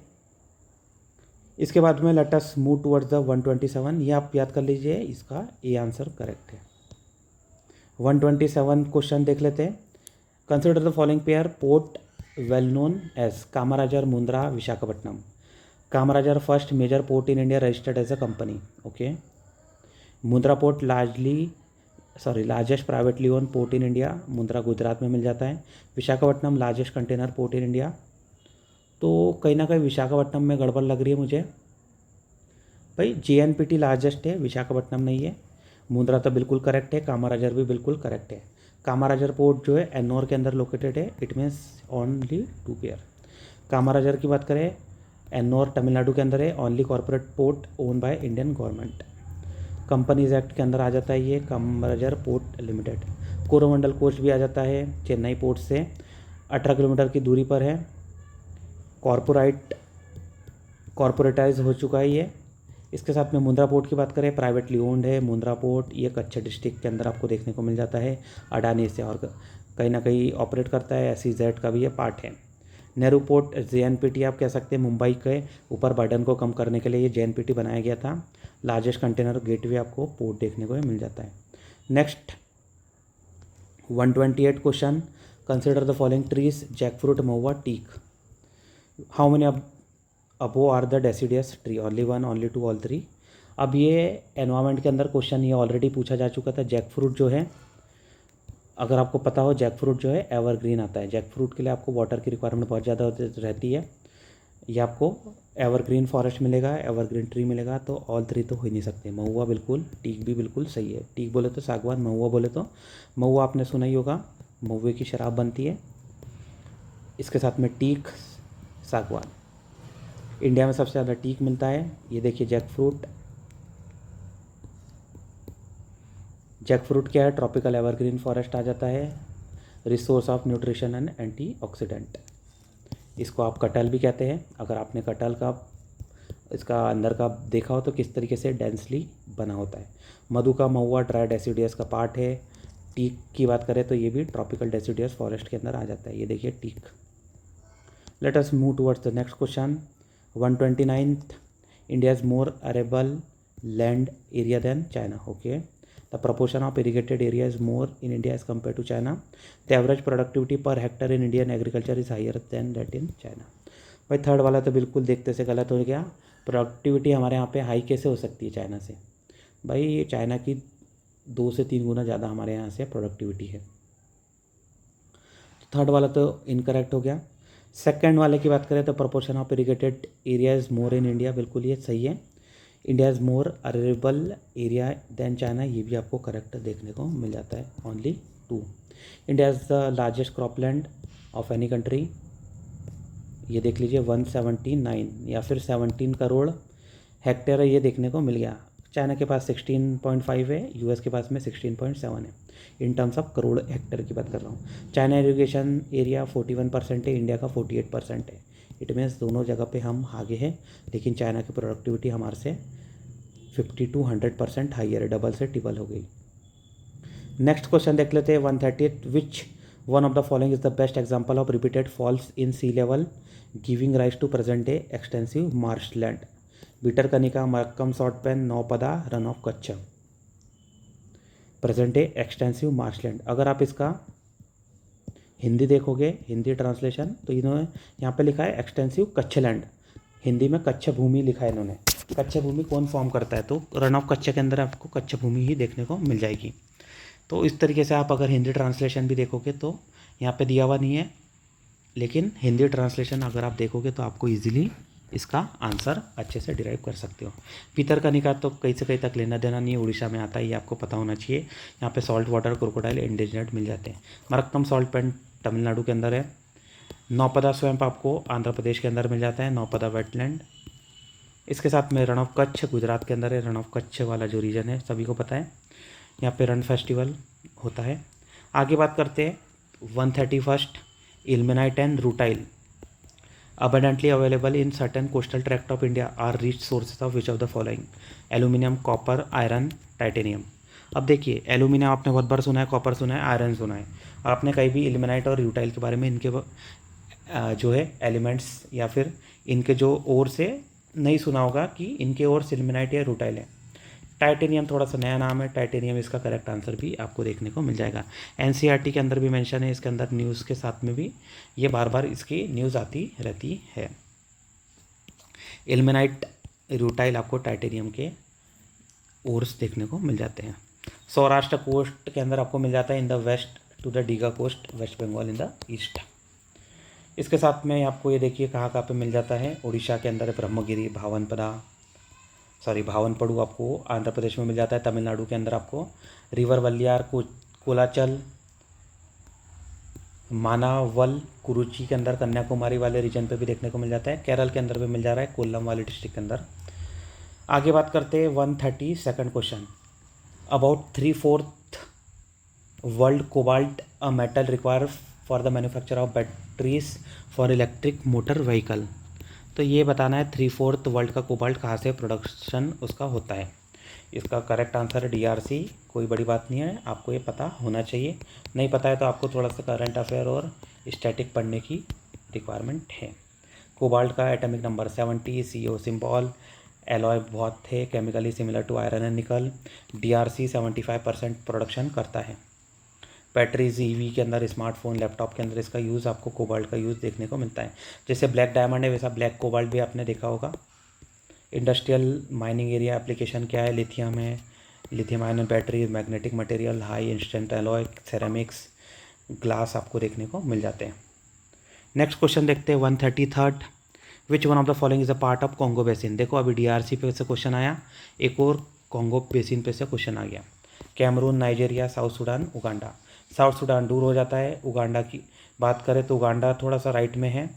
इसके बाद में late us move towards the 127, ये आप याद कर लीजिए, इसका ए आंसर करेक्ट है। 127 क्वेश्चन देख लेते हैं। Consider the following pair port well known as Kamarajar, Mundra, Visakhapatnam. Kamarajar first major port in India registered as a company, okay. Mundra port largest privately own port in India, Mundra Gujarat में मिल जाता है। Visakhapatnam largest container port in India, तो कहीं ना कहीं विशाखापट्टनम में गड़बड़ लग रही है मुझे भाई। JNPT लार्जेस्ट है, विशाखापट्टनम नहीं है। मुंद्रा तो बिल्कुल करेक्ट है, कामाराजर भी बिल्कुल करेक्ट है। कामाराजर पोर्ट जो है एन्नौर के अंदर लोकेटेड है, इट मीन्स ओनली 2 पेयर। कामाराजर की बात करें, एन्नौर तमिलनाडु के अंदर है, only corporate port own by Indian government. Companies act के अंदर आ जाता है ये, कामाराजर पोर्ट लिमिटेड। कोरोमंडल कोस्ट भी आ जाता है, चेन्नई पोर्ट से 18 किलोमीटर की दूरी पर है। कॉर्पोरेटाइज हो चुका है ये। इसके साथ में मुंद्रा पोर्ट की बात करें, प्राइवेटली ओन्ड है मुंद्रा पोर्ट, ये कच्छ डिस्ट्रिक्ट के अंदर आपको देखने को मिल जाता है, अडानी से और कहीं ना कहीं ऑपरेट करता है। SEZ का भी ये पार्ट है। नेहरू पोर्ट JNPT आप कह सकते हैं, मुंबई के ऊपर बर्डन को कम करने के लिए ये JNPT बनाया गया था। लार्जेस्ट कंटेनर गेटवे आपको पोर्ट देखने को मिल जाता है। Next 128 question, consider the following trees, jackfruit, mahua, teak. How many above are the deciduous tree, only 1, only 2, all 3। अब ये एनवायरमेंट के अंदर क्वेश्चन ये ऑलरेडी पूछा जा चुका था। जैकफ्रूट जो है, अगर आपको पता हो, जैकफ्रूट जो है एवरग्रीन आता है। जैकफ्रूट के लिए आपको वाटर की रिक्वायरमेंट बहुत ज़्यादा रहती है। ये आपको एवरग्रीन फॉरेस्ट मिलेगा, एवरग्रीन ट्री मिलेगा, तो ऑल 3 तो हो ही नहीं सकते। महुआ बिल्कुल, टीक भी बिल्कुल सही है। टीक बोले तो सागवान, महुआ बोले तो महुआ आपने सुना ही होगा, महुए की शराब बनती है। इसके साथ में टीक, सागवान। इंडिया में सबसे ज़्यादा टीक मिलता है। ये देखिए जैकफ्रूट, जैकफ्रूट क्या है, ट्रॉपिकल एवरग्रीन फॉरेस्ट आ जाता है, resource of nutrition and antioxidant. इसको आप कटहल भी कहते हैं। अगर आपने कटहल का इसका अंदर का देखा हो तो किस तरीके से डेंसली बना होता है। मधु का, महुआ ड्राई डेसिडियस का पार्ट है। टीक की बात करें तो ये भी ट्रॉपिकल डेसिडियस फॉरेस्ट के अंदर आ जाता है। ये देखिए teak. Let us move towards the next question. 129th, India is more arable land area than China, okay. The proportion of irrigated area is more in India as compared to China. The average productivity per hectare in Indian agriculture is higher than that in China. भाई third वाला तो बिल्कुल देखते से गलत हो गया। Productivity हमारे यहाँ पे हाई कैसे हो सकती है चाइना से? भाई ये चाइना की 2 से 3 गुना ज़्यादा हमारे यहाँ से प्रोडक्टिविटी है। थर्ड वाला तो इनकरेक्ट हो गया। सेकेंड वाले की बात करें तो proportion of irrigated area is more in India, बिल्कुल ये सही है। India is more arable area than China, ये भी आपको करेक्ट देखने को मिल जाता है। Only 2। India is the largest cropland of any country, ये देख लीजिए 179 या फिर 17 करोड़ हेक्टेयर है, ये देखने को मिल गया। चाइना के पास 16.5 है, US के पास में 16.7 है। In terms of crore hectare की बात कर रहा हूँ। चाइना इरिगेशन एरिया 41% है, इंडिया का 48% है। इट मीन्स दोनों जगह पे हम आगे हैं, लेकिन चाइना की प्रोडक्टिविटी हमारे से 50 to 100% हाइयर है, डबल से ट्रिपल हो गई। नेक्स्ट क्वेश्चन देख लेते हैं 130th, which one of the following is the best example of repeated falls in sea level giving rise to present day extensive marshland. Bhitarkanika, Marakkanam salt pan, Naupada, Rann of Kutch. Present day extensive marshland. अगर आप इसका हिंदी देखोगे, Hindi translation, तो इन्होंने यहाँ पे लिखा है एक्सटेंसिव कच्छ लैंड, हिंदी में कच्छ भूमि लिखा है इन्होंने। कच्छ भूमि कौन फॉर्म करता है, तो रन ऑफ कच्छ के अंदर आपको कच्छ भूमि ही देखने को मिल जाएगी। तो इस तरीके से आप अगर हिंदी ट्रांसलेशन भी देखोगे तो यहाँ पे दिया हुआ नहीं है, लेकिन हिंदी ट्रांसलेशन अगर आप देखोगे तो आपको ईजिली इसका आंसर अच्छे से डिराइव कर सकते हो। भितरकनिका तो कहीं से कहीं तक लेना देना नहीं है, उड़ीसा में आता है, ये आपको पता होना चाहिए। यहाँ पे सॉल्ट वाटर क्रोकोडाइल इंडिजिनेट मिल जाते हैं। मरक्कम सॉल्ट पेन तमिलनाडु के अंदर है। नौपदा स्वैम्प आपको आंध्र प्रदेश के अंदर मिल जाता है, नौपदा वेटलैंड। इसके साथ में रण ऑफ कच्छ गुजरात के अंदर है। रण ऑफ कच्छ वाला जो रीजन है सभी को पता है, यहाँ पे रण फेस्टिवल होता है। आगे बात करते हैं 131st ilmenite and rutile abundantly available in certain coastal tract of India are rich sources of which of the following? Aluminium, copper, iron, titanium. अब देखिए, एल्यूमिनियम आपने बहुत बार सुना है, कॉपर सुना है, आयरन सुना है। आपने कहीं भी इल्मेनाइट और यूटाइल के बारे में इनके जो है एलिमेंट्स या फिर इनके जो ओर से नहीं सुना होगा कि इनके ओर इल्मेनाइट या रूटाइल है। टाइटेनियम थोड़ा सा नया नाम है, टाइटेनियम इसका करेक्ट आंसर भी आपको देखने को मिल जाएगा। एनसीईआरटी के अंदर भी मेंशन है, इसके अंदर न्यूज़ के साथ में भी ये बार बार इसकी न्यूज़ आती रहती है। इल्मेनाइट, रूटाइल आपको टाइटेनियम के ओर्स देखने को मिल जाते हैं। सौराष्ट्र कोस्ट के अंदर आपको मिल जाता है in the west to the Digha coast, West Bengal in the east. इसके साथ में आपको ये देखिए कहाँ पे मिल जाता है, उड़ीसा के अंदर ब्रह्मगिरी, भावनपड़ू आपको आंध्र प्रदेश में मिल जाता है। तमिलनाडु के अंदर आपको रिवर वलियार, कोलाचल, मानावल, कुरुची के अंदर कन्याकुमारी वाले रीजन पे भी देखने को मिल जाता है। केरल के अंदर भी मिल जा रहा है, कोल्लम वाले डिस्ट्रिक्ट के अंदर। आगे बात करते हैं 132nd question. About 3/4 world cobalt a metal require for the manufacture of batteries for electric motor vehicle. तो ये बताना है 3/4 वर्ल्ड का कोबाल्ट कहाँ से प्रोडक्शन उसका होता है। इसका करेक्ट आंसर है DRC। कोई बड़ी बात नहीं है, आपको ये पता होना चाहिए। नहीं पता है तो आपको थोड़ा सा करंट अफेयर और स्टैटिक पढ़ने की रिक्वायरमेंट है। कोबाल्ट का atomic number 70, CO symbol, alloy बहुत थे, chemically similar to iron and nickel. DRC 75% production करता है। बैटरीज, EV के अंदर, स्मार्टफोन, लैपटॉप के अंदर इसका यूज़ आपको कोबाल्ट का यूज़ देखने को मिलता है। जैसे ब्लैक डायमंड है वैसा ब्लैक कोबाल्ट भी आपने देखा होगा। इंडस्ट्रियल माइनिंग एरिया एप्लीकेशन क्या है, लिथियम है, lithium ion battery, magnetic material, high instant alloy, ceramics, glass आपको देखने को मिल जाते हैं। नेक्स्ट क्वेश्चन देखते हैं 133rd। Which one of the following is a part of Congo basin. देखो अभी DRC पे से क्वेश्चन आया, एक और कॉन्गो बेसिन पे से क्वेश्चन आ गया। Cameroon, Nigeria, South Sudan, Uganda. South Sudan दूर हो जाता है। उगांडा की बात करें तो उगांडा थोड़ा सा राइट में है।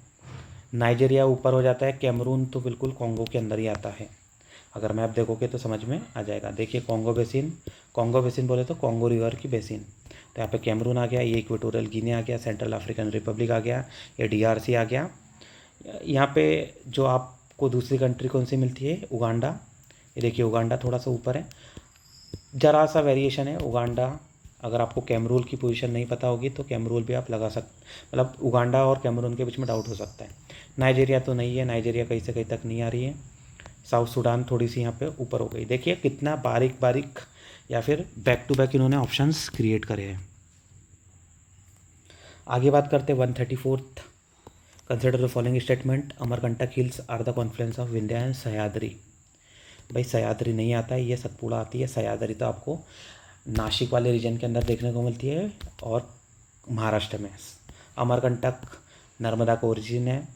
नाइजेरिया ऊपर हो जाता है। कैमरून तो बिल्कुल कॉन्गो के अंदर ही आता है। अगर मैप देखोगे तो समझ में आ जाएगा। देखिए कॉन्गो बेसिन बोले तो कॉन्गो रिवर की बेसिन। तो यहाँ पे कैमरून आ गया, ये इक्वेटोरियल गिनी आ गया, सेंट्रल अफ्रीकन रिपब्लिक आ गया, ये DRC आ गया। यहाँ पे जो आपको दूसरी कंट्री कौन सी मिलती है, उगांडा। ये देखिए उगांडा थोड़ा सा ऊपर है, जरा सा वेरिएशन है उगांडा। अगर आपको कैमरून की पोजीशन नहीं पता होगी तो कैमरून भी आप लगा मतलब उगांडा और कैमरून के बीच में डाउट हो सकता है। नाइजेरिया तो नहीं है, नाइजेरिया कहीं से कहीं तक नहीं आ रही है। साउथ सूडान थोड़ी सी यहाँ पे ऊपर हो गई। देखिए कितना बारीक बारीक या फिर बैक टू बैक इन्होंने ऑप्शंस क्रिएट करे हैं। आगे बात करते हैं 134th। Consider the following statement. Amarkantak hills are the confluence of Vindhya and Sahyadri. भाई सह्याद्री नहीं आता है, ये सतपुड़ा आती है। सह्याद्री तो आपको नासिक वाले रीजन के अंदर देखने को मिलती है और महाराष्ट्र में। अमरकंटक नर्मदा का ओरिजिन है।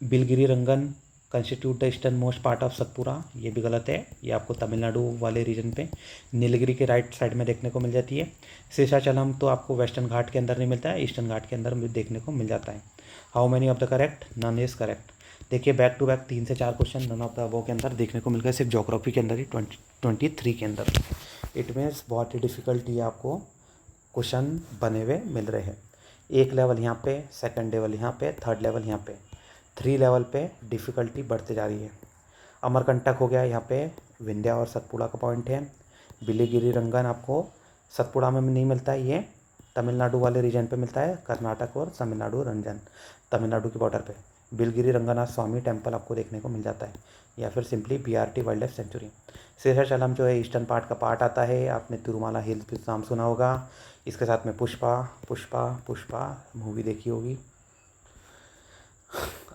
Biligiri Rangan constitute the eastern most part of Satpura, ये भी गलत है, ये आपको तमिलनाडु वाले रीजन पे नीलगिरी के राइट साइड में देखने को मिल जाती है। शेषाचलम तो आपको वेस्टर्न घाट के अंदर नहीं मिलता है, ईस्टर्न घाट के अंदर देखने को मिल जाता है। How many of the correct, none is correct. देखिए बैक टू बैक 3 से 4 question none of the above के अंदर देखने को मिल गया, सिर्फ ज्योग्राफी के अंदर ही 23 के अंदर। इट मीन्स बहुत ही डिफिकल्टी आपको क्वेश्चन बने हुए मिल रहे हैं। एक लेवल यहाँ पे, सेकंड लेवल यहाँ पे, थर्ड लेवल यहाँ पे, 3 लेवल पे डिफ़िकल्टी बढ़ते जा रही है। अमरकंटक हो गया, यहाँ पे विंध्या और सतपुड़ा का पॉइंट है। बिलीगिरी रंगन आपको सतपुड़ा में नहीं मिलता है, ये तमिलनाडु वाले रीजन पे मिलता है, कर्नाटक और तमिलनाडु रंजन, तमिलनाडु के बॉर्डर पे। बिलगिरी रंगनाथ स्वामी टेम्पल आपको देखने को मिल जाता है, या फिर simply BRT wild life sanctuary. Seshachalam जो है ईस्टर्न पार्ट का पार्ट आता है, आपने तिरुमाला हिल्स भी नाम सुना होगा। इसके साथ में पुष्पा पुष्पा पुष्पा मूवी देखी होगी।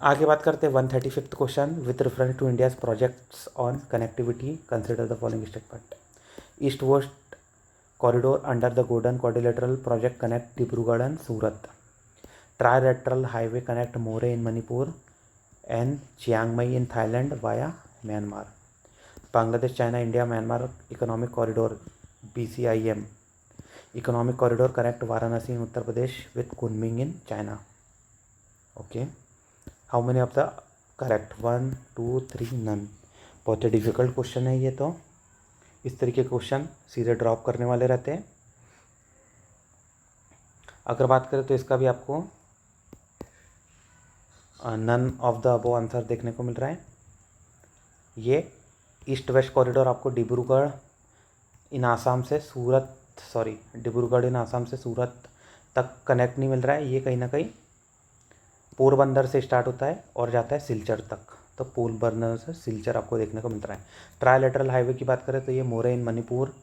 आगे बात करते हैं 135th question, with reference to India's projects on connectivity consider the following statement. East west corridor under the golden quadrilateral project connect Dibrugarh and Surat. Trilateral highway connect Moreh in Manipur and Chiang Mai in Thailand via Myanmar. Bangladesh China India Myanmar economic corridor BCIM economic corridor connect Varanasi in Uttar Pradesh with Kunming in China. Okay, how many of the correct? 1 2 3 नन। बहुत ही difficult question है ये, तो इस तरीके के question सीधे drop करने वाले रहते हैं। अगर बात करें तो इसका भी आपको none of the above answer देखने को मिल रहा है। ये ईस्ट वेस्ट कॉरिडोर आपको डिब्रूगढ़ इन आसाम से सूरत, डिब्रूगढ़ इन आसाम से सूरत तक कनेक्ट नहीं मिल रहा है। ये कहीं ना कहीं पोरबंदर से स्टार्ट होता है और जाता है सिलचर तक, तो पोरबंदर से सिलचर आपको देखने को मिल रहा है। ट्राइलेटरल हाईवे की बात करें तो ये मोरे इन मणिपुर,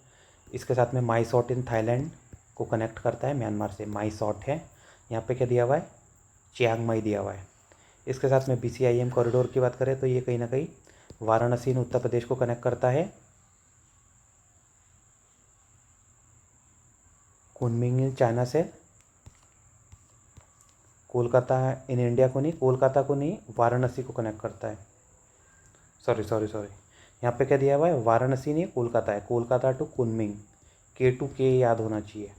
इसके साथ में माईसॉट इन थाईलैंड को कनेक्ट करता है म्यांमार से। माईसॉट है, यहाँ पे क्या दिया हुआ है? चियांग माई दिया हुआ है। इसके साथ में BCIM कॉरिडोर की बात करें तो ये कहीं ना कहीं वाराणसी इन उत्तर प्रदेश को कनेक्ट करता है कुनमिंग इन चाइना से। कोलकाता इन इंडिया को नहीं, कोलकाता को नहीं, वाराणसी को कनेक्ट करता है। सॉरी यहाँ पे क्या दिया हुआ है? वाराणसी नहीं, कोलकाता है। Kolkata to Kunming, K to K याद होना चाहिए।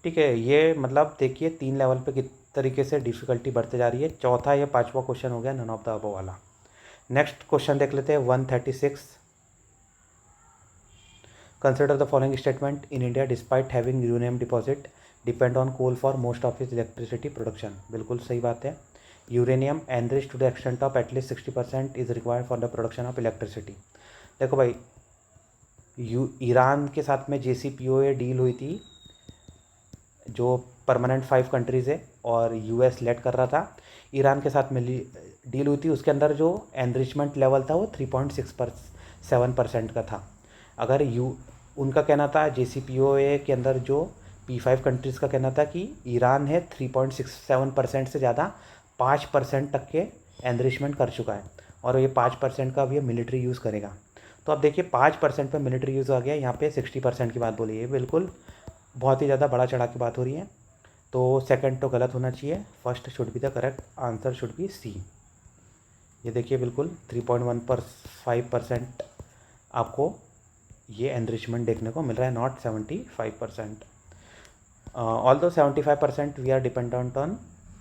ठीक है, ये मतलब देखिए 3 लेवल पे किस तरीके से डिफिकल्टी बढ़ते जा रही है। चौथा या 5वां क्वेश्चन हो गया नन ऑफ द अबव वाला। नेक्स्ट क्वेश्चन देख लेते हैं 136। Consider the following statement. In India despite having uranium deposit depend on coal for most of is electricity production. बिल्कुल सही बात है। Uranium enriched to the extent of at least 60% is required for the production of electricity. देखो भाई, Iran के साथ में JCPOA deal हुई थी, जो परमानेंट 5 कंट्रीज़ है और US लेड कर रहा था। ईरान के साथ में डील हुई थी, उसके अंदर जो एनरिचमेंट लेवल था वो 3.67% का था। अगर उनका कहना था JCPOA के अंदर जो P5 कंट्रीज़ का कहना था कि ईरान है 3.67% से ज़्यादा 5% तक के एनरिचमेंट कर चुका है, और ये 5% का अब ये मिलिट्री यूज़ करेगा। तो अब देखिए 5% पे मिलिट्री यूज़ आ गया, यहाँ पे 60% की बात बोली है। बिल्कुल बहुत ही ज़्यादा बड़ा चढ़ा की बात हो रही है। तो सेकंड तो गलत होना चाहिए, first should be the correct answer, should be C। ये देखिए बिल्कुल 3.15% आपको ये एनरिचमेंट देखने को मिल रहा है, not 75%। Although 75% we are dependent on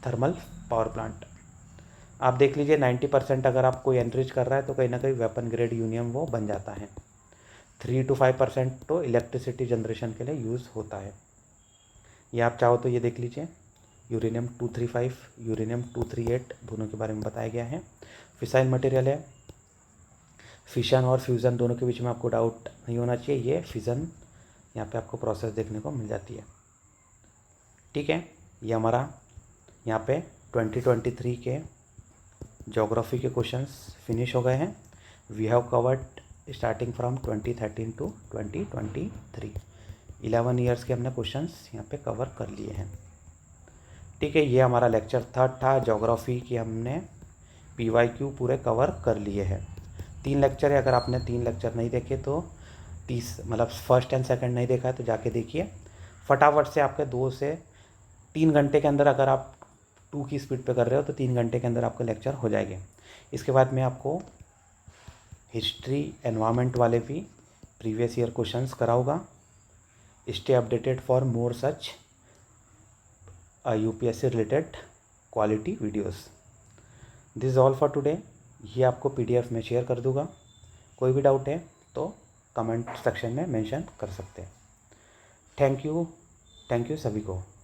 thermal power plant. आप देख लीजिए 90% अगर आप कोई एनरिच कर रहा है तो कहीं ना कहीं वेपन ग्रेड यूरेनियम वो बन जाता है। 3 to 5% तो इलेक्ट्रिसिटी जनरेशन के लिए यूज़ होता है। ये आप चाहो तो ये देख लीजिए, यूरेनियम 235, यूरेनियम 238 दोनों के बारे में बताया गया है। फिसाइल मटेरियल है, फिशन और फ्यूज़न दोनों के बीच में आपको डाउट नहीं होना चाहिए। ये फिज़न यहाँ पे आपको प्रोसेस देखने को मिल जाती है। ठीक है, ये हमारा यहाँ पे 2023 के ज्योग्राफी के क्वेश्चंस फिनिश हो गए हैं। We have covered starting from 2013 to 2023 11 years के हमने क्वेश्चंस यहाँ पे कवर कर लिए हैं। ठीक है, ये हमारा लेक्चर 3rd था। ज्योग्राफी की हमने PYQ पूरे कवर कर लिए हैं। 3 लेक्चर है, अगर आपने 3 लेक्चर नहीं देखे तो 30 मतलब फर्स्ट एंड सेकंड नहीं देखा है तो जाके देखिए। फटाफट से आपके 2 से 3 घंटे के अंदर, अगर आप 2 की स्पीड पे कर रहे हो तो 3 घंटे के अंदर आपके लेक्चर हो जाएंगे। इसके बाद में आपको हिस्ट्री एनवायरनमेंट वाले भी प्रीवियस ईयर क्वेश्चंस कराऊंगा। Stay updated for more such UPSC related quality videos. This is all for today. ये आपको PDF में शेयर कर दूंगा। कोई भी डाउट है तो कमेंट सेक्शन में मेंशन कर सकते हैं। थैंक यू सभी को।